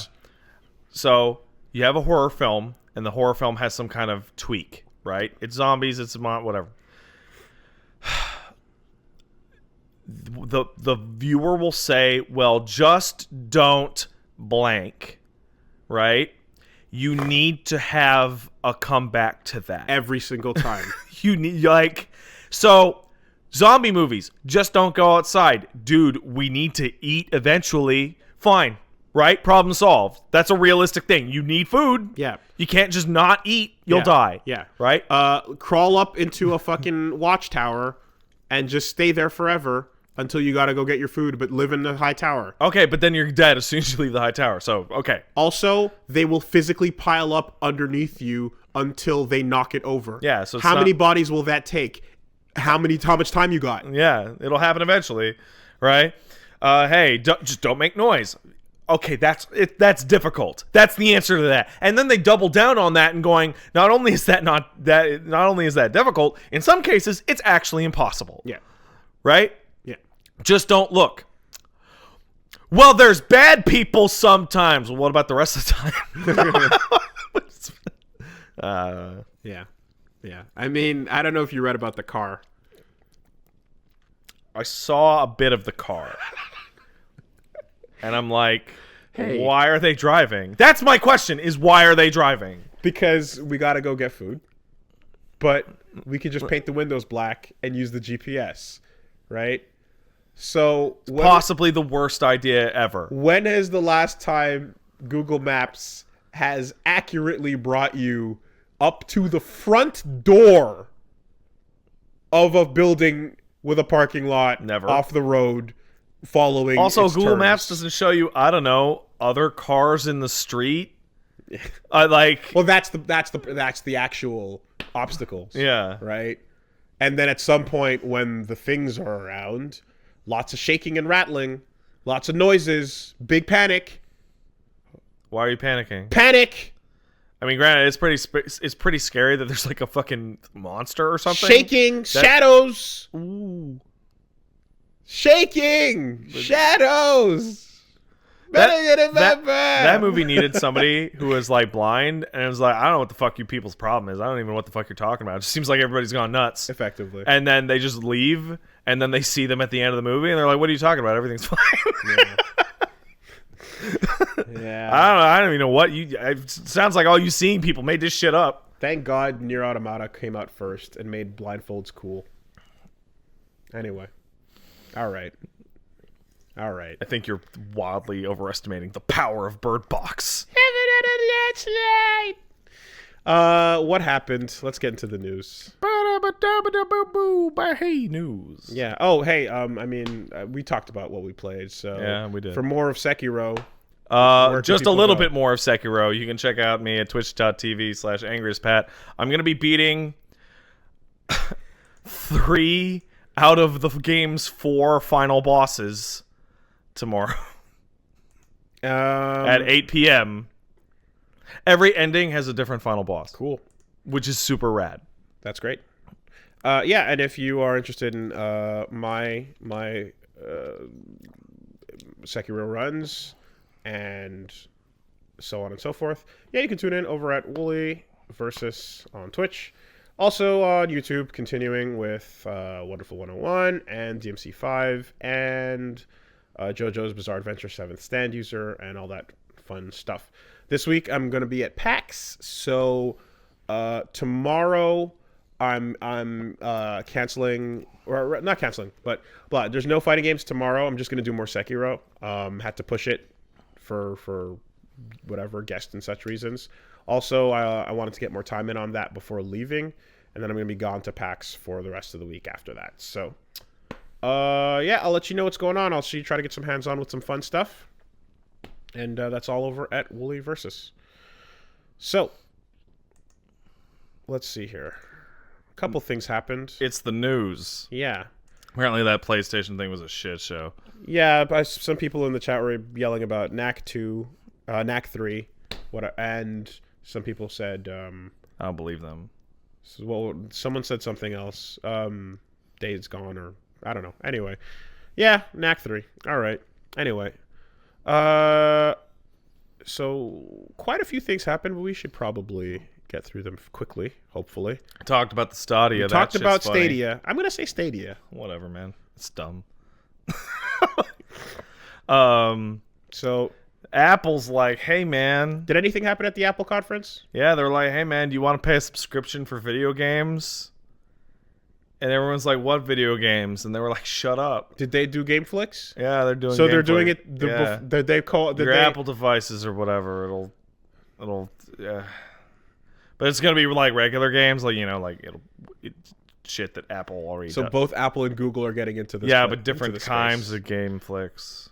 So, you have a horror film, and the horror film has some kind of tweak, right? It's zombies, it's whatever. The viewer will say, well, just don't blank, right? You need to have a comeback to that. Every single time. You need, so zombie movies, just don't go outside. Dude, we need to eat eventually. Fine, right? Problem solved. That's a realistic thing. You need food. Yeah. You can't just not eat. You'll die. Yeah. Right? Crawl up into a fucking watchtower and just stay there forever. Until you gotta go get your food, but live in the high tower. Okay, but then you're dead as soon as you leave the high tower, so, okay. Also, they will physically pile up underneath you until they knock it over. Yeah, so how many bodies will that take? How much time you got? Yeah, it'll happen eventually, right? Hey, just don't make noise. Okay, that's difficult. That's the answer to that. And then they double down on that and going, not only is that difficult, in some cases, it's actually impossible. Yeah. Right? Yeah. Just don't look. Well, there's bad people sometimes. Well, what about the rest of the time? Yeah. I mean, I don't know if you read about the car. I saw a bit of the car. And I'm like, hey, why are they driving? That's my question, is why are they driving? Because we got to go get food. But we could just paint the windows black and use the GPS, right? So possibly the worst idea ever. When is the last time Google Maps has accurately brought you up to the front door of a building with a parking lot, never, off the road, following also its Google turns? Maps doesn't show you, I don't know, other cars in the street? Like, well, that's the actual obstacles. Yeah. Right? And then at some point when the things are around, lots of shaking and rattling, lots of noises, big panic. Why are you panicking? Panic! I mean, granted, it's pretty scary that there's like a fucking monster or something. Shaking, shadows. Ooh. Shaking, shadows. That movie needed somebody who was like blind and it was like, I don't know what the fuck you people's problem is. I don't even know what the fuck you're talking about. It just seems like everybody's gone nuts. Effectively. And then they just leave and then they see them at the end of the movie and they're like, what are you talking about? Everything's fine. Yeah. Yeah. I don't even know what you. It sounds like all you seeing people made this shit up. Thank God Nier Automata came out first and made blindfolds cool. Anyway. All right. I think you're wildly overestimating the power of Bird Box. What happened? Let's get into the news. Hey, news. Yeah. Oh, hey. I mean, we talked about what we played. So yeah, we did. For more of Sekiro. Just a little bit more of Sekiro. You can check out me at twitch.tv/angriestpat. I'm gonna be beating 3 out of the game's 4 final bosses tomorrow at 8 p.m. Every ending has a different final boss. Cool. Which is super rad. That's great. Yeah, and if you are interested in my Sekiro runs and so on and so forth, yeah, you can tune in over at Wooly Versus on Twitch. Also on YouTube, continuing with Wonderful 101 and DMC5 and JoJo's Bizarre Adventure 7th Stand User and all that fun stuff. This week I'm going to be at PAX, so tomorrow I'm canceling, or not canceling, but there's no fighting games tomorrow. I'm just going to do more Sekiro. Had to push it for whatever, guest and such reasons. Also, I wanted to get more time in on that before leaving, and then I'm going to be gone to PAX for the rest of the week after that. So, yeah, I'll let you know what's going on. I'll try to get some hands-on with some fun stuff. And that's all over at Wooly Versus. So, let's see here. A couple things happened. It's the news. Yeah. Apparently that PlayStation thing was a shit show. Yeah, some people in the chat were yelling about Knack 2, Knack 3, and some people said... I don't believe them. Well, someone said something else. Days Gone, or... I don't know. Anyway. Yeah, Knack 3. All right. Anyway. So quite a few things happened, but we should probably get through them quickly, hopefully. Talked about the Stadia. Talked about Stadia. I'm going to say Stadia. Whatever, man. It's dumb. So Apple's like, hey, man. Did anything happen at the Apple conference? Yeah, they're like, hey, man, do you want to pay a subscription for video games? And everyone's like, what video games? And they were like, shut up. Did they do GameFlix? Yeah, they're doing So they're doing Flick. it... Yeah. They call your Apple devices or whatever. It'll yeah. But it's going to be like regular games. Like, you know, like shit that Apple already does. So both Apple and Google are getting into this. Yeah, but different kinds of GameFlix.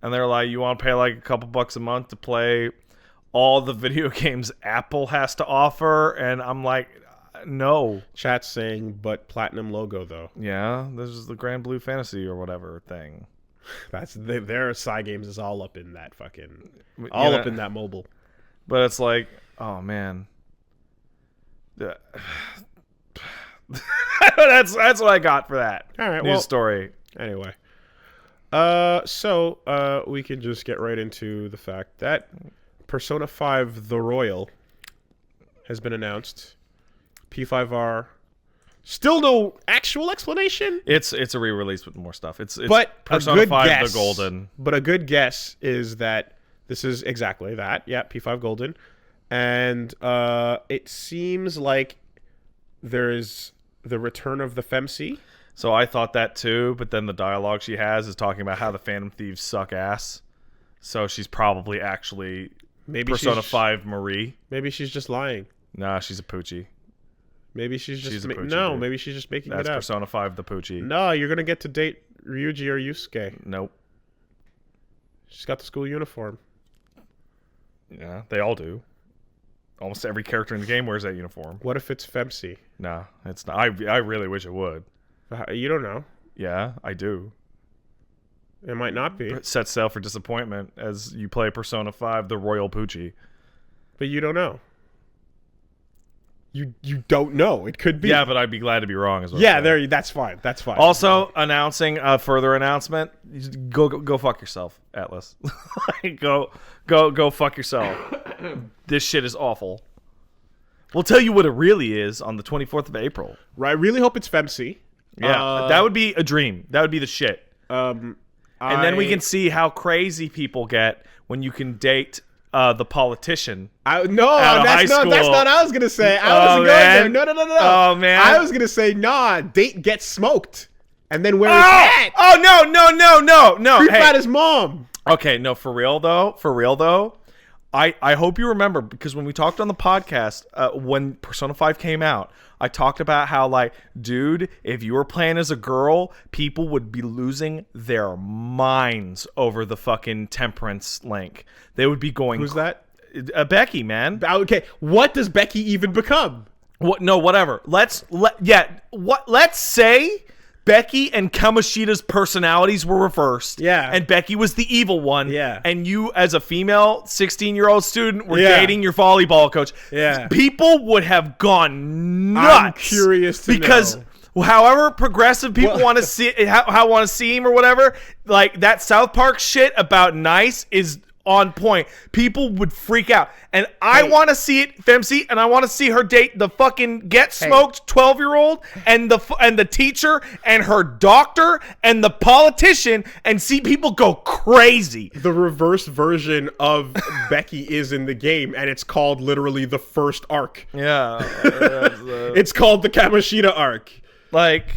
And they're like, you want to pay like a couple bucks a month to play all the video games Apple has to offer? And I'm like, no. Chat's saying, but platinum logo though. Yeah, this is the Grand Blue Fantasy or whatever thing. That's their side games is all up in that fucking up in that mobile. But it's like, oh man. That's what I got for that. All right, news story. Anyway, So we can just get right into the fact that Persona 5 The Royal has been announced. P5R. Still no actual explanation. It's a re-release with more stuff. It's but Persona 5 the Golden. But a good guess is that this is exactly that. Yeah, P5 Golden. And it seems like there is the return of the FEMC. So I thought that too, but then the dialogue she has is talking about how the Phantom Thieves suck ass. So she's probably actually Persona 5 Marie. Maybe she's just lying. Nah, she's a poochie. Maybe she's just Poochie, maybe she's just making That's it up. Persona 5 the Poochie. No, you're gonna get to date Ryuji or Yusuke. Nope. She's got the school uniform. Yeah, they all do. Almost every character in the game wears that uniform. What if it's FEMC? Nah, it's not. I really wish it would. You don't know. Yeah, I do. It might not be. Set sail for disappointment as you play Persona 5 the Royal Poochie. But you don't know. You don't know. It could be. Yeah, but I'd be glad to be wrong as well. Yeah, there. That's fine. That's fine. Also, announcing a further announcement. Go fuck yourself, Atlas. go fuck yourself. This shit is awful. We'll tell you what it really is on the 24th of April. Right. I really hope it's FEMC. Yeah, that would be a dream. That would be the shit. And then we can see how crazy people get when you can date the politician. That's not what I was gonna say. I wasn't going there. No. Oh man, I was gonna say date gets smoked, and then wear his hat. Oh no. Creep out his mom. Okay, no, for real though. I hope you remember, because when we talked on the podcast, when Persona 5 came out, I talked about how, like, dude, if you were playing as a girl, people would be losing their minds over the fucking Temperance link. They would be going... Who's that? Becky, man. Okay, what does Becky even become? What? No, whatever. Let's say... Becky and Kamoshida's personalities were reversed. Yeah. And Becky was the evil one. Yeah. And you, as a female 16-year-old student, were dating your volleyball coach. Yeah. People would have gone nuts. I'm curious to because however progressive people want to see how want to see him or whatever, like that South Park shit about nice is on point. People would freak out. And I want to see it, Femc, and I want to see her date the fucking get-smoked 12-year-old and the teacher and her doctor and the politician and see people go crazy. The reverse version of Becky is in the game, and it's called literally the first arc. Yeah. It's called the Kamoshida arc. Like,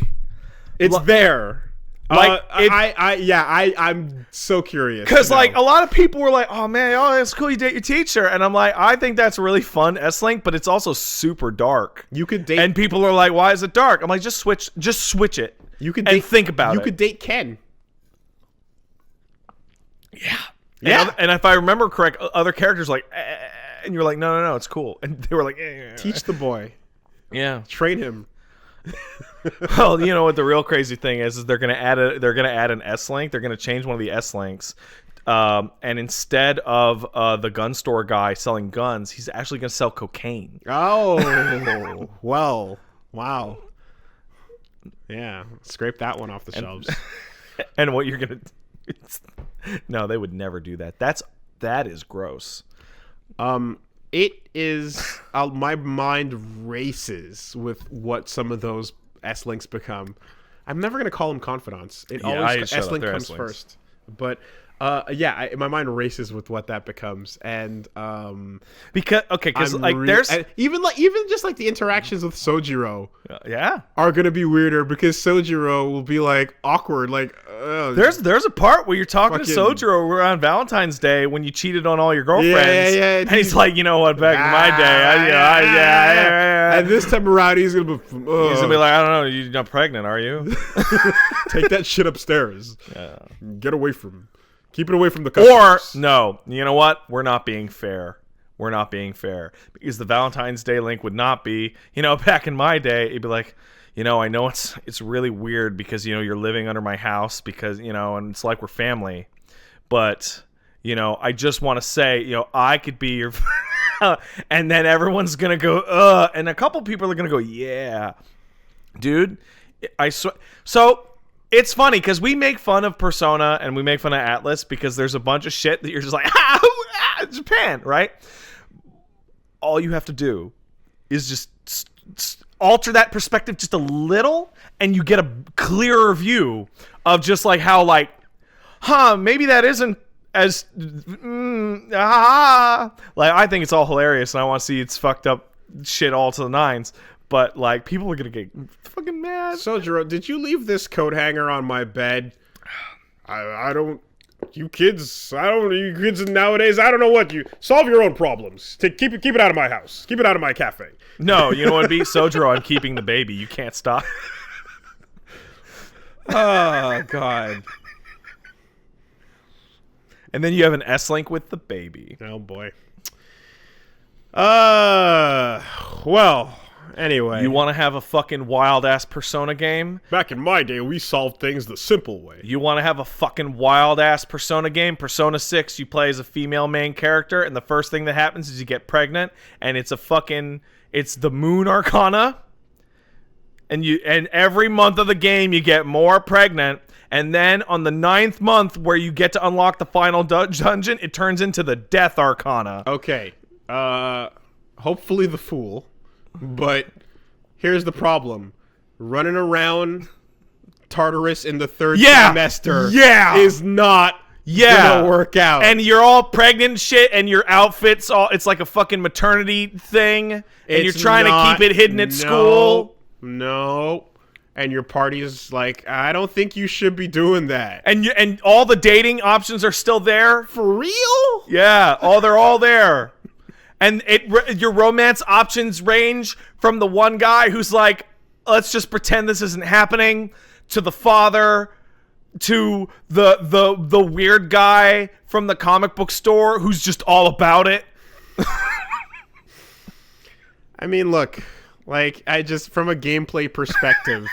it's there. Like I'm so curious because like a lot of people were like, "Oh man, it's cool you date your teacher," and I'm like, I think that's a really fun S-Link, but it's also super dark. You could date, and people are like, "Why is it dark?" I'm like, just switch it. You could think about it. You could date Ken. Yeah. And if I remember correct, other characters like, and you're like, no, it's cool, and they were like, teach the boy, train him. Well, you know what the real crazy thing is they're gonna add an S-Link. They're gonna change one of the S-Links, and instead of the gun store guy selling guns, he's actually gonna sell cocaine. Oh, well, wow, yeah, scrape that one off the shelves. And what you're gonna? No, they would never do that. That is gross. It is. My mind races with what some of those S-Links become. I'm never gonna call them confidants. Always S-Link comes first. But my mind races with what that becomes, and because like there's even just like the interactions with Sojiro, yeah, are gonna be weirder because Sojiro will be like awkward, like there's a part where you're talking to Sojiro around Valentine's Day when you cheated on all your girlfriends, and he's like, you know what, back in my day, and this time around he's gonna be like, I don't know, you're not pregnant, are you? Take that shit upstairs. Yeah. Get away from. Keep it away from the customers. Or, no, you know what? We're not being fair. Because the Valentine's Day link would not be, back in my day, it'd be like, I know it's really weird because, you're living under my house because, and it's like we're family. But, I just want to say, I could be your... and then everyone's going to go, and a couple people are going to go, yeah. Dude, I swear... So... it's funny because we make fun of Persona and we make fun of Atlas because there's a bunch of shit that you're just like, Japan, right? All you have to do is just alter that perspective just a little, and you get a clearer view of just like how like, maybe that isn't as like I think it's all hilarious and I want to see it's fucked up shit all to the nines, but like people are gonna get fucking mad. So Jerome, did you leave this coat hanger on my bed? I don't. You kids nowadays. I don't know what you solve your own problems. Keep it out of my house. Keep it out of my cafe. No, you know what? Be Sojiro. I'm keeping the baby. You can't stop. Oh God. And then you have an S-Link with the baby. Oh boy. Well, anyway. You want to have a fucking wild-ass Persona game? Back in my day, we solved things the simple way. You want to have a fucking wild-ass Persona game? Persona 6, you play as a female main character, and the first thing that happens is you get pregnant, and it's the Moon Arcana, and every month of the game you get more pregnant, and then on the 9th month where you get to unlock the final dungeon, it turns into the Death Arcana. Okay. Hopefully the Fool. But here's the problem. Running around Tartarus in the third trimester is not gonna work out. And you're all pregnant and shit, and your outfit's it's like a fucking maternity thing, and you're trying to keep it hidden at school. No. And your party is like, I don't think you should be doing that. And all the dating options are still there. For real? Yeah, they're all there. And your romance options range from the one guy who's like, let's just pretend this isn't happening, to the father, to the weird guy from the comic book store who's just all about it. I mean, look, like, from a gameplay perspective,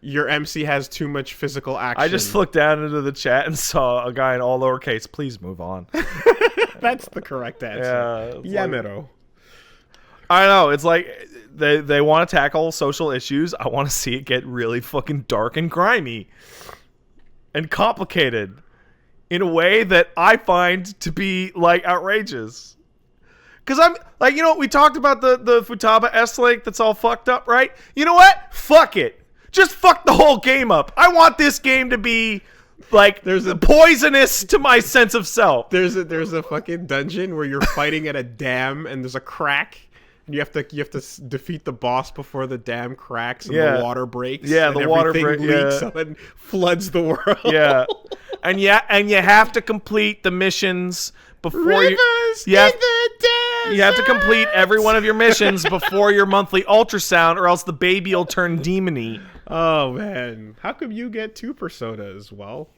your MC has too much physical action. I just looked down into the chat and saw a guy in all lowercase. Please move on. That's the correct answer. Yeah, Yamero. I know. It's like they want to tackle social issues. I want to see it get really fucking dark and grimy and complicated in a way that I find to be like outrageous. Because I'm like, we talked about the Futaba S-Link that's all fucked up, right? You know what? Fuck it. Just fuck the whole game up. I want this game to be like poisonous to my sense of self. There's a fucking dungeon where you're fighting at a dam and there's a crack. And you have to defeat the boss before the dam cracks and the water breaks. Yeah, and the water leaks up and floods the world. Yeah, and you have to complete the missions before you have to complete every one of your missions before your monthly ultrasound, or else the baby will turn demony. Oh man, how come you get 2 Personas? Well,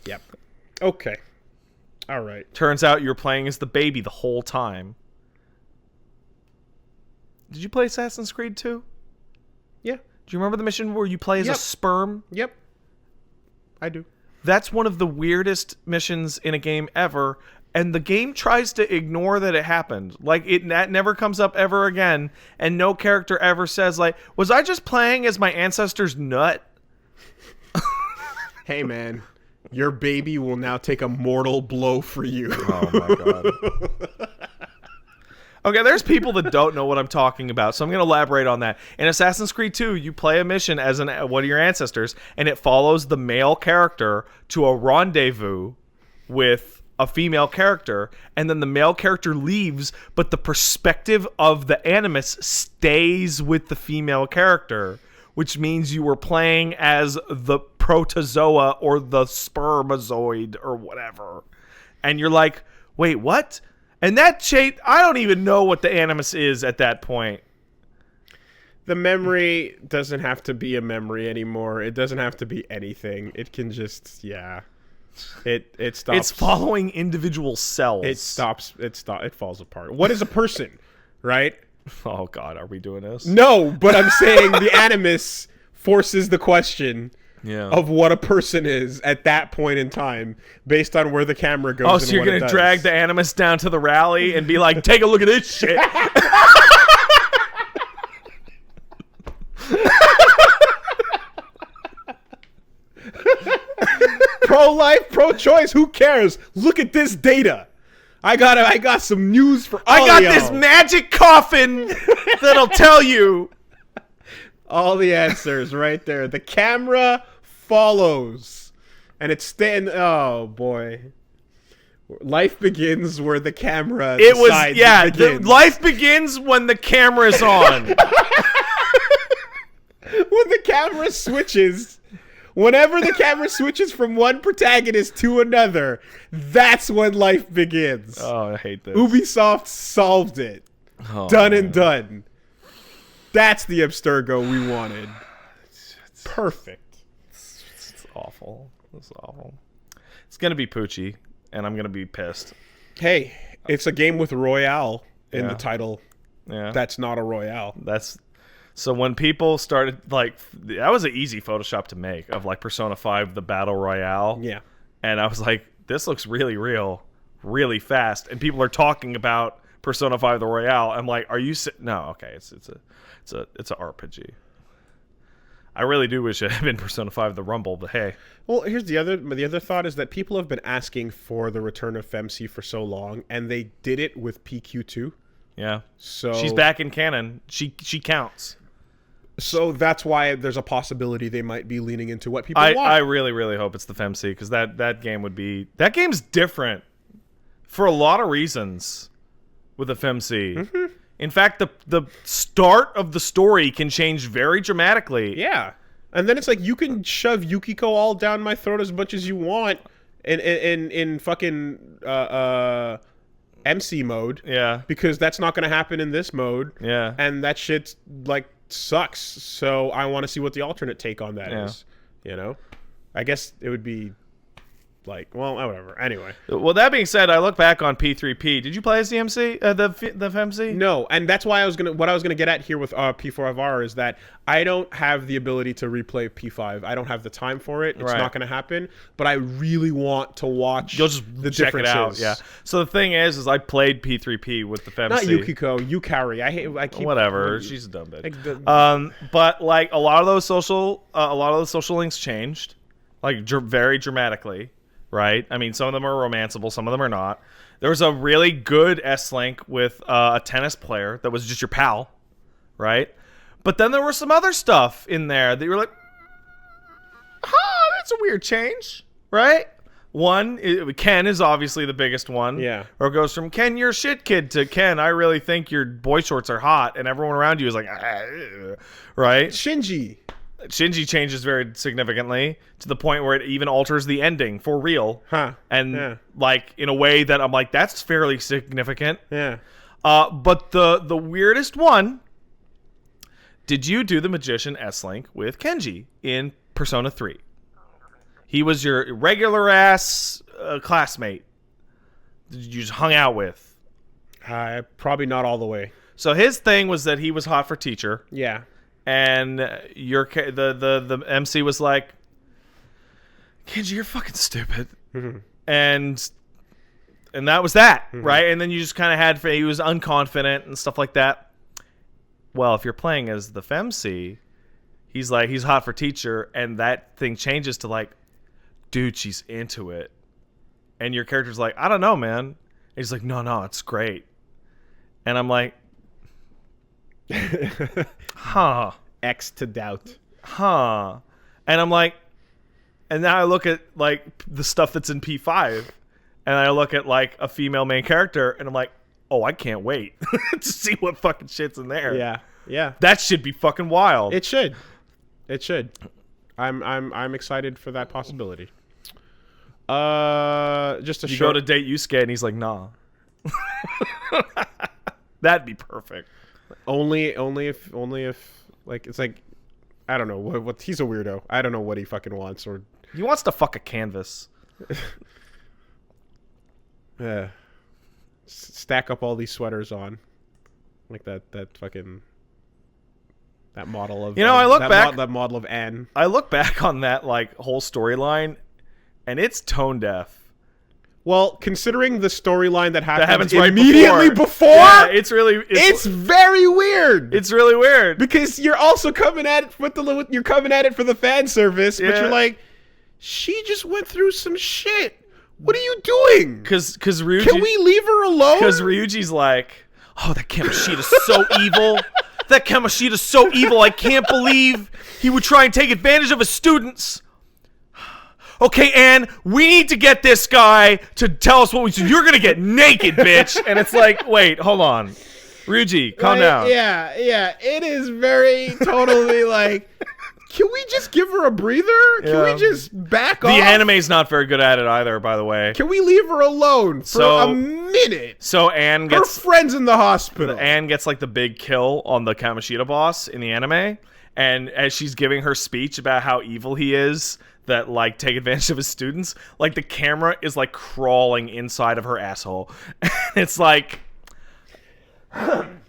yep. Okay. All right. Turns out you're playing as the baby the whole time. Did you play Assassin's Creed 2? Yeah. Do you remember the mission where you play as a sperm? Yep. I do. That's one of the weirdest missions in a game ever, and the game tries to ignore that it happened. Like, that never comes up ever again, and no character ever says, like, was I just playing as my ancestor's nut? Hey, man, your baby will now take a mortal blow for you. Oh, my God. Okay, there's people that don't know what I'm talking about, so I'm going to elaborate on that. In Assassin's Creed 2, you play a mission as one of your ancestors, and it follows the male character to a rendezvous with a female character, and then the male character leaves, but the perspective of the animus stays with the female character, which means you were playing as the protozoa or the spermazoid or whatever. And you're like, wait, what? And that shade, I don't even know what the animus is at that point. The memory doesn't have to be a memory anymore. It doesn't have to be anything. It can just, It stops. It's following individual cells. It falls apart. What is a person, right? Oh God, are we doing this? No, but I'm saying the animus forces the question of what a person is at that point in time, based on where the camera goes. Oh, so you're gonna drag the animus down to the rally and be like, "Take a look at this shit." pro-life, pro-choice. Who cares? Look at this data. I got some news for all I got y'all. this magic coffin that'll tell you all the answers right there. The camera follows, and it's oh boy. Life begins where the camera decides it begins. Life begins when the camera's on. When the camera switches. Whenever the camera switches from one protagonist to another, that's when life begins. Oh, I hate this. Ubisoft solved it. Done and done. That's the Abstergo we wanted. Perfect. It's awful. It's awful. It's going to be Poochie, and I'm going to be pissed. Hey, it's a game with Royale in the title. Yeah. That's not a Royale. So when people started, like, that was an easy Photoshop to make of, like, Persona 5, the Battle Royale. Yeah. And I was like, this looks really real, really fast. And people are talking about Persona 5, the Royale. I'm like, are you... No, okay, it's an RPG. I really do wish it had been Persona 5, the Rumble, but hey. Well, here's the other thought is that people have been asking for the return of FEMC for so long, and they did it with PQ2. Yeah. So she's back in canon. She counts. So that's why there's a possibility they might be leaning into what people want. I really, really hope it's the FEMC, because that game would be... That game's different for a lot of reasons with the FEMC. Mm-hmm. In fact, the start of the story can change very dramatically. Yeah. And then it's like, you can shove Yukiko all down my throat as much as you want in fucking MC mode. Yeah. Because that's not going to happen in this mode. Yeah. And that shit's like... sucks. So I want to see what the alternate take on that is. You know, I guess it would be like, well, whatever. Anyway. Well, that being said, I look back on P3P. Did you play as DMC, the FEMC? No, and that's why what I was gonna get at here with P4FR is that I don't have the ability to replay P5. I don't have the time for it. It's not gonna happen. But I really want to watch. You'll just check it out. Yeah. So the thing is I played P3P with the FEMC. Not Yukiko, Yukari. I keep whatever. She's a dumb bitch. But like a lot of those social links changed, like very dramatically. Right? I mean, some of them are romanceable, some of them are not. There was a really good S-Link with a tennis player that was just your pal, right? But then there was some other stuff in there that you were like, that's a weird change, right? One, Ken is obviously the biggest one. Yeah. Or it goes from, Ken, you're a shit kid, to Ken, I really think your boy shorts are hot, and everyone around you is like, right? Shinji changes very significantly to the point where it even alters the ending for real. And like in a way that I'm like, that's fairly significant. Yeah. But the weirdest one, did you do the Magician S-Link with Kenji in Persona 3? He was your regular ass classmate that you just hung out with. Probably not all the way. So his thing was that he was hot for teacher. Yeah. And the MC was like, Kenji, you're fucking stupid. Mm-hmm. And that was that, right? And then you just kind of he was unconfident and stuff like that. Well, if you're playing as the FEMC, he's hot for teacher, and that thing changes to like, dude, she's into it. And your character's like, I don't know, man. And he's like, no, it's great. And I'm like, X to doubt. And I'm like, and now I look at like the stuff that's in P5, and I look at like a female main character, and I'm like, oh, I can't wait to see what fucking shit's in there. Yeah. That should be fucking wild. It should. I'm excited for that possibility. Just a you go to date Yusuke, and he's like, nah. That'd be perfect. Only if like it's like, I don't know what he's a weirdo. I don't know what he fucking wants, or he wants to fuck a canvas. Stack up all these sweaters on, like that fucking that model of I look back that model of Anne. I look back on that like whole storyline, and it's tone deaf. Well, considering the storyline that happens right immediately before it's very weird. It's really weird because you're also coming at it you're coming at it for the fan service, but you're like, she just went through some shit. What are you doing? Because Ryuji... Can we leave her alone? Because Ryuji's like, oh, that Kamoshida's so evil. That Kamoshida's so evil. I can't believe he would try and take advantage of his students. Okay, Anne, we need to get this guy to tell us what we do. You're going to get naked, bitch. And it's like, wait, hold on. Ryuji, calm down. Yeah. It is very totally like... Can we just give her a breather? Can we just back off? The anime's not very good at it either, by the way. Can we leave her alone for a minute? So Anne gets... Her friend's in the hospital. Anne gets like the big kill on the Kamoshida boss in the anime. And as she's giving her speech about how evil he is, that like take advantage of his students, like the camera is like crawling inside of her asshole. It's like...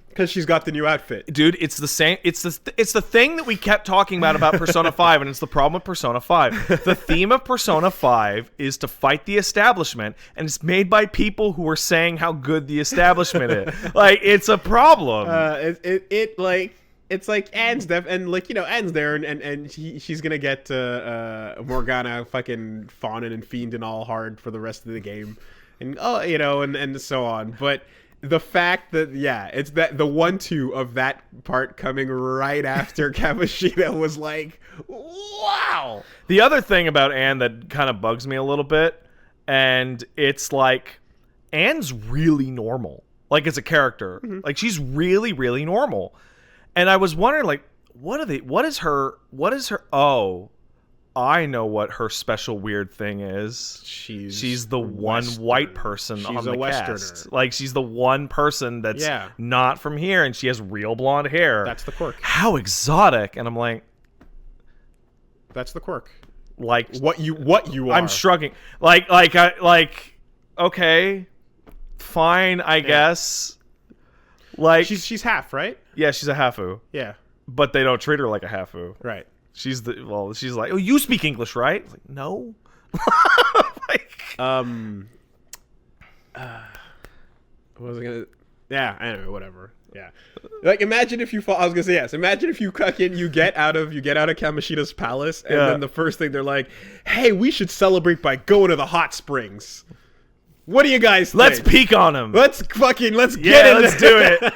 Because she's got the new outfit. Dude, it's the same. It's the thing that we kept talking about Persona 5, and it's the problem with Persona 5. The theme of Persona 5 is to fight the establishment, and it's made by people who are saying how good the establishment is. Like, it's a problem. It's like Anne's and like, you know, Anne's there and she's gonna get Morgana fucking fawning and fiending all hard for the rest of the game, and you know, and so on, but. The fact that, it's that the 1-2 of that part coming right after Kamoshida was like, wow. The other thing about Anne that kind of bugs me a little bit, and it's like, Anne's really normal. Like, as a character. Mm-hmm. Like, she's really, really normal. And I was wondering, like, what is her, oh, I know what her special weird thing is. She's the one white person on the cast. Like, she's the one person that's not from here, and she has real blonde hair. That's the quirk. How exotic! And I'm like, that's the quirk. Like what you are. I'm shrugging. Like okay, fine, I guess. Like she's half, right? Yeah, she's a hafu. Yeah, but they don't treat her like a hafu. Right. She's like, oh, you speak English, right? It's like, no. What was I gonna? Yeah, anyway, whatever. Yeah, like imagine if you fall. I was gonna say yes. Imagine if you get out of Kamoshida's palace, and then the first thing they're like, "Hey, we should celebrate by going to the hot springs." What do you guys think? Let's peek on him. Let's get in there. Let's do it.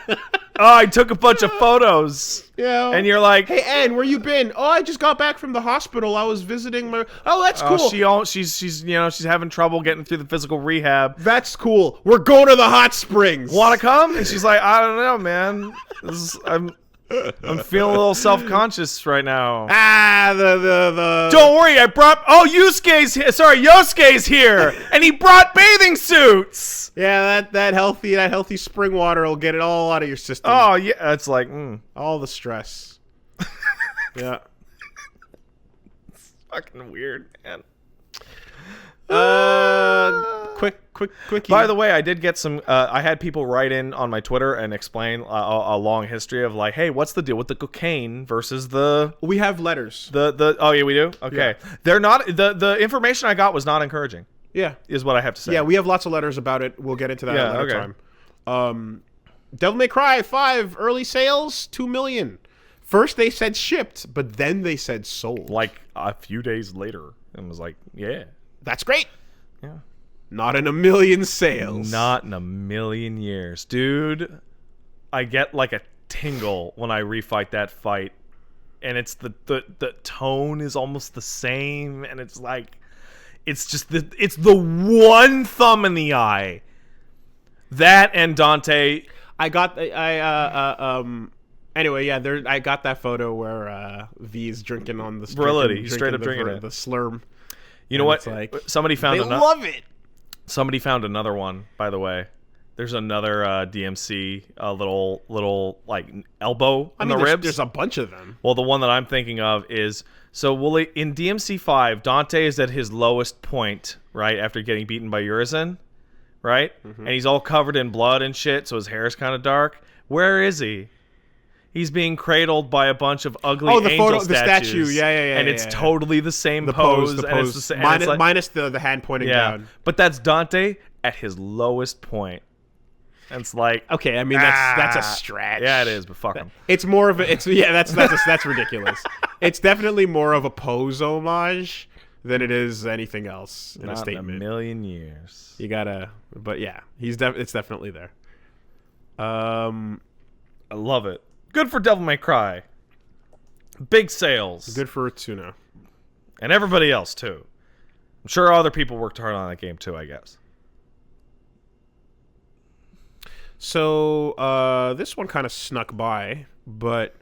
Oh, I took a bunch of photos. Yeah. And you're like, hey, Anne, where you been? Oh, I just got back from the hospital. I was visiting my... Oh, that's cool. She's having trouble getting through the physical rehab. That's cool. We're going to the hot springs. Want to come? And she's like, I don't know, man. I'm feeling a little self-conscious right now. Don't worry, I brought... Oh, Yosuke's here! And he brought bathing suits! Yeah, that healthy spring water will get it all out of your system. Oh, yeah, it's like... all the stress. Yeah. It's fucking weird, man. Quickie. By the way, I did get some. I had people write in on my Twitter and explain a long history of like, hey, what's the deal with the cocaine versus the? We have letters. Oh yeah, we do. Okay, they're not the information I got was not encouraging. Yeah, is what I have to say. Yeah, we have lots of letters about it. We'll get into that another time. Devil May Cry 5 early sales 2 million. First they said shipped, but then they said sold. Like a few days later, and was like, yeah, that's great. Yeah. Not in a million sales. Not in a million years. Dude, I get like a tingle when I refight that fight. And it's the tone is almost the same. And it's like, it's just it's the one thumb in the eye. That and Dante. I got, anyway, yeah, I got that photo where V's drinking on the Virility. He's straight up drinking it. The slurm. You know what? Like, somebody found they love it. Somebody found another one, by the way. There's another DMC, a little like elbow in the ribs. There's a bunch of them. Well, the one that I'm thinking of is in DMC5, Dante is at his lowest point, right after getting beaten by Urizen, right? Mm-hmm. And he's all covered in blood and shit, so his hair is kind of dark. Where is he? He's being cradled by a bunch of ugly angel statues. The statue, yeah. And it's totally the same pose. The pose. Minus the hand pointing down. But that's Dante at his lowest point. And it's like, okay, I mean that's a stretch. Yeah, it is, but fuck him. It's more of a that's ridiculous. It's definitely more of a pose homage than it is anything else in a statement. In a million years. You gotta, but yeah, it's definitely there. I love it. Good for Devil May Cry. Big sales. Good for Tuna. And everybody else, too. I'm sure other people worked hard on that game, too, I guess. So, this one kind of snuck by, but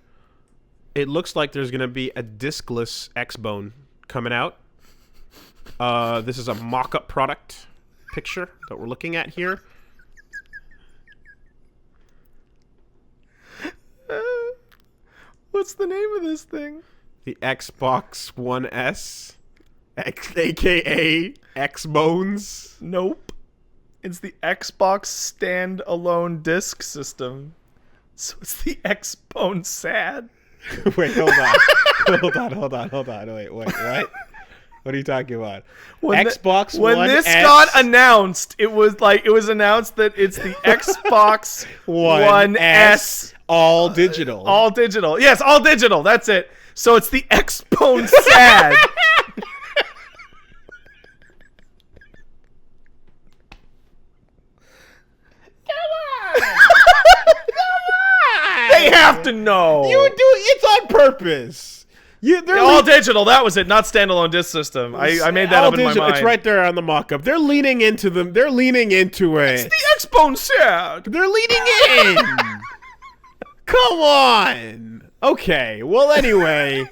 it looks like there's going to be a discless XBONE coming out. This is a mock-up product picture that we're looking at here. What's the name of this thing? The Xbox One S, aka Xbones. Nope. It's the Xbox standalone disc system. So it's the XBONE sad. Wait, hold on. hold on. Wait, what? What are you talking about? Xbox One S. When this got announced, it was announced that it's the Xbox One S. All digital. All digital. Yes, all digital. That's it. So it's the XBONE sad. They have to know. You do it's on purpose. They're all digital. That was it. Not standalone disc system. I made that up in my mind. It's right there on the mock-up. They're leaning into them. They're leaning into it. It's the XBONE sad. They're leaning in. Come on. Okay. Well, anyway,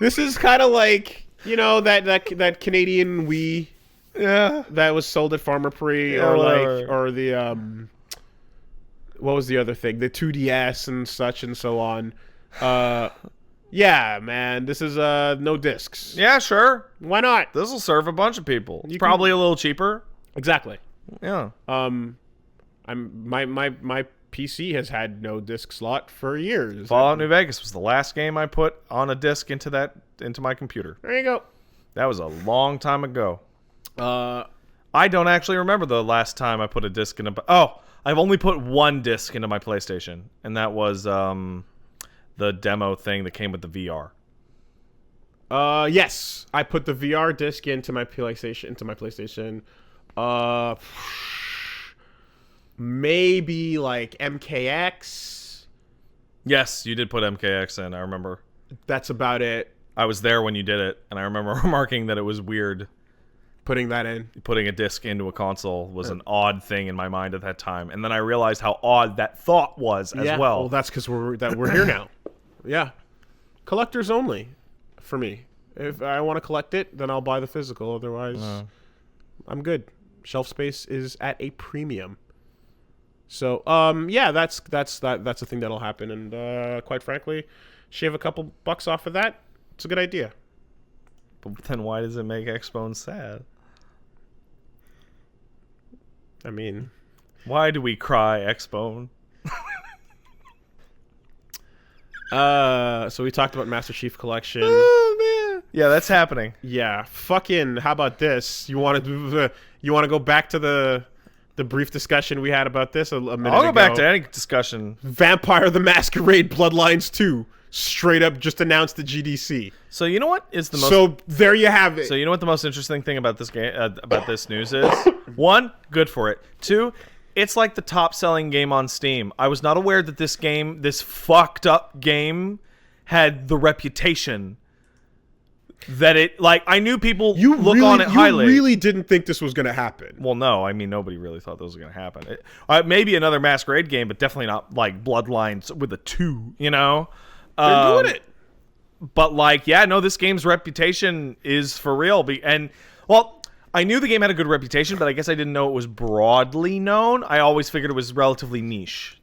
this is kind of like, you know, that Canadian Wii, that was sold at Farmer Pre, or the what was the other thing? The 2DS and such and so on. Yeah, man, this is no discs. Yeah, sure. Why not? This will serve a bunch of people. It's probably a little cheaper. Exactly. Yeah. My PC has had no disc slot for years. Fallout New Vegas was the last game I put on a disc into my computer. There you go. That was a long time ago. I don't actually remember the last time I put a disc in a... Oh, I've only put one disc into my PlayStation, and that was the demo thing that came with the VR. Yes, I put the VR disc into my PlayStation. Maybe like MKX. Yes, you did put MKX in, I remember. That's about it. I was there when you did it, and I remember remarking that it was weird. Putting that in. Putting a disc into a console was an odd thing in my mind at that time. And then I realized how odd that thought was as well. Well, that's because we're here now. Yeah. Collectors only for me. If I want to collect it, then I'll buy the physical. Otherwise, I'm good. Shelf space is at a premium. So, yeah, that's a thing that'll happen. And quite frankly, shave a couple bucks off of that, it's a good idea. But then why does it make XBONE sad? I mean, why do we cry, XBONE? So we talked about Master Chief Collection. Oh man, yeah, that's happening. Yeah, fucking. How about this? You want to go back to the brief discussion we had about this a minute ago? I'll go back to any discussion. Vampire the Masquerade Bloodlines 2 straight up just announced the GDC. So you know what is the most? So there you have it. So you know what the most interesting thing about this game, about this news is? One, good for it. Two, it's like the top-selling game on Steam. I was not aware that this fucked up game, had the reputation that it, like, I knew people on it highly. You really didn't think this was going to happen. Well, no, I mean, nobody really thought this was going to happen. Maybe another Masquerade game, but definitely not, like, Bloodlines with a 2, you know? They're doing it. But, like, yeah, no, this game's reputation is for real. And, well, I knew the game had a good reputation, but I guess I didn't know it was broadly known. I always figured it was relatively niche.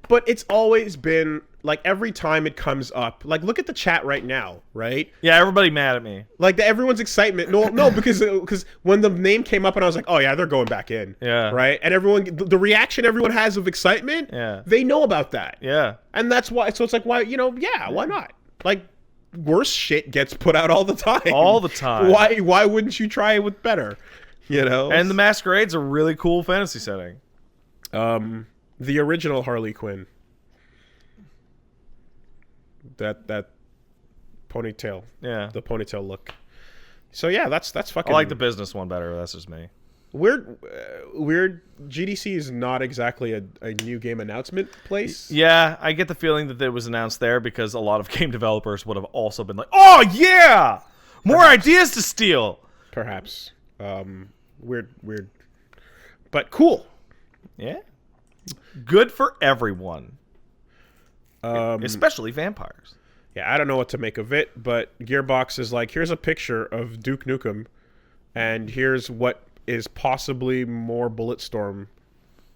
But it's always been, like, every time it comes up, like, look at the chat right now, right? Yeah, everybody mad at me. Like, everyone's excitement. No, because when the name came up and I was like, oh, yeah, they're going back in. Yeah. Right? And the reaction everyone has of excitement, they know about that. Yeah. And that's why, so it's like, why, why not? Like, worse shit gets put out all the time. All the time. Why wouldn't you try it with better? You know? And the Masquerade's a really cool fantasy setting. The original Harley Quinn. That ponytail. Yeah. The ponytail look. So yeah, that's fucking. I like the business one better. That's just me. Weird. GDC is not exactly a new game announcement place. Yeah, I get the feeling that it was announced there because a lot of game developers would have also been like, "Oh yeah, more ideas to steal." Perhaps. Weird, but cool. Yeah, good for everyone, especially vampires. Yeah, I don't know what to make of it, but Gearbox is like, here's a picture of Duke Nukem, and here's what is possibly more Bulletstorm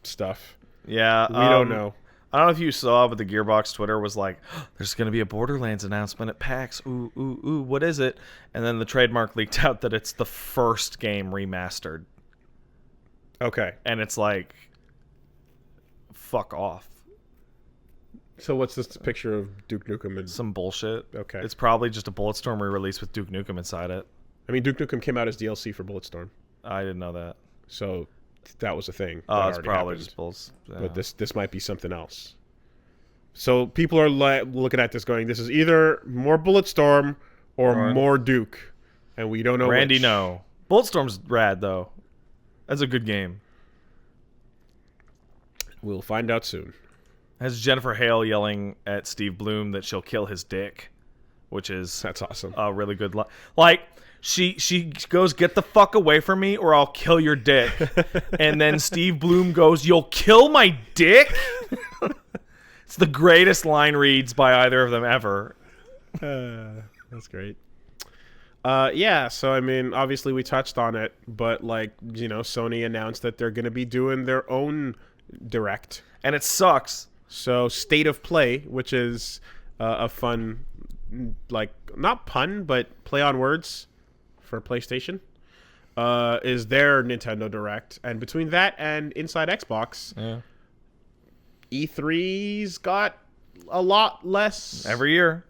stuff. Yeah, we don't know. I don't know if you saw, but the Gearbox Twitter was like, "There's going to be a Borderlands announcement at PAX. Ooh, what is it?" And then the trademark leaked out that it's the first game remastered. Okay, and it's like, fuck off. So what's this picture of Duke Nukem? And some bullshit. Okay, it's probably just a Bulletstorm re-release with Duke Nukem inside it. I mean, Duke Nukem came out as DLC for Bulletstorm. I didn't know that. So that was a thing. Oh, it's probably just Bulls. Yeah. But this might be something else. So people are looking at this going, this is either more Bulletstorm or more Duke. And we don't know Randy, which. no. Bulletstorm's rad, though. That's a good game. We'll find out soon. Has Jennifer Hale yelling at Steve Bloom that she'll kill his dick, which is... That's awesome. A really good line. Like... She goes, "Get the fuck away from me or I'll kill your dick." And then Steve Bloom goes, "You'll kill my dick?" It's the greatest line reads by either of them ever. That's great. Yeah, so I mean, obviously we touched on it, but like, you know, Sony announced that they're going to be doing their own Direct. And it sucks. So State of Play, which is a fun, like, not pun, but play on words for PlayStation, is their Nintendo Direct. And between that and Inside Xbox, E3's got a lot less every year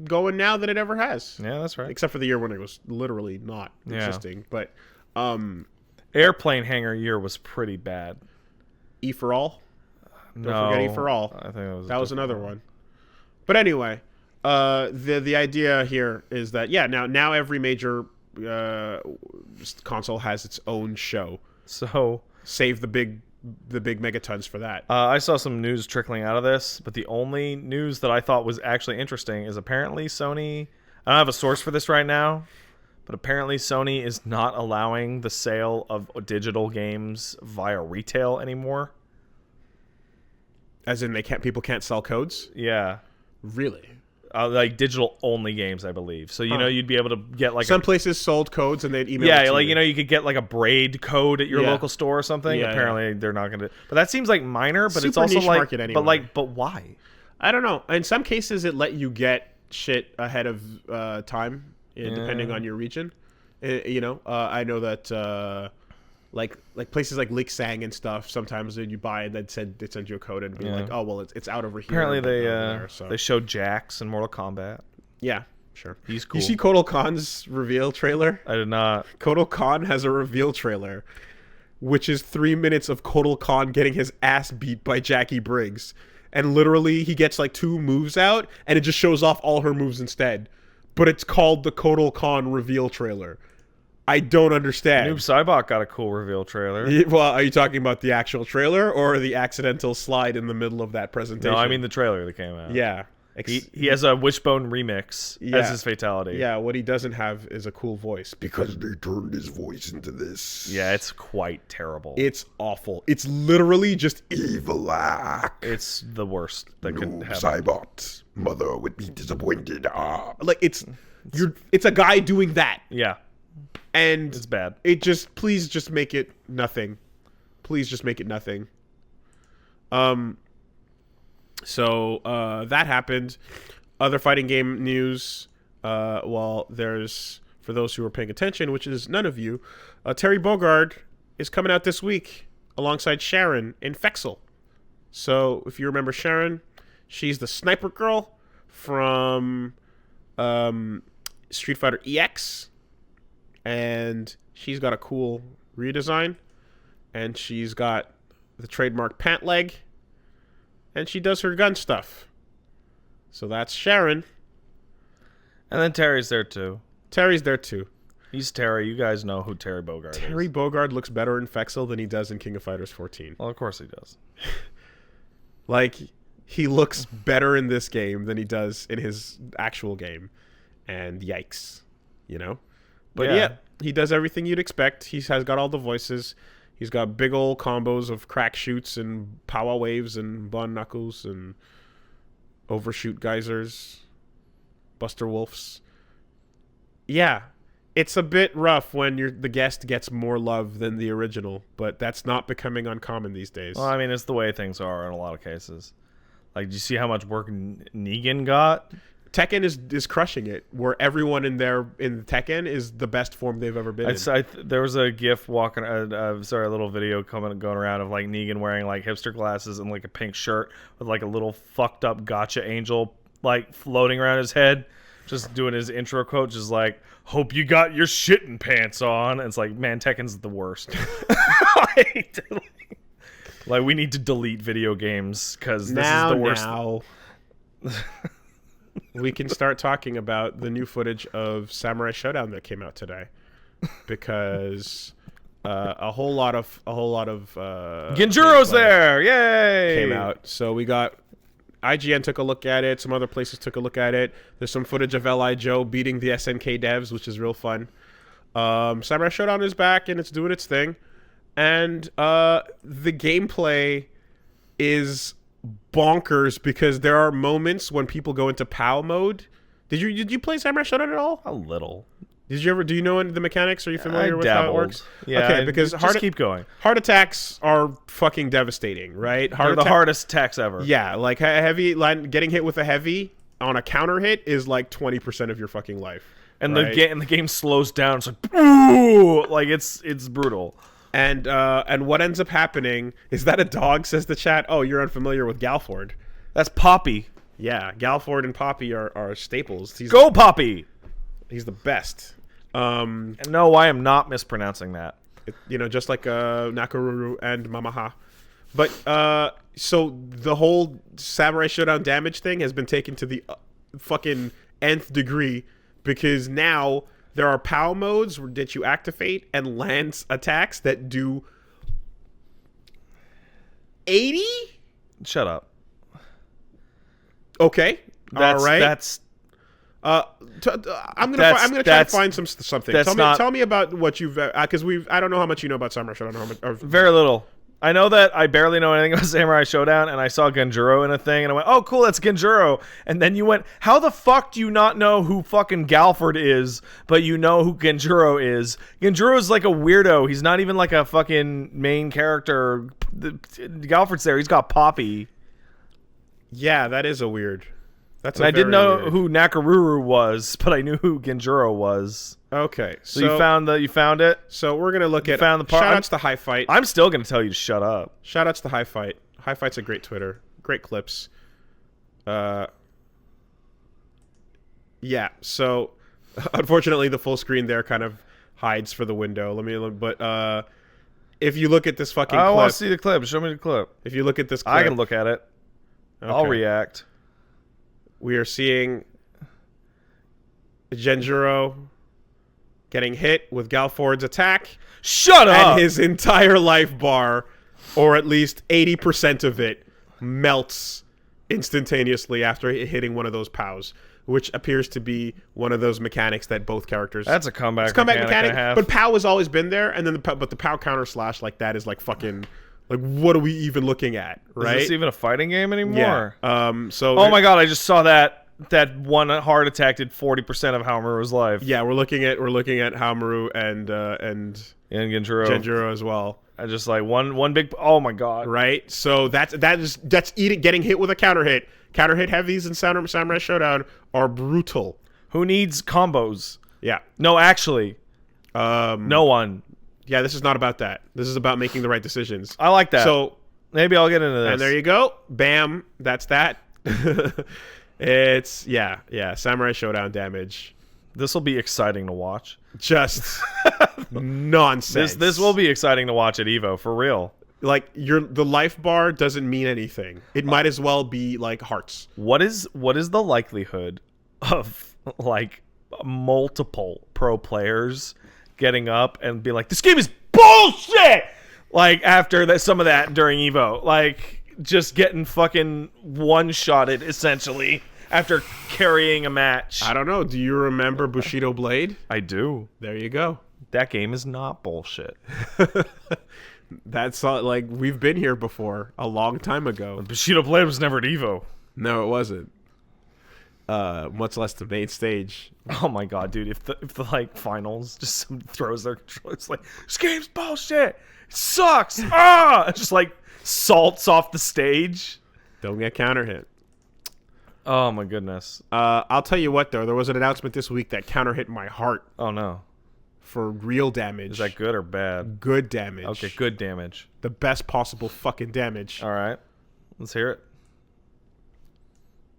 going now than it ever has. Yeah, that's right. Except for the year when it was literally not existing. But Airplane Hangar year was pretty bad. E for All? Don't forget E for All. I think that was another one. But anyway, the idea here is that now every major console has its own show. So save the big megatons for that. I saw some news trickling out of this, but the only news that I thought was actually interesting is apparently Sony. I don't have a source for this right now, but apparently Sony is not allowing the sale of digital games via retail anymore. As in, people can't sell codes? Yeah. Really? Like digital only games, I believe. So you know, you'd be able to get like some places sold codes and they'd email. Yeah, it to like you. You could get like a Braid code at your local store or something. Yeah, apparently they're not going to. But that seems like minor. But Super it's also niche like, market anyway. but why? I don't know. In some cases, it let you get shit ahead of time, depending on your region. You know, I know that. Like places like Liksang and stuff, sometimes you buy and they'd send you a code and be like, oh well, it's out over here. Apparently they they showed Jax in Mortal Kombat. Yeah, sure. He's cool. You see Kotal Khan's reveal trailer? I did not. Kotal Khan has a reveal trailer, which is 3 minutes of Kotal Khan getting his ass beat by Jackie Briggs, and literally he gets like 2 moves out, and it just shows off all her moves instead. But it's called the Kotal Khan reveal trailer. I don't understand. Noob Saibot got a cool reveal trailer. Well, are you talking about the actual trailer or the accidental slide in the middle of that presentation? No, I mean the trailer that came out. Yeah. He has a Wishbone remix as his fatality. Yeah, what he doesn't have is a cool voice because they turned his voice into this. Yeah, it's quite terrible. It's awful. It's literally just evil. It's the worst that could happen. Saibot, mother would be disappointed. Like it's a guy doing that. Yeah. And it's bad. Please just make it nothing. Please just make it nothing. So that happened. Other fighting game news. Well, there's, for those who are paying attention, which is none of you, Terry Bogard is coming out this week alongside Sharon in FEXL. So if you remember Sharon, she's the sniper girl from Street Fighter EX. And she's got a cool redesign. And she's got the trademark pant leg. And she does her gun stuff. So that's Sharon. And then Terry's there too. Terry's there too. He's Terry. You guys know who Terry Bogard is. Terry Bogard looks better in FEXL than he does in King of Fighters 14. Well, of course he does. Like, he looks better in this game than he does in his actual game. And yikes, you know? But yeah, he does everything you'd expect. He has got all the voices. He's got big old combos of crack shoots and power waves and bun knuckles and overshoot geysers, Buster Wolves. Yeah, it's a bit rough when the guest gets more love than the original, but that's not becoming uncommon these days. Well, I mean, it's the way things are in a lot of cases. Like, do you see how much work Negan got? Tekken is crushing it, where everyone in Tekken is the best form they've ever been in. There was a GIF a little video going around of like Negan wearing like hipster glasses and like a pink shirt with like a little fucked up gotcha angel like floating around his head, just doing his intro quote, just like, "Hope you got your shitting pants on." And it's like, man, Tekken's the worst. Like, we need to delete video games because this is the worst. Now. We can start talking about the new footage of Samurai Shodown that came out today, because a whole lot of Genjuro's there, yay! Came out. So we got IGN took a look at it. Some other places took a look at it. There's some footage of Li Joe beating the SNK devs, which is real fun. Samurai Shodown is back and it's doing its thing, and the gameplay is bonkers because there are moments when people go into POW mode. Did you play Samurai Shodown at all? A little. Did you ever? Do you know the mechanics? Are you familiar with dabbled. how it works? Yeah. Okay, because just keep going. Heart attacks are fucking devastating, right? They're the hardest attacks ever. Yeah, like heavy getting hit with a heavy on a counter hit is like 20% of your fucking life. And right? the game slows down. It's like, ooh, like it's brutal. And what ends up happening is that a dog, says the chat. Oh, you're unfamiliar with Galford. That's Poppy. Yeah, Galford and Poppy are staples. Go Poppy! He's the best. And no, I am not mispronouncing that. Just like Nakaruru and Mamaha. But so the whole Samurai Shodown damage thing has been taken to the fucking nth degree, because now there are POW modes that you activate and lance attacks that do 80? Shut up. Okay. All right. I'm gonna try to find something. Tell me about what you've because I don't know how much you know about Samurai Shodown. Very little. I know that I barely know anything about Samurai Shodown, and I saw Genjuro in a thing, and I went, "Oh, cool, that's Genjuro." And then you went, "How the fuck do you not know who fucking Galford is, but you know who Genjuro is?" Genjuro is like a weirdo. He's not even like a fucking main character. Galford's there. He's got Poppy. Yeah, that is a weird. I didn't know who Nakaruru was, but I knew who Genjuro was. Okay, so you found it. So we're gonna look at found the part. Shoutouts to High Fight. I'm still gonna tell you to shut up. Shoutouts to High Fight. High Fight's a great Twitter, great clips. Yeah. So unfortunately, the full screen there kind of hides for the window. But if you look at this fucking clip, I want to see the clip. Show me the clip. If you look at this clip, I can look at it. Okay. I'll react. We are seeing Genjuro getting hit with Galford's attack. Shut up! And his entire life bar, or at least 80% of it, melts instantaneously after hitting one of those POWs, which appears to be one of those mechanics that both characters... That's a comeback mechanic. But POW has always been there, and then the POW counter slash like that is like fucking... Like, what are we even looking at, right? Is this even a fighting game anymore? Yeah. Oh my god, I just saw that one heart attack did 40% of Haomaru's life. Yeah, we're looking at Haomaru and Genjuro as well. I just like one big. Oh my god! Right. So that's getting hit with a counter hit. Counter hit heavies in Samurai Shodown are brutal. Who needs combos? Yeah. No, actually, no one. Yeah, this is not about that. This is about making the right decisions. I like that. So maybe I'll get into this. And there you go. Bam. That's that. It's Samurai Shodown damage. This will be exciting to watch. Just nonsense. This will be exciting to watch at Evo, for real. Like the life bar doesn't mean anything. It might as well be like hearts. What is the likelihood of like multiple pro players getting up and being like, "This game is bullshit!" Like, after some of that during EVO. Like, just getting fucking one-shotted, essentially, after carrying a match. I don't know. Do you remember Bushido Blade? I do. There you go. That game is not bullshit. That's like, we've been here before, a long time ago. Bushido Blade was never at EVO. No, it wasn't. Much less the main stage. Oh my god, dude! If the like finals, just someone throws their controller, it's like, this game's bullshit. It sucks. Ah! Just like salts off the stage. Don't get counter hit. Oh my goodness. I'll tell you what though, there was an announcement this week that counter hit my heart. Oh no. For real damage. Is that good or bad? Good damage. Okay, good damage. The best possible fucking damage. All right, let's hear it.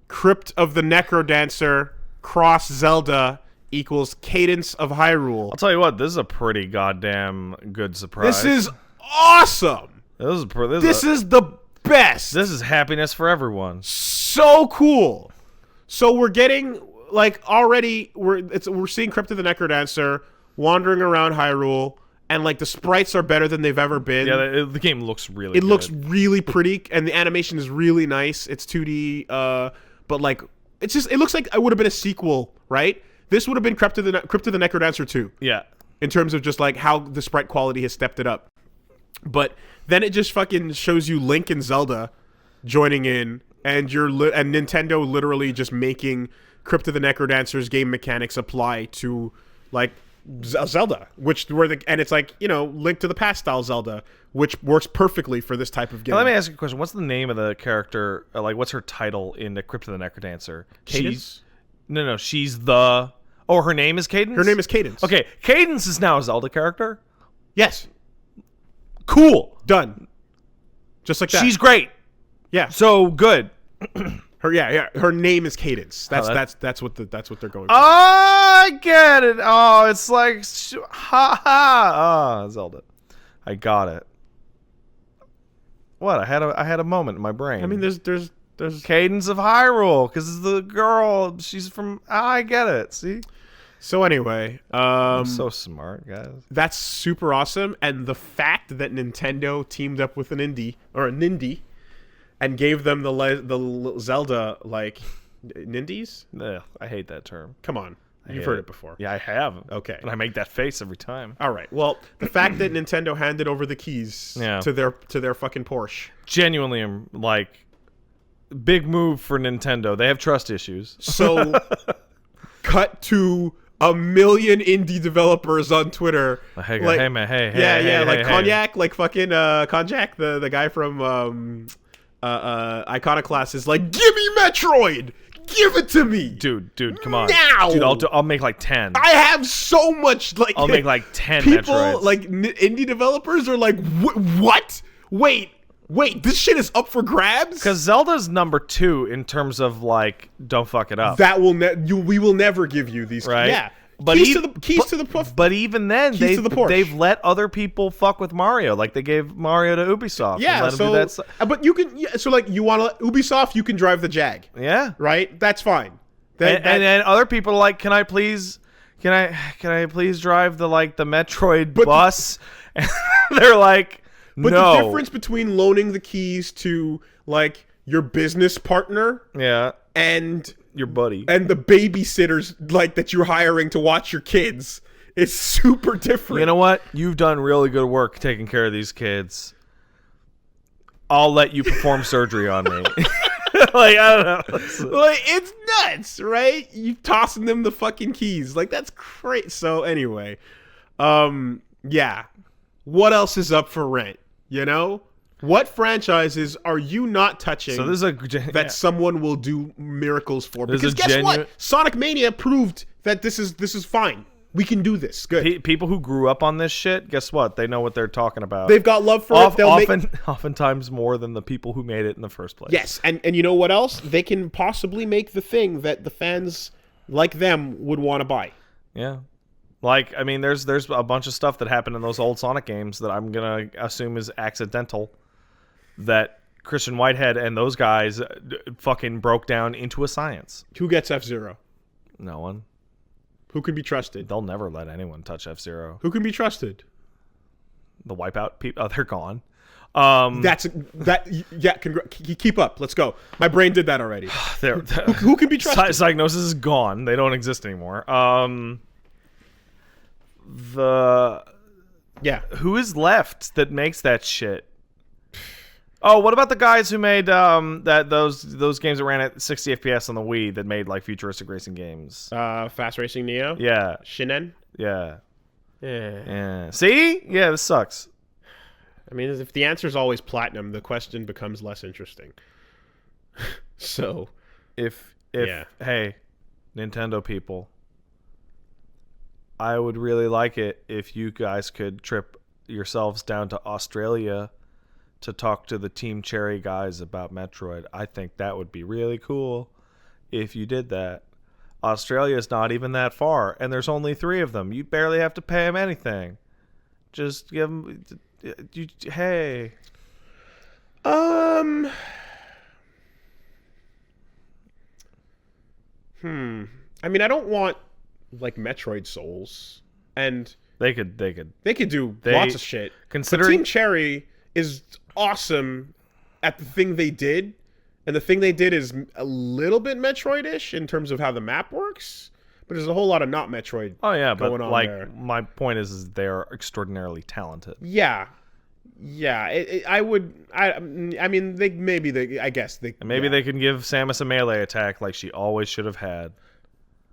Crypt of the Necrodancer cross Zelda equals Cadence of Hyrule. I'll tell you what, this is a pretty goddamn good surprise. This is awesome. This is the best. This is happiness for everyone. So cool. So we're getting like already we're seeing Crypt of the Necrodancer wandering around Hyrule, and like the sprites are better than they've ever been. Yeah, the game looks really It good. looks really pretty, and the animation is really nice. It's 2D, but like it looks like it would have been a sequel, right? This would have been Crypt of the Necrodancer 2. Yeah. In terms of just like how the sprite quality has stepped it up. But then it just fucking shows you Link and Zelda joining in, and and Nintendo literally just making Crypt of the Necrodancer's game mechanics apply to like Zelda, and it's like, you know, Link to the Past style Zelda, which works perfectly for this type of game. Now, let me ask you a question. What's the name of the character? Like, what's her title in the Crypt of the Necrodancer? Cadence? She's the... Oh, her name is Cadence? Her name is Cadence. Okay, Cadence is now a Zelda character? Yes. Cool. Done. Just like that. She's great. Yeah. So, good. Her name is Cadence. That's what they're going for. Oh, I get it. Oh, it's like Zelda. I got it. What? I had a moment in my brain. I mean, there's Cadence of Hyrule, because the girl, she's from. I get it. See. So anyway, I'm so smart, guys. That's super awesome, and the fact that Nintendo teamed up with an indie and gave them the Zelda, like, Nindies? Ugh, I hate that term. Come on. You've heard it before. Yeah, I have. Okay. And I make that face every time. All right. Well, the fact that Nintendo handed over the keys to their fucking Porsche. Genuinely, I'm like, big move for Nintendo. They have trust issues. So, cut to 1 million indie developers on Twitter. Hey, like, hey, man, hey, Cognac, like fucking Konjac, the guy from Iconoclast is like, give me Metroid, give it to me, dude, come on, now, dude, I'll make like 10. I have so much, like, I'll make like 10 people, Metroids. like indie developers are like, what? Wait, this shit is up for grabs? Because Zelda's number 2 in terms of like, don't fuck it up. That will we will never give you these, right? Yeah. But but even then, they've let other people fuck with Mario. Like they gave Mario to Ubisoft. Yeah, but you can. Yeah, so like you want to Ubisoft, you can drive the Jag. Yeah, right. That's fine. And then other people are like, can I please drive the Metroid bus? And they're like, no. But the difference between loaning the keys to like your business partner, and your buddy and the babysitters like that you're hiring to watch your kids is super different. You know what? You've done really good work taking care of these kids. I'll let you perform surgery on me. Like, I don't know. Like, it's nuts, right? You tossing them the fucking keys. Like, that's great. So anyway, yeah. What else is up for rent? You know? What franchises are you not touching that someone will do miracles for? Because guess what? Sonic Mania proved that this is fine. We can do this. Good. People who grew up on this shit, guess what? They know what they're talking about. They've got love for it. Oftentimes more than the people who made it in the first place. Yes, and you know what else? They can possibly make the thing that the fans like them would want to buy. Yeah. Like, I mean, there's a bunch of stuff that happened in those old Sonic games that I'm going to assume is accidental, that Christian Whitehead and those guys fucking broke down into a science. Who gets F-Zero? No one. Who can be trusted? They'll never let anyone touch F-Zero. Who can be trusted? The Wipeout people. Oh, they're gone. Yeah. Keep up. Let's go. My brain did that already. Who can be trusted? Psygnosis is gone. They don't exist anymore. Who is left that makes that shit? Oh, what about the guys who made those games that ran at 60 FPS on the Wii that made like futuristic racing games? Fast Racing Neo. Yeah. Shinen. Yeah. Yeah. See? Yeah, this sucks. I mean, if the answer is always platinum, the question becomes less interesting. So, hey, Nintendo people, I would really like it if you guys could trip yourselves down to Australia to talk to the Team Cherry guys about Metroid. I think that would be really cool if you did that. Australia's not even that far, and there's only 3 of them. You barely have to pay them anything. Just give them... Hey. I mean, I don't want like Metroid Souls, and they could do lots of shit. Considering but Team Cherry is awesome at the thing they did, and the thing they did is a little bit Metroid-ish in terms of how the map works. But there's a whole lot of not Metroid. Oh yeah, going but on like there. My point is they're extraordinarily talented. Yeah. I mean, I guess they. And maybe they can give Samus a melee attack like she always should have had.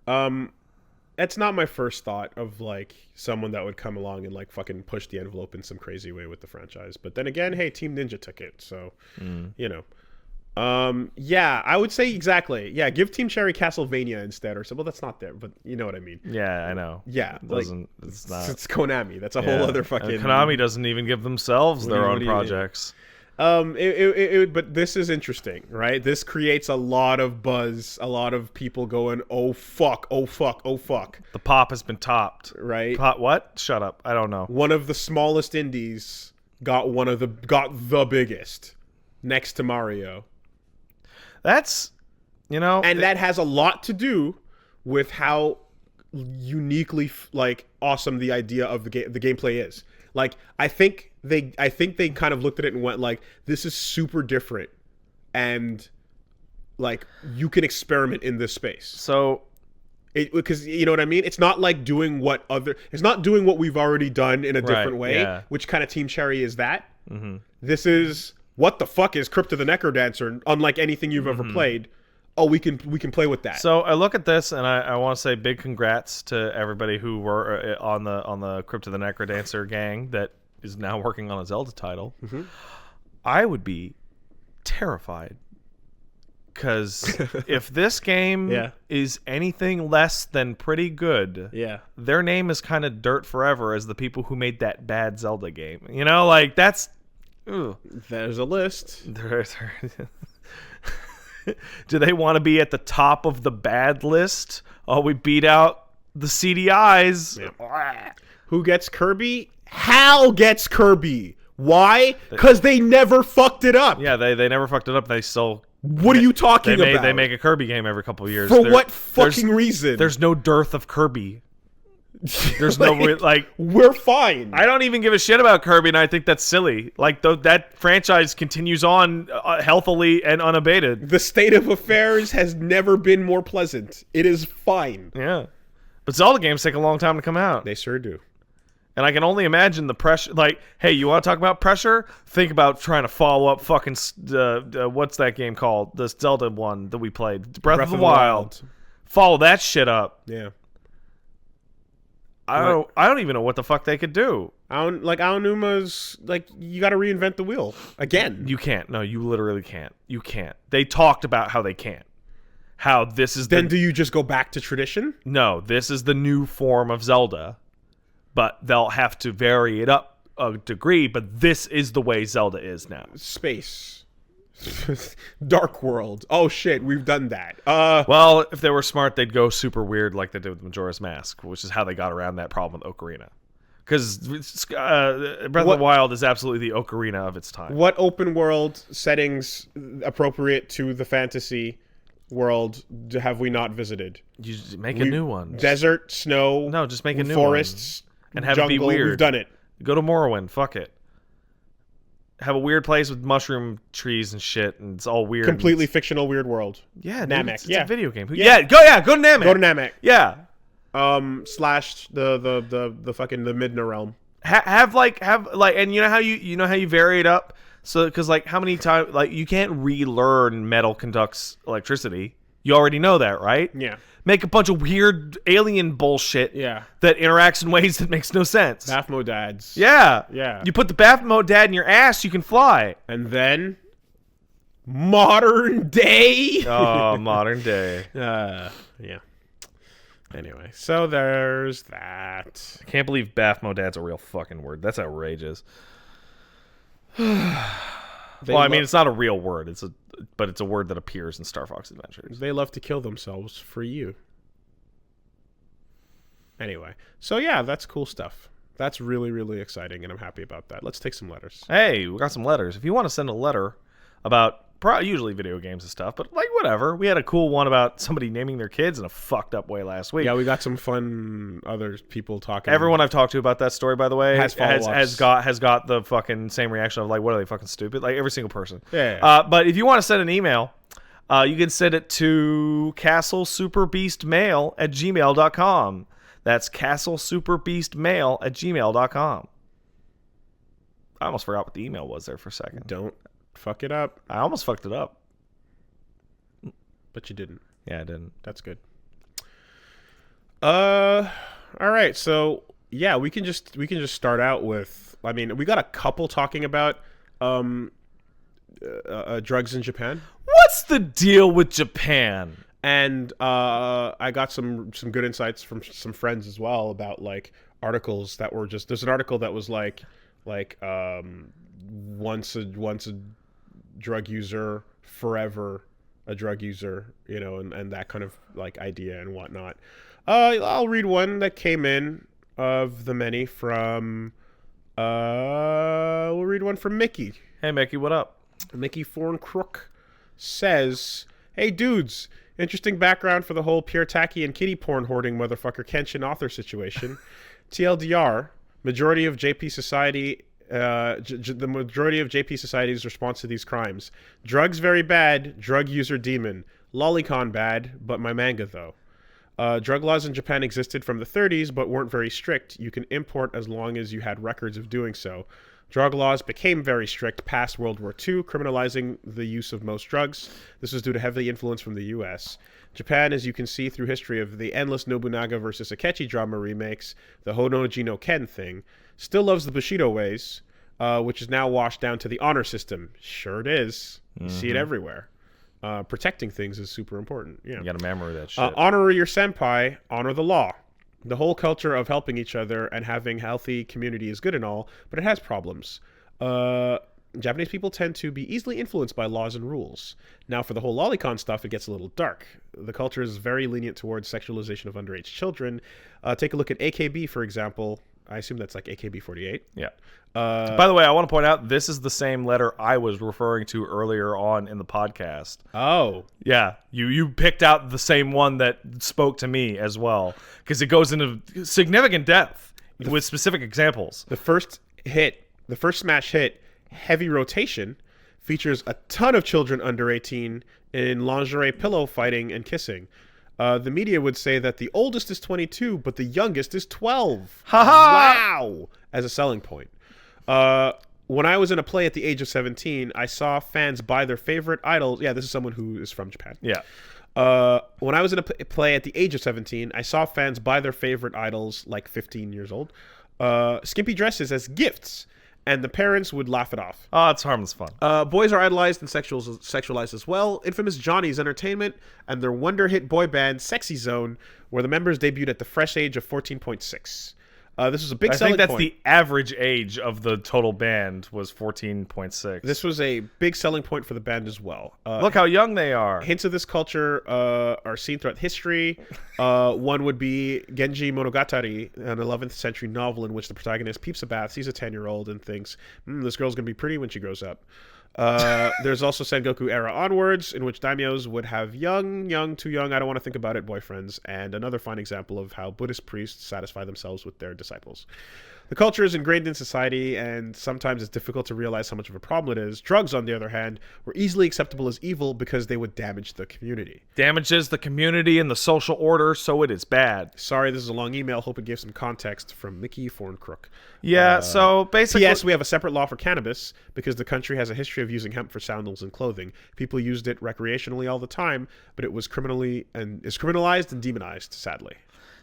That's not my first thought of like someone that would come along and like fucking push the envelope in some crazy way with the franchise. But then again, hey, Team Ninja took it, so you know. Yeah, I would say exactly. Yeah, give Team Cherry Castlevania instead or so. Well, that's not there, but you know what I mean. Yeah, I know. Yeah, it's not. It's Konami. That's a whole other fucking. And Konami doesn't even give themselves their own projects. But this is interesting, right? This creates a lot of buzz, a lot of people going, "Oh fuck, oh fuck, oh fuck." The pop has been topped, right? What? Shut up! I don't know. One of the smallest indies got the biggest, next to Mario. That's, and that has a lot to do with how uniquely like awesome the idea of the gameplay is. Like, I think they kind of looked at it and went like, this is super different, and like you can experiment in this space. So, because you know what I mean. It's not like doing what we've already done in a different way, which kind of Team Cherry is that. Mm-hmm. This is. What the fuck is Crypt of the Necrodancer? Unlike anything you've ever played. Oh, we can play with that. So I look at this and I want to say big congrats to everybody who were on the Crypt of the Necrodancer gang that is now working on a Zelda title. Mm-hmm. I would be terrified because if this game is anything less than pretty good, their name is kind of dirt forever as the people who made that bad Zelda game. Like that's. Ooh. There's a list. Do they want to be at the top of the bad list? Oh, we beat out the CDIs. Yeah. Who gets Kirby? Hal gets Kirby. Why? Because they never fucked it up. Yeah, they never fucked it up. They still... What are you talking about? They make a Kirby game every couple of years. For what fucking reason? There's no dearth of Kirby. There's no we're fine. I don't even give a shit about Kirby, and I think that's silly. Like that franchise continues on healthily and unabated. The state of affairs has never been more pleasant. It is fine. Yeah, but Zelda games take a long time to come out. They sure do. And I can only imagine the pressure. Like, hey, you want to talk about pressure? Think about trying to follow up fucking what's that game called? The Zelda one that we played, Breath of the Wild. Follow that shit up. Yeah. I don't even know what the fuck they could do. Aonuma's like, you got to reinvent the wheel again. You can't. No, you literally can't. You can't. They talked about how they can't. How this is. Then do you just go back to tradition? No, this is the new form of Zelda, but they'll have to vary it up a degree. But this is the way Zelda is now. Space. Dark World. Oh shit, we've done that. Well, if they were smart, they'd go super weird like they did with Majora's Mask, which is how they got around that problem with Ocarina. Because Breath of the Wild is absolutely the Ocarina of its time. What open world settings appropriate to the fantasy world have we not visited? You just make a new one. Desert, snow. No, just make a new forests, one. And have jungle, it be weird. We've done it. Go to Morrowind. Fuck it. Have a weird place with mushroom trees and shit, and it's all weird. Completely fictional weird world. Yeah, Namek. It's a video game. Yeah, go to Namek. Go to Namek. Yeah. Slash the fucking the Midna realm. Have and you know how you vary it up. So because like how many times like you can't relearn metal conducts electricity. You already know that, right? Yeah. Make a bunch of weird alien bullshit. Yeah. That interacts in ways that makes no sense. Bathmodads. Yeah. Yeah. You put the Bathmodad in your ass, you can fly. And then modern day. Oh, modern day. Yeah. Anyway, so there's that. I can't believe Bathmodad's a real fucking word. That's outrageous. Well, I mean, it's not a real word. But it's a word that appears in Star Fox Adventures. They love to kill themselves for you. Anyway, so yeah, that's cool stuff. That's really, really exciting, and I'm happy about that. Let's take some letters. Hey, we got some letters. If you want to send a letter about usually video games and stuff, but like whatever. We had a cool one about somebody naming their kids in a fucked up way last week. Yeah, we got some fun other people talking. Everyone I've talked to about that story, by the way, has got the fucking same reaction of like, what are they fucking stupid? Like every single person. Yeah. But if you want to send an email, you can send it to castlesuperbeastmail@gmail.com. That's castlesuperbeastmail@gmail.com. I almost forgot what the email was there for a second. Don't fuck it up. I almost fucked it up. But you didn't. Yeah, I didn't. That's good. All right. So yeah, we can just start out with. I mean, we got a couple talking about drugs in Japan. What's the deal with Japan? And I got some good insights from some friends as well about like articles that were just. There's an article that was like once a drug user, forever a drug user, you know, and that kind of like idea and whatnot. I'll read one that came in of the many from. We'll read one from Mickey. Hey Mickey, what up? Mickey Forncrook says, "Hey dudes, interesting background for the whole pure tacky and kitty porn hoarding motherfucker Kenshin author situation. TLDR, majority of JP Society." The majority of JP Society's response to these crimes. Drugs very bad, drug user demon. Lolicon bad, but my manga though. Drug laws in Japan existed from the 30s, but weren't very strict. You can import as long as you had records of doing so. Drug laws became very strict past World War II, criminalizing the use of most drugs. This was due to heavy influence from the US. Japan, as you can see through history of the endless Nobunaga versus Akechi drama remakes, the Honoji no Ken thing, still loves the Bushido ways, which is now washed down to the honor system. Sure it is. You see it everywhere. Protecting things is super important. Yeah. You gotta remember that shit. Honor your senpai, honor the law. The whole culture of helping each other and having healthy community is good and all, but it has problems. Japanese people tend to be easily influenced by laws and rules. Now, for the whole lolicon stuff, it gets a little dark. The culture is very lenient towards sexualization of underage children. Take a look at AKB, for example. I assume that's like AKB48. Yeah. By the way, I want to point out this is the same letter I was referring to earlier on in the podcast. Oh. Yeah. You picked out the same one that spoke to me as well, because it goes into significant depth with specific examples. The first smash hit, Heavy Rotation, features a ton of children under 18 in lingerie pillow fighting and kissing. The media would say that the oldest is 22, but the youngest is 12. Wow! As a selling point. When I was in a play at the age of 17, I saw fans buy their favorite idols. Yeah, this is someone who is from Japan. Yeah. When I was in a play at the age of 17, I saw fans buy their favorite idols, like 15 years old, skimpy dresses as gifts, and the parents would laugh it off. Oh, it's harmless fun. Boys are idolized and sexualized as well. Infamous Johnny's Entertainment and their wonder hit boy band Sexy Zone, where the members debuted at the fresh age of 14.6. This was a big selling point. I think that's the average age of the total band was 14.6. This was a big selling point for the band as well. Look how young they are. Hints of this culture are seen throughout history. One would be Genji Monogatari, an 11th century novel in which the protagonist peeps a bath, sees a 10-year-old, and thinks, this girl's going to be pretty when she grows up. There's also Sengoku era onwards, in which daimyos would have young, too young, I don't want to think about it, boyfriends, and another fine example of how Buddhist priests satisfy themselves with their disciples. The culture is ingrained in society, and sometimes it's difficult to realize how much of a problem it is. Drugs, on the other hand, were easily acceptable as evil because they would damage the community. Damages the community and the social order, so it is bad. Sorry, this is a long email. Hope it gave some context from Mickey Forncrook. Yeah, so basically... P.S. We have a separate law for cannabis because the country has a history of using hemp for sandals and clothing. People used it recreationally all the time, but it was criminalized and demonized, sadly.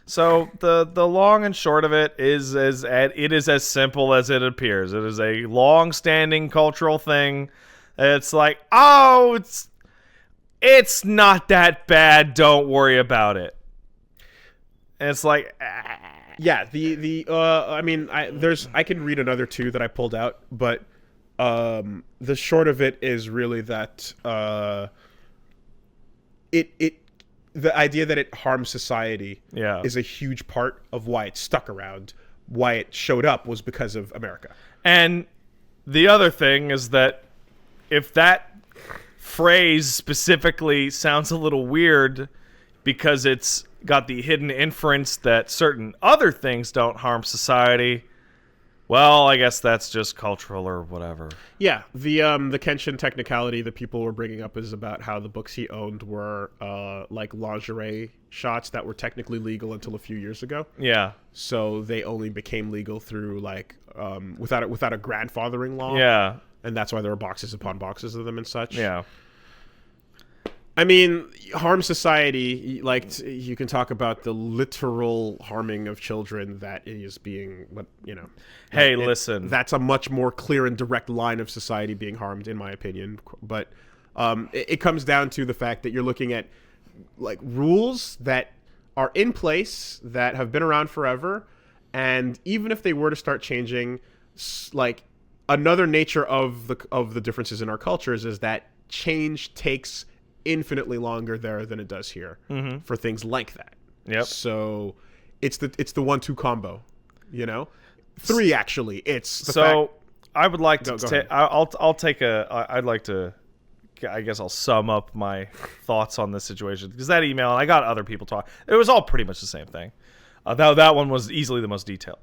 So the long and short of it is as simple as it appears. It is a long-standing cultural thing. It's like, oh, it's not that bad. Don't worry about it. And it's like, yeah. I mean, I can read another two that I pulled out, but the short of it is really that the idea that it harms society is a huge part of why it stuck around. Why it showed up was because of America. And the other thing is that if that phrase specifically sounds a little weird because it's got the hidden inference that certain other things don't harm society, well, I guess that's just cultural or whatever. Yeah, the Kenshin technicality that people were bringing up is about how the books he owned were like lingerie shots that were technically legal until a few years ago. Yeah. So they only became legal through like without a grandfathering law. Yeah. And that's why there were boxes upon boxes of them and such. Yeah. I mean, harm society, like, you can talk about the literal harming of children that is being, Hey, listen. That's a much more clear and direct line of society being harmed, in my opinion. But it comes down to the fact that you're looking at, like, rules that are in place that have been around forever. And even if they were to start changing, like, another nature of the differences in our cultures is that change takes infinitely longer there than it does here for things like that. Yep. So it's the 1-2 combo, 3 actually. It's the so fact... I would like to ahead. I'd like to, I guess I'll sum up my thoughts on this situation because that email, and I got other people talk. It was all pretty much the same thing. That one was easily the most detailed.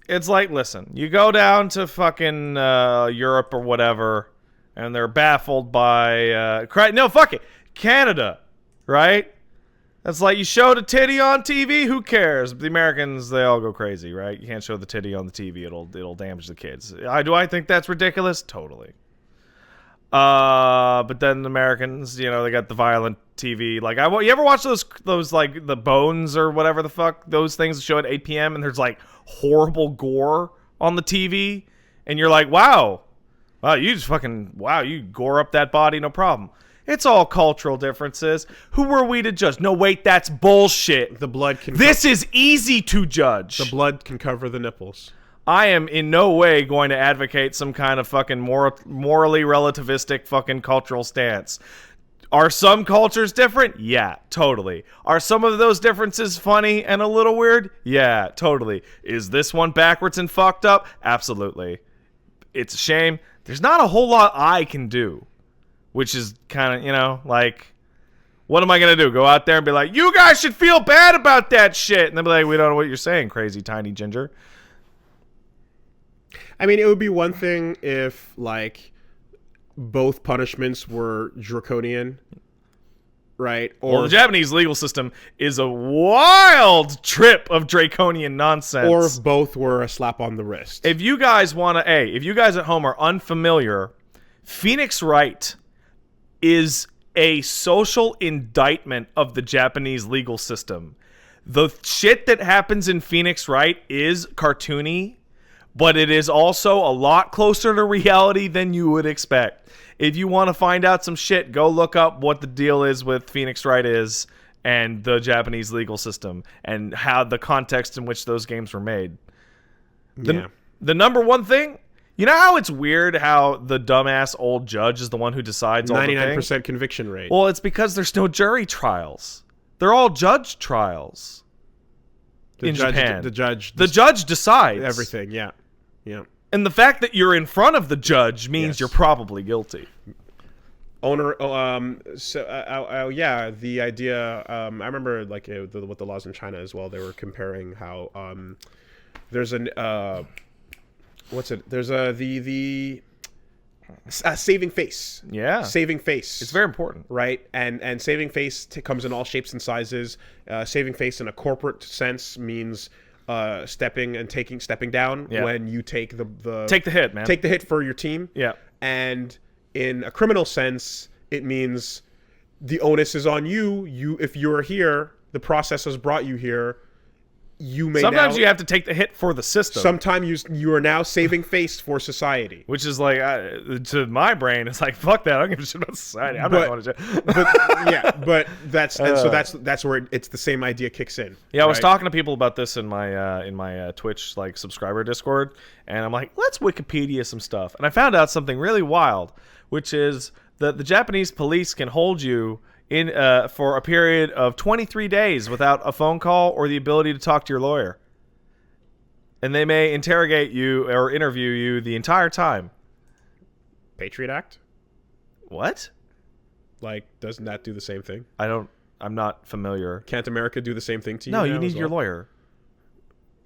It's like, listen, you go down to fucking Europe or whatever, and they're baffled by Canada, right? That's like, you showed a titty on TV, who cares? The Americans, they all go crazy, right? You can't show the titty on the TV; it'll damage the kids. Do I think that's ridiculous? Totally. But then the Americans, they got the violent TV. Like, you ever watch those like the Bones or whatever the fuck those things show at 8 p.m. and there's like horrible gore on the TV, and you're like, wow, you gore up that body, no problem. It's all cultural differences. Who were we to judge? No, wait, that's bullshit. The blood can. This is easy to judge. The blood can cover the nipples. I am in no way going to advocate some kind of fucking morally relativistic fucking cultural stance. Are some cultures different? Yeah, totally. Are some of those differences funny and a little weird? Yeah, totally. Is this one backwards and fucked up? Absolutely. It's a shame. There's not a whole lot I can do, which is kind of, like, what am I going to do? Go out there and be like, you guys should feel bad about that shit. And they'll be like, we don't know what you're saying, crazy tiny ginger. I mean, it would be one thing if, like, both punishments were draconian, right? Or the Japanese legal system is a wild trip of draconian nonsense. Or if both were a slap on the wrist. If you guys if you guys at home are unfamiliar, Phoenix Wright is a social indictment of the Japanese legal system. The shit that happens in Phoenix Wright is cartoony, but it is also a lot closer to reality than you would expect. If you want to find out some shit, go look up what the deal is with Phoenix Wright is and the Japanese legal system and how the context in which those games were made. The number one thing, you know how it's weird how the dumbass old judge is the one who decides all the things? 99% conviction rate. Well, it's because there's no jury trials. They're all judge trials in Japan. The judge decides everything, yeah. And the fact that you're in front of the judge means you're probably guilty. Yeah, the idea. I remember like with the laws in China as well. They were comparing how there's an There's the saving face. Yeah, saving face. It's very important, right? And saving face comes in all shapes and sizes. Saving face in a corporate sense means stepping down when you take take the hit, man. Take the hit for your team. Yeah, and in a criminal sense, it means the onus is on you. If you're here, the process has brought you here. Sometimes you have to take the hit for the system. Sometimes you are now saving face for society. Which is like, to my brain, it's like, fuck that. I don't give a shit about society. I'm not going to jail. But that's where it's the same idea kicks in. Yeah, I was talking to people about this in my Twitch like subscriber Discord, and I'm like, let's Wikipedia some stuff. And I found out something really wild, which is that the Japanese police can hold you in for a period of 23 days without a phone call or the ability to talk to your lawyer. And they may interrogate you or interview you the entire time. Patriot Act? What? Like, doesn't that do the same thing? I'm not familiar. Can't America do the same thing to you? No, you need your lawyer.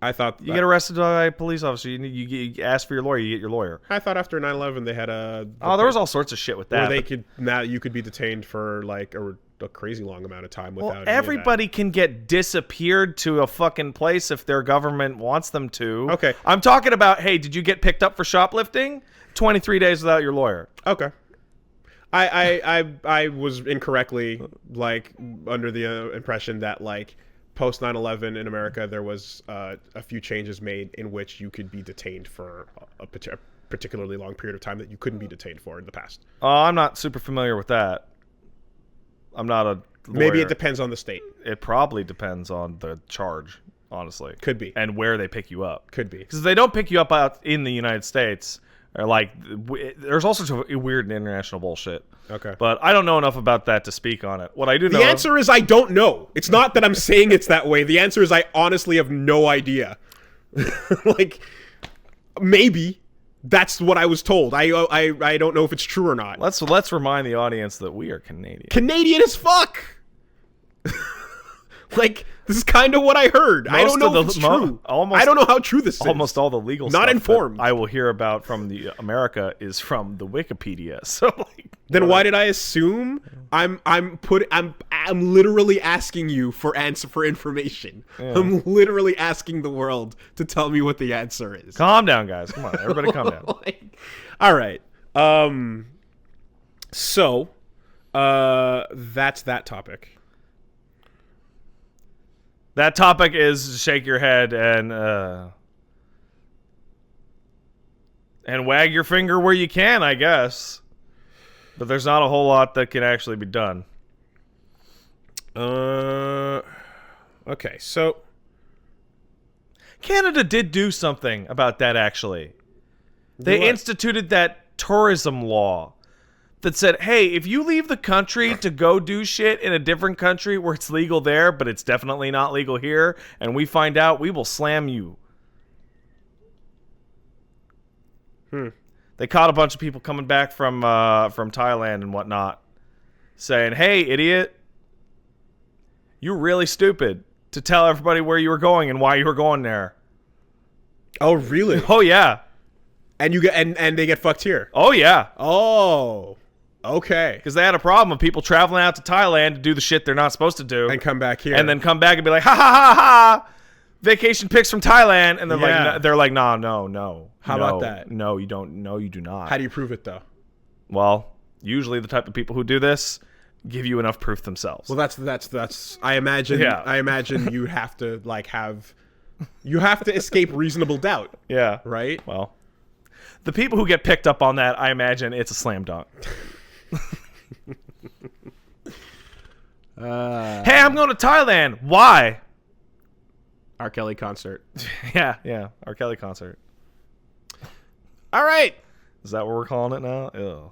I thought you get arrested by a police officer. You ask for your lawyer. You get your lawyer. I thought after 9/11 they had there was all sorts of shit with that. Where you could be detained for like a crazy long amount of time without. Well, everybody can get disappeared to a fucking place if their government wants them to. Okay, I'm talking about. Hey, did you get picked up for shoplifting? 23 days without your lawyer. Okay. I was incorrectly like under the impression that like. Post 9/11 in America, there was a few changes made in which you could be detained for a particularly long period of time that you couldn't be detained for in the past. I'm not super familiar with that. I'm not a lawyer. Maybe it depends on the state. It probably depends on the charge, honestly. Could be. And where they pick you up. Could be. Because if they don't pick you up out in the United States, or like, there's all sorts of weird international bullshit. Okay. But I don't know enough about that to speak on it. What I do know... The answer is I don't know. It's not that I'm saying it's that way. The answer is I honestly have no idea. Like, maybe that's what I was told. I don't know if it's true or not. Let's remind the audience that we are Canadian. Canadian as fuck! Like, this is kind of what I heard. I don't know if it's true. I don't know how true this is. Almost all the legal stuff. Not informed. I will hear about from the America is from the Wikipedia. So like, then why did I assume? I'm literally asking you for information. Yeah. I'm literally asking the world to tell me what the answer is. Calm down, guys. Come on, everybody, calm down. All right. So, that's that topic. That topic is shake your head and wag your finger where you can, I guess. But there's not a whole lot that can actually be done. Okay, so Canada did do something about that, actually. They instituted that tourism law that said, hey, if you leave the country to go do shit in a different country where it's legal there, but it's definitely not legal here, and we find out, we will slam you. They caught a bunch of people coming back from Thailand and whatnot, saying, hey, idiot, you're really stupid to tell everybody where you were going and why you were going there. Oh, really? Oh, yeah. And you get and they get fucked here. Oh, yeah. Oh. Okay. Because they had a problem of people traveling out to Thailand to do the shit they're not supposed to do. And come back here. And then come back and be like, ha ha ha ha, vacation pics from Thailand. And they're like, no. How about that? No, you don't. No, you do not. How do you prove it, though? Well, usually the type of people who do this give you enough proof themselves. Well, that's I imagine. Yeah. I imagine you have to you have to escape reasonable doubt. Yeah. Right? Well, the people who get picked up on that, I imagine it's a slam dunk. Hey, I'm going to Thailand. Why? R. Kelly concert. Yeah. R. Kelly concert. All right. Is that what we're calling it now? Ew.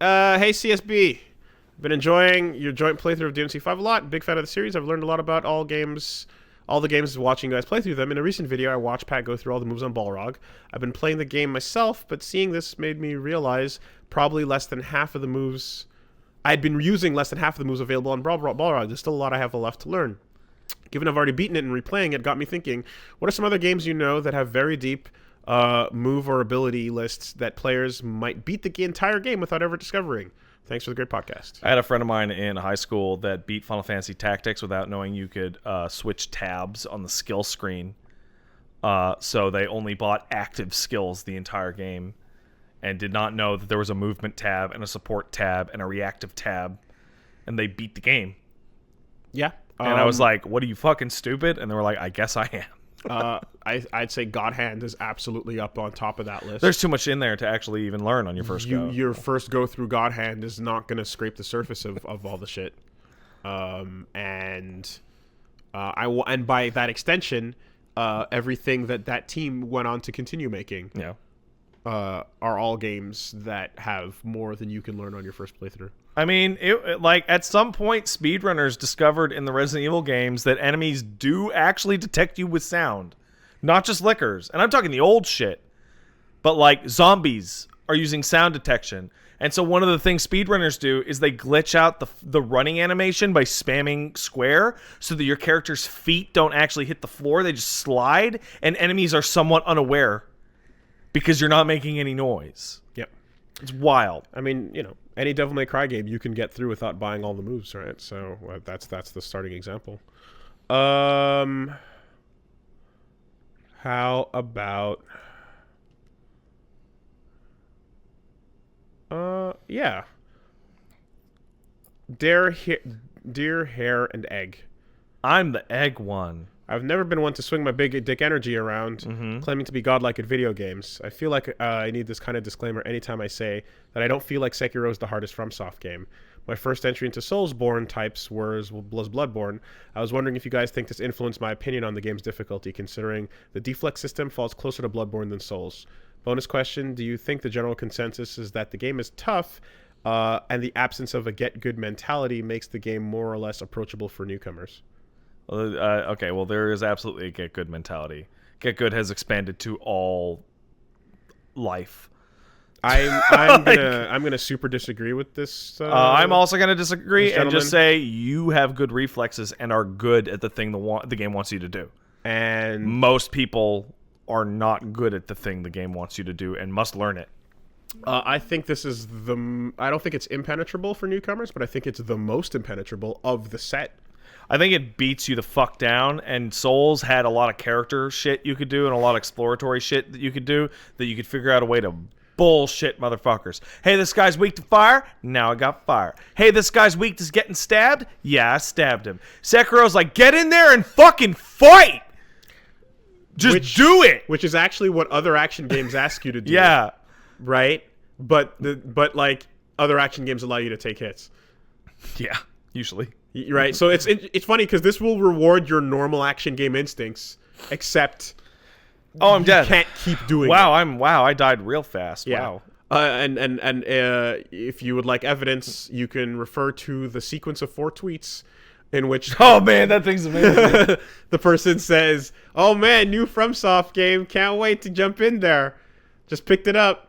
Hey, CSB. Been enjoying your joint playthrough of DMC5 a lot. Big fan of the series. I've learned a lot about all all the games watching you guys play through them. In a recent video, I watched Pat go through all the moves on Balrog. I've been playing the game myself, but seeing this made me realize probably less than half of the moves... I'd been using less than half of the moves available on Balrog. There's still a lot I have left to learn. Given I've already beaten it and replaying it, got me thinking, what are some other games you know that have very deep move or ability lists that players might beat the entire game without ever discovering? Thanks for the great podcast. I had a friend of mine in high school that beat Final Fantasy Tactics without knowing you could switch tabs on the skill screen. So they only bought active skills the entire game and did not know that there was a movement tab and a support tab and a reactive tab, and they beat the game. Yeah. And I was like, what are you, fucking stupid? And they were like, I guess I am. I'd say God Hand is absolutely up on top of that list. There's too much in there to actually even learn on your first go. Your first go through God Hand is not going to scrape the surface of all the shit. And by that extension, everything that team went on to continue making are all games that have more than you can learn on your first playthrough. I mean, like at some point, speedrunners discovered in the Resident Evil games that enemies do actually detect you with sound, not just lickers. And I'm talking the old shit, but like zombies are using sound detection. And so one of the things speedrunners do is they glitch out the running animation by spamming square so that your character's feet don't actually hit the floor. They just slide, and enemies are somewhat unaware because you're not making any noise. Yep. It's wild. I mean, you know, any Devil May Cry game you can get through without buying all the moves, right? So that's the starting example. How about... yeah. Deer, Hare, and Egg. I'm the egg one. I've never been one to swing my big dick energy around, claiming to be godlike at video games. I feel like I need this kind of disclaimer anytime I say that I don't feel like Sekiro is the hardest FromSoft game. My first entry into Soulsborne types was Bloodborne. I was wondering if you guys think this influenced my opinion on the game's difficulty, considering the deflex system falls closer to Bloodborne than Souls. Bonus question, do you think the general consensus is that the game is tough, and the absence of a get-good mentality makes the game more or less approachable for newcomers? Okay, well, there is absolutely a get-good mentality. Get-good has expanded to all life. I'm gonna super disagree with this. I'm also gonna disagree and just say you have good reflexes and are good at the thing the game wants you to do. And most people are not good at the thing the game wants you to do and must learn it. I think this is I don't think it's impenetrable for newcomers, but I think it's the most impenetrable of the set. I think it beats you the fuck down, and Souls had a lot of character shit you could do and a lot of exploratory shit that you could do that you could figure out a way to bullshit motherfuckers. Hey, this guy's weak to fire. Now I got fire. Hey, this guy's weak to getting stabbed. Yeah, I stabbed him. Sekiro's like, get in there and fucking fight. Just do it. Which is actually what other action games ask you to do. Yeah. Right? But like other action games allow you to take hits. Yeah, usually. Right? So it's funny because this will reward your normal action game instincts, except I'm dead. You can't keep doing it. Wow, I died real fast. Yeah. Wow. And if you would like evidence, you can refer to the sequence of 4 tweets in which oh man, that thing's amazing. The person says, "Oh man, new FromSoft game, can't wait to jump in there. Just picked it up.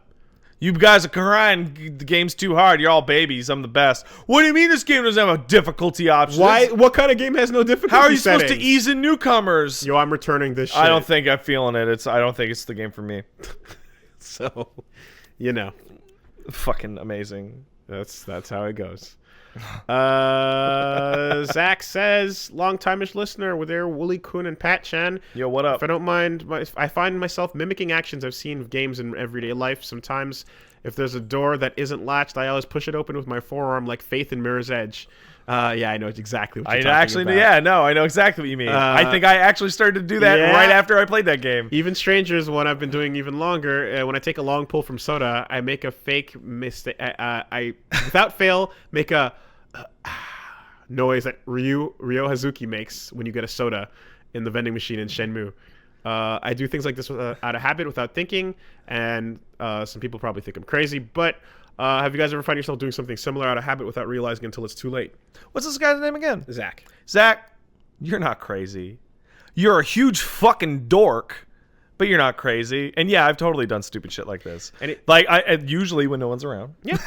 You guys are crying. The game's too hard. You're all babies. I'm the best." What do you mean this game doesn't have a difficulty option? Why? What kind of game has no difficulty How are you settings? supposed to ease in newcomers? Yo, I'm returning this shit. I don't think I'm feeling it. I don't think it's the game for me. So, you know. Fucking amazing. That's how it goes. Zach says, long-time-ish listener with their Wooly Kun and Pat Chan. Yo, what up? If I don't mind, I find myself mimicking actions I've seen of games in everyday life. Sometimes, if there's a door that isn't latched, I always push it open with my forearm like Faith in Mirror's Edge. Yeah, I know exactly what you're talking about. Yeah, no, I know exactly what you mean. I think I actually started to do that right after I played that game. Even Strangers, one I've been doing even longer. When I take a long pull from soda, I make a fake mistake. I without fail, make a noise that Ryo Hazuki makes when you get a soda in the vending machine in Shenmue. I do things like this out of habit without thinking, and some people probably think I'm crazy, but have you guys ever find yourself doing something similar out of habit without realizing until it's too late? What's this guy's name again? Zach. Zach, you're not crazy. you're a huge fucking dork, but you're not crazy. And yeah, I've totally done stupid shit like this. And I usually when no one's around. Yeah.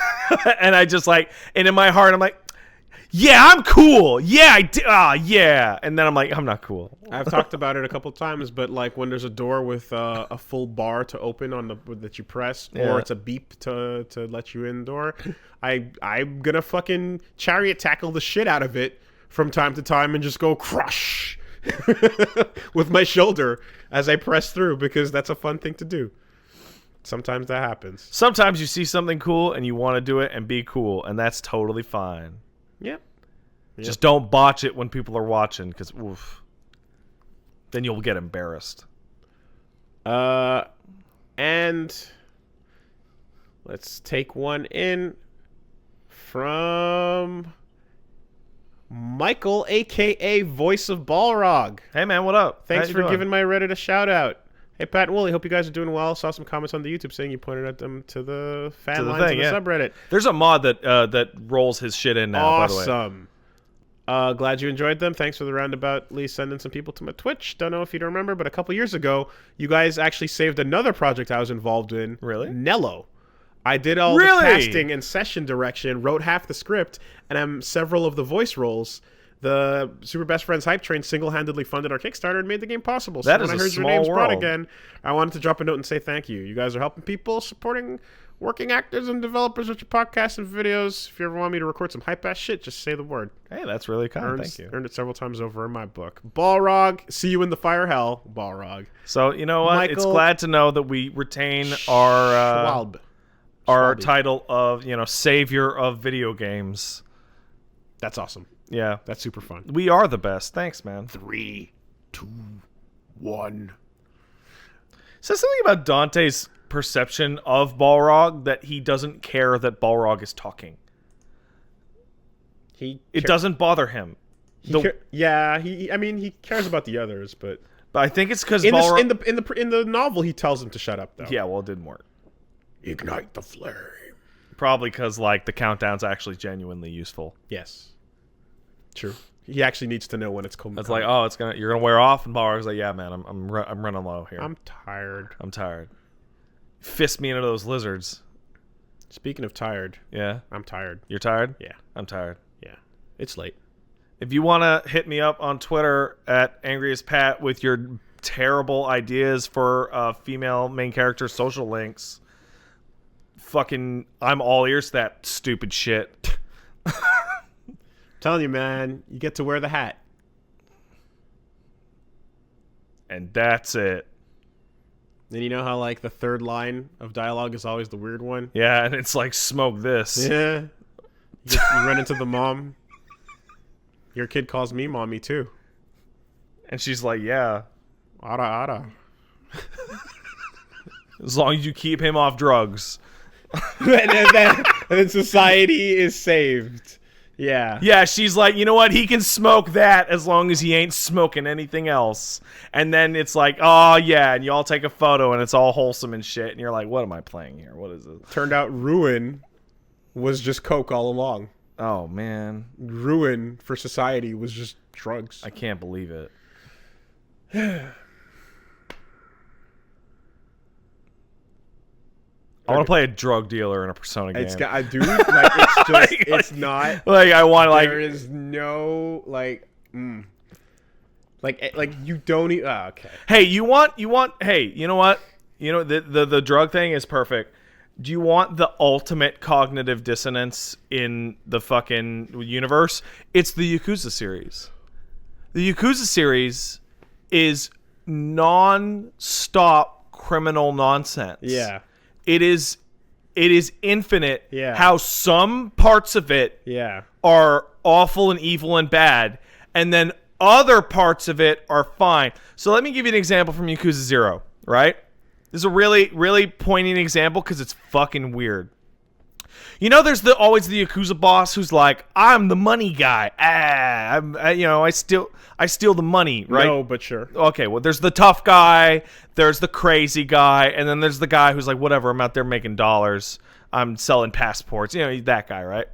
And I just like, and in my heart, I'm like, yeah, I'm cool. Yeah, I did. Yeah. And then I'm like, I'm not cool. I've talked about it a couple times, but like when there's a door with a full bar to open on that you press, or it's a beep to let you in door, I'm gonna fucking chariot tackle the shit out of it from time to time and just go crush with my shoulder as I press through, because that's a fun thing to do. Sometimes that happens. Sometimes you see something cool and you want to do it and be cool, and that's totally fine. Yep. Just don't botch it when people are watching, because then you'll get embarrassed. And let's take one in from Michael, a.k.a. Voice of Balrog. Hey, man, what up? Thanks for giving my Reddit a shout-out. Hey, Pat and Wooly, hope you guys are doing well. Saw some comments on the YouTube saying you pointed at them to the fan lines of the subreddit. There's a mod that rolls his shit in now, by the way. Awesome. Glad you enjoyed them. Thanks for the roundaboutly sending some people to my Twitch. Don't know if you remember, but a couple years ago, you guys actually saved another project I was involved in. Really? Nello. I did all the casting and session direction, wrote half the script, and I'm several of the voice roles. The Super Best Friends Hype Train single-handedly funded our Kickstarter and made the game possible. So that when is I heard a your names small brought world. again, I wanted to drop a note and say thank you. You guys are helping people, supporting working actors and developers with your podcasts and videos. If you ever want me to record some hype-ass shit, just say the word. Hey, that's really kind. Thank you. Earned it several times over in my book. Balrog, see you in the fire hell, Balrog. So, you know what? It's glad to know that we retain our title of, savior of video games. That's awesome. Yeah. That's super fun. We are the best. Thanks, man. 3, 2, 1. Says something about Dante's perception of Balrog, that he doesn't care that Balrog is talking. It doesn't bother him. He cares about the others, but I think it's because in the novel he tells him to shut up, though. Yeah, well, it didn't work. Ignite the flame. Probably because the countdown's actually genuinely useful. Yes. True. He actually needs to know when it's coming. It's like, oh, you're gonna wear off, and Balrog's like, yeah, man, I'm running low here. I'm tired. Fist me into those lizards. Speaking of tired, yeah, I'm tired. You're tired? Yeah, I'm tired. Yeah, it's late. If you want to hit me up on Twitter at angryaspat with your terrible ideas for female main character social links, fucking, I'm all ears to that stupid shit. Telling you, man, you get to wear the hat. And that's it. Then you know how, the third line of dialogue is always the weird one? Yeah, and it's like, smoke this. Yeah. You run into the mom. Your kid calls me mommy, too. And she's like, yeah. Ara. As long as you keep him off drugs. and then society is saved. Yeah. Yeah, she's like, you know what? He can smoke that as long as he ain't smoking anything else. And then it's like, oh, yeah, and you all take a photo, and it's all wholesome and shit. And you're like, what am I playing here? What is this? Turned out Ruin was just coke all along. Oh, man. Ruin for society was just drugs. I can't believe it. I want to play a drug dealer in a Persona game. I do. It's just, it's not. I want There is no you don't even. Oh, okay. Hey, you want? Hey, you know what? The drug thing is perfect. Do you want the ultimate cognitive dissonance in the fucking universe? It's the Yakuza series. The Yakuza series is non-stop criminal nonsense. Yeah. It is infinite. Yeah. How some parts of it are awful and evil and bad, and then other parts of it are fine. So let me give you an example from Yakuza 0, right? This is a really, really poignant example because it's fucking weird. There's always the Yakuza boss who's like, I'm the money guy. I steal the money, right? No, but sure. Okay, well, there's the tough guy, there's the crazy guy, and then there's the guy who's like, whatever, I'm out there making dollars. I'm selling passports. That guy, right?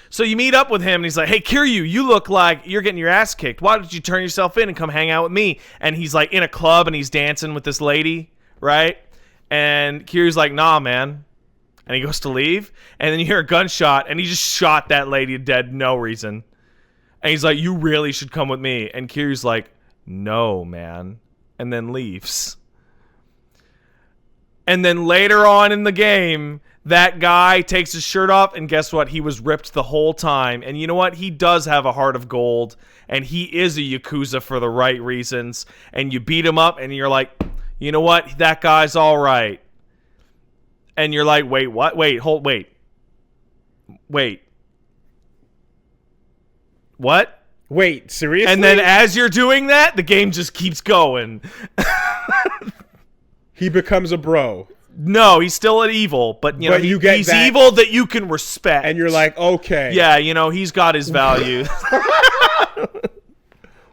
So you meet up with him, and he's like, hey, Kiryu, you look like you're getting your ass kicked. Why don't you turn yourself in and come hang out with me? And he's like in a club, and he's dancing with this lady, right? And Kiryu's like, nah, man. And he goes to leave, and then you hear a gunshot, and he just shot that lady dead, no reason. And he's like, you really should come with me. And Kiryu's like, no, man. And then leaves. And then later on in the game, that guy takes his shirt off, and guess what? He was ripped the whole time. And you know what? He does have a heart of gold, and he is a Yakuza for the right reasons. And you beat him up, and you're like, you know what? That guy's all right. And you're like, wait, what? Wait. What? Wait, seriously? And then as you're doing that, the game just keeps going. He becomes a bro. No, he's still an evil, but you know, he's evil that you can respect. And you're like, okay. Yeah, you know, he's got his value.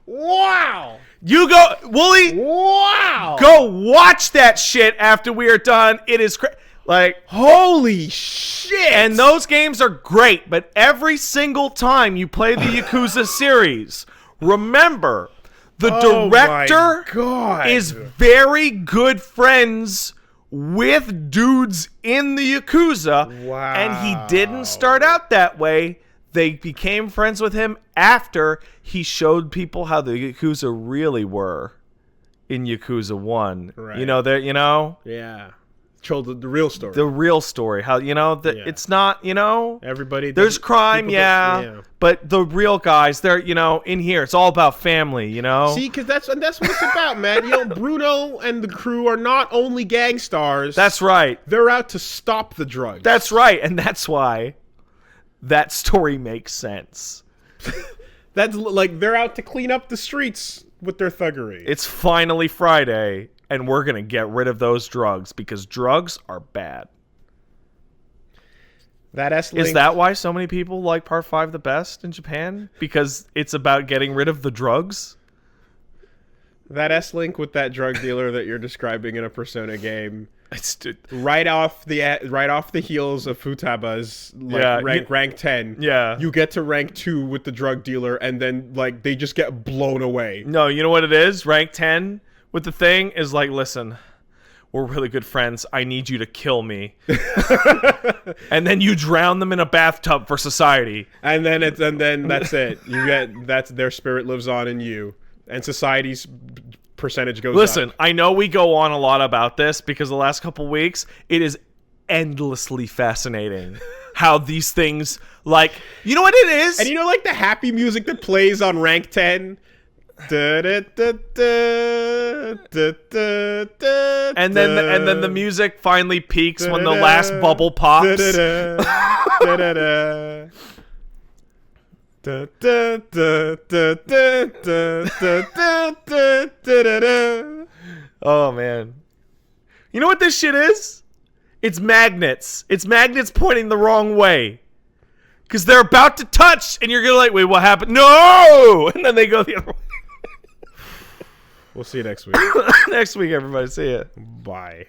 Wow. You go, Wooly. Wow. Go watch that shit after we are done. It is like, holy shit. And those games are great, but every single time you play the Yakuza series, remember, the director is very good friends with dudes in the Yakuza. Wow. And he didn't start out that way. They became friends with him after he showed people how the Yakuza really were in Yakuza 1. Right. You know, Yeah. Told the real story. The real story. How, you know, it's not, you know. Everybody. There's crime, but the real guys, they're, you know, in here. It's all about family, you know. See, because that's what it's about, man. You know, Bruno and the crew are not only gang stars. That's right. They're out to stop the drugs. That's right, and that's why that story makes sense. That's like they're out to clean up the streets with their thuggery. It's finally Friday, and we're going to get rid of those drugs because drugs are bad. Is that why so many people like Part 5 the best in Japan? Because it's about getting rid of the drugs? That S-Link with that drug dealer that you're describing in a Persona game, right off the heels of Futaba's rank 10. Yeah. You get to rank 2 with the drug dealer, and then like they just get blown away. No, you know what it is? Rank 10 with the thing is like, listen, we're really good friends. I need you to kill me. And then you drown them in a bathtub for society. And then that's it. That's their spirit lives on in you. And society's percentage goes up. Listen, I know we go on a lot about this because the last couple weeks, it is endlessly fascinating how these things, like, you know what it is? And you know, like the happy music that plays on rank 10? And then the music finally peaks when the last bubble pops. Oh man. You know what this shit is? It's magnets. It's magnets pointing the wrong way. Because they're about to touch and you're gonna like, wait, what happened? No! And then they go the other way. We'll see you next week. Next week, everybody. See ya. Bye.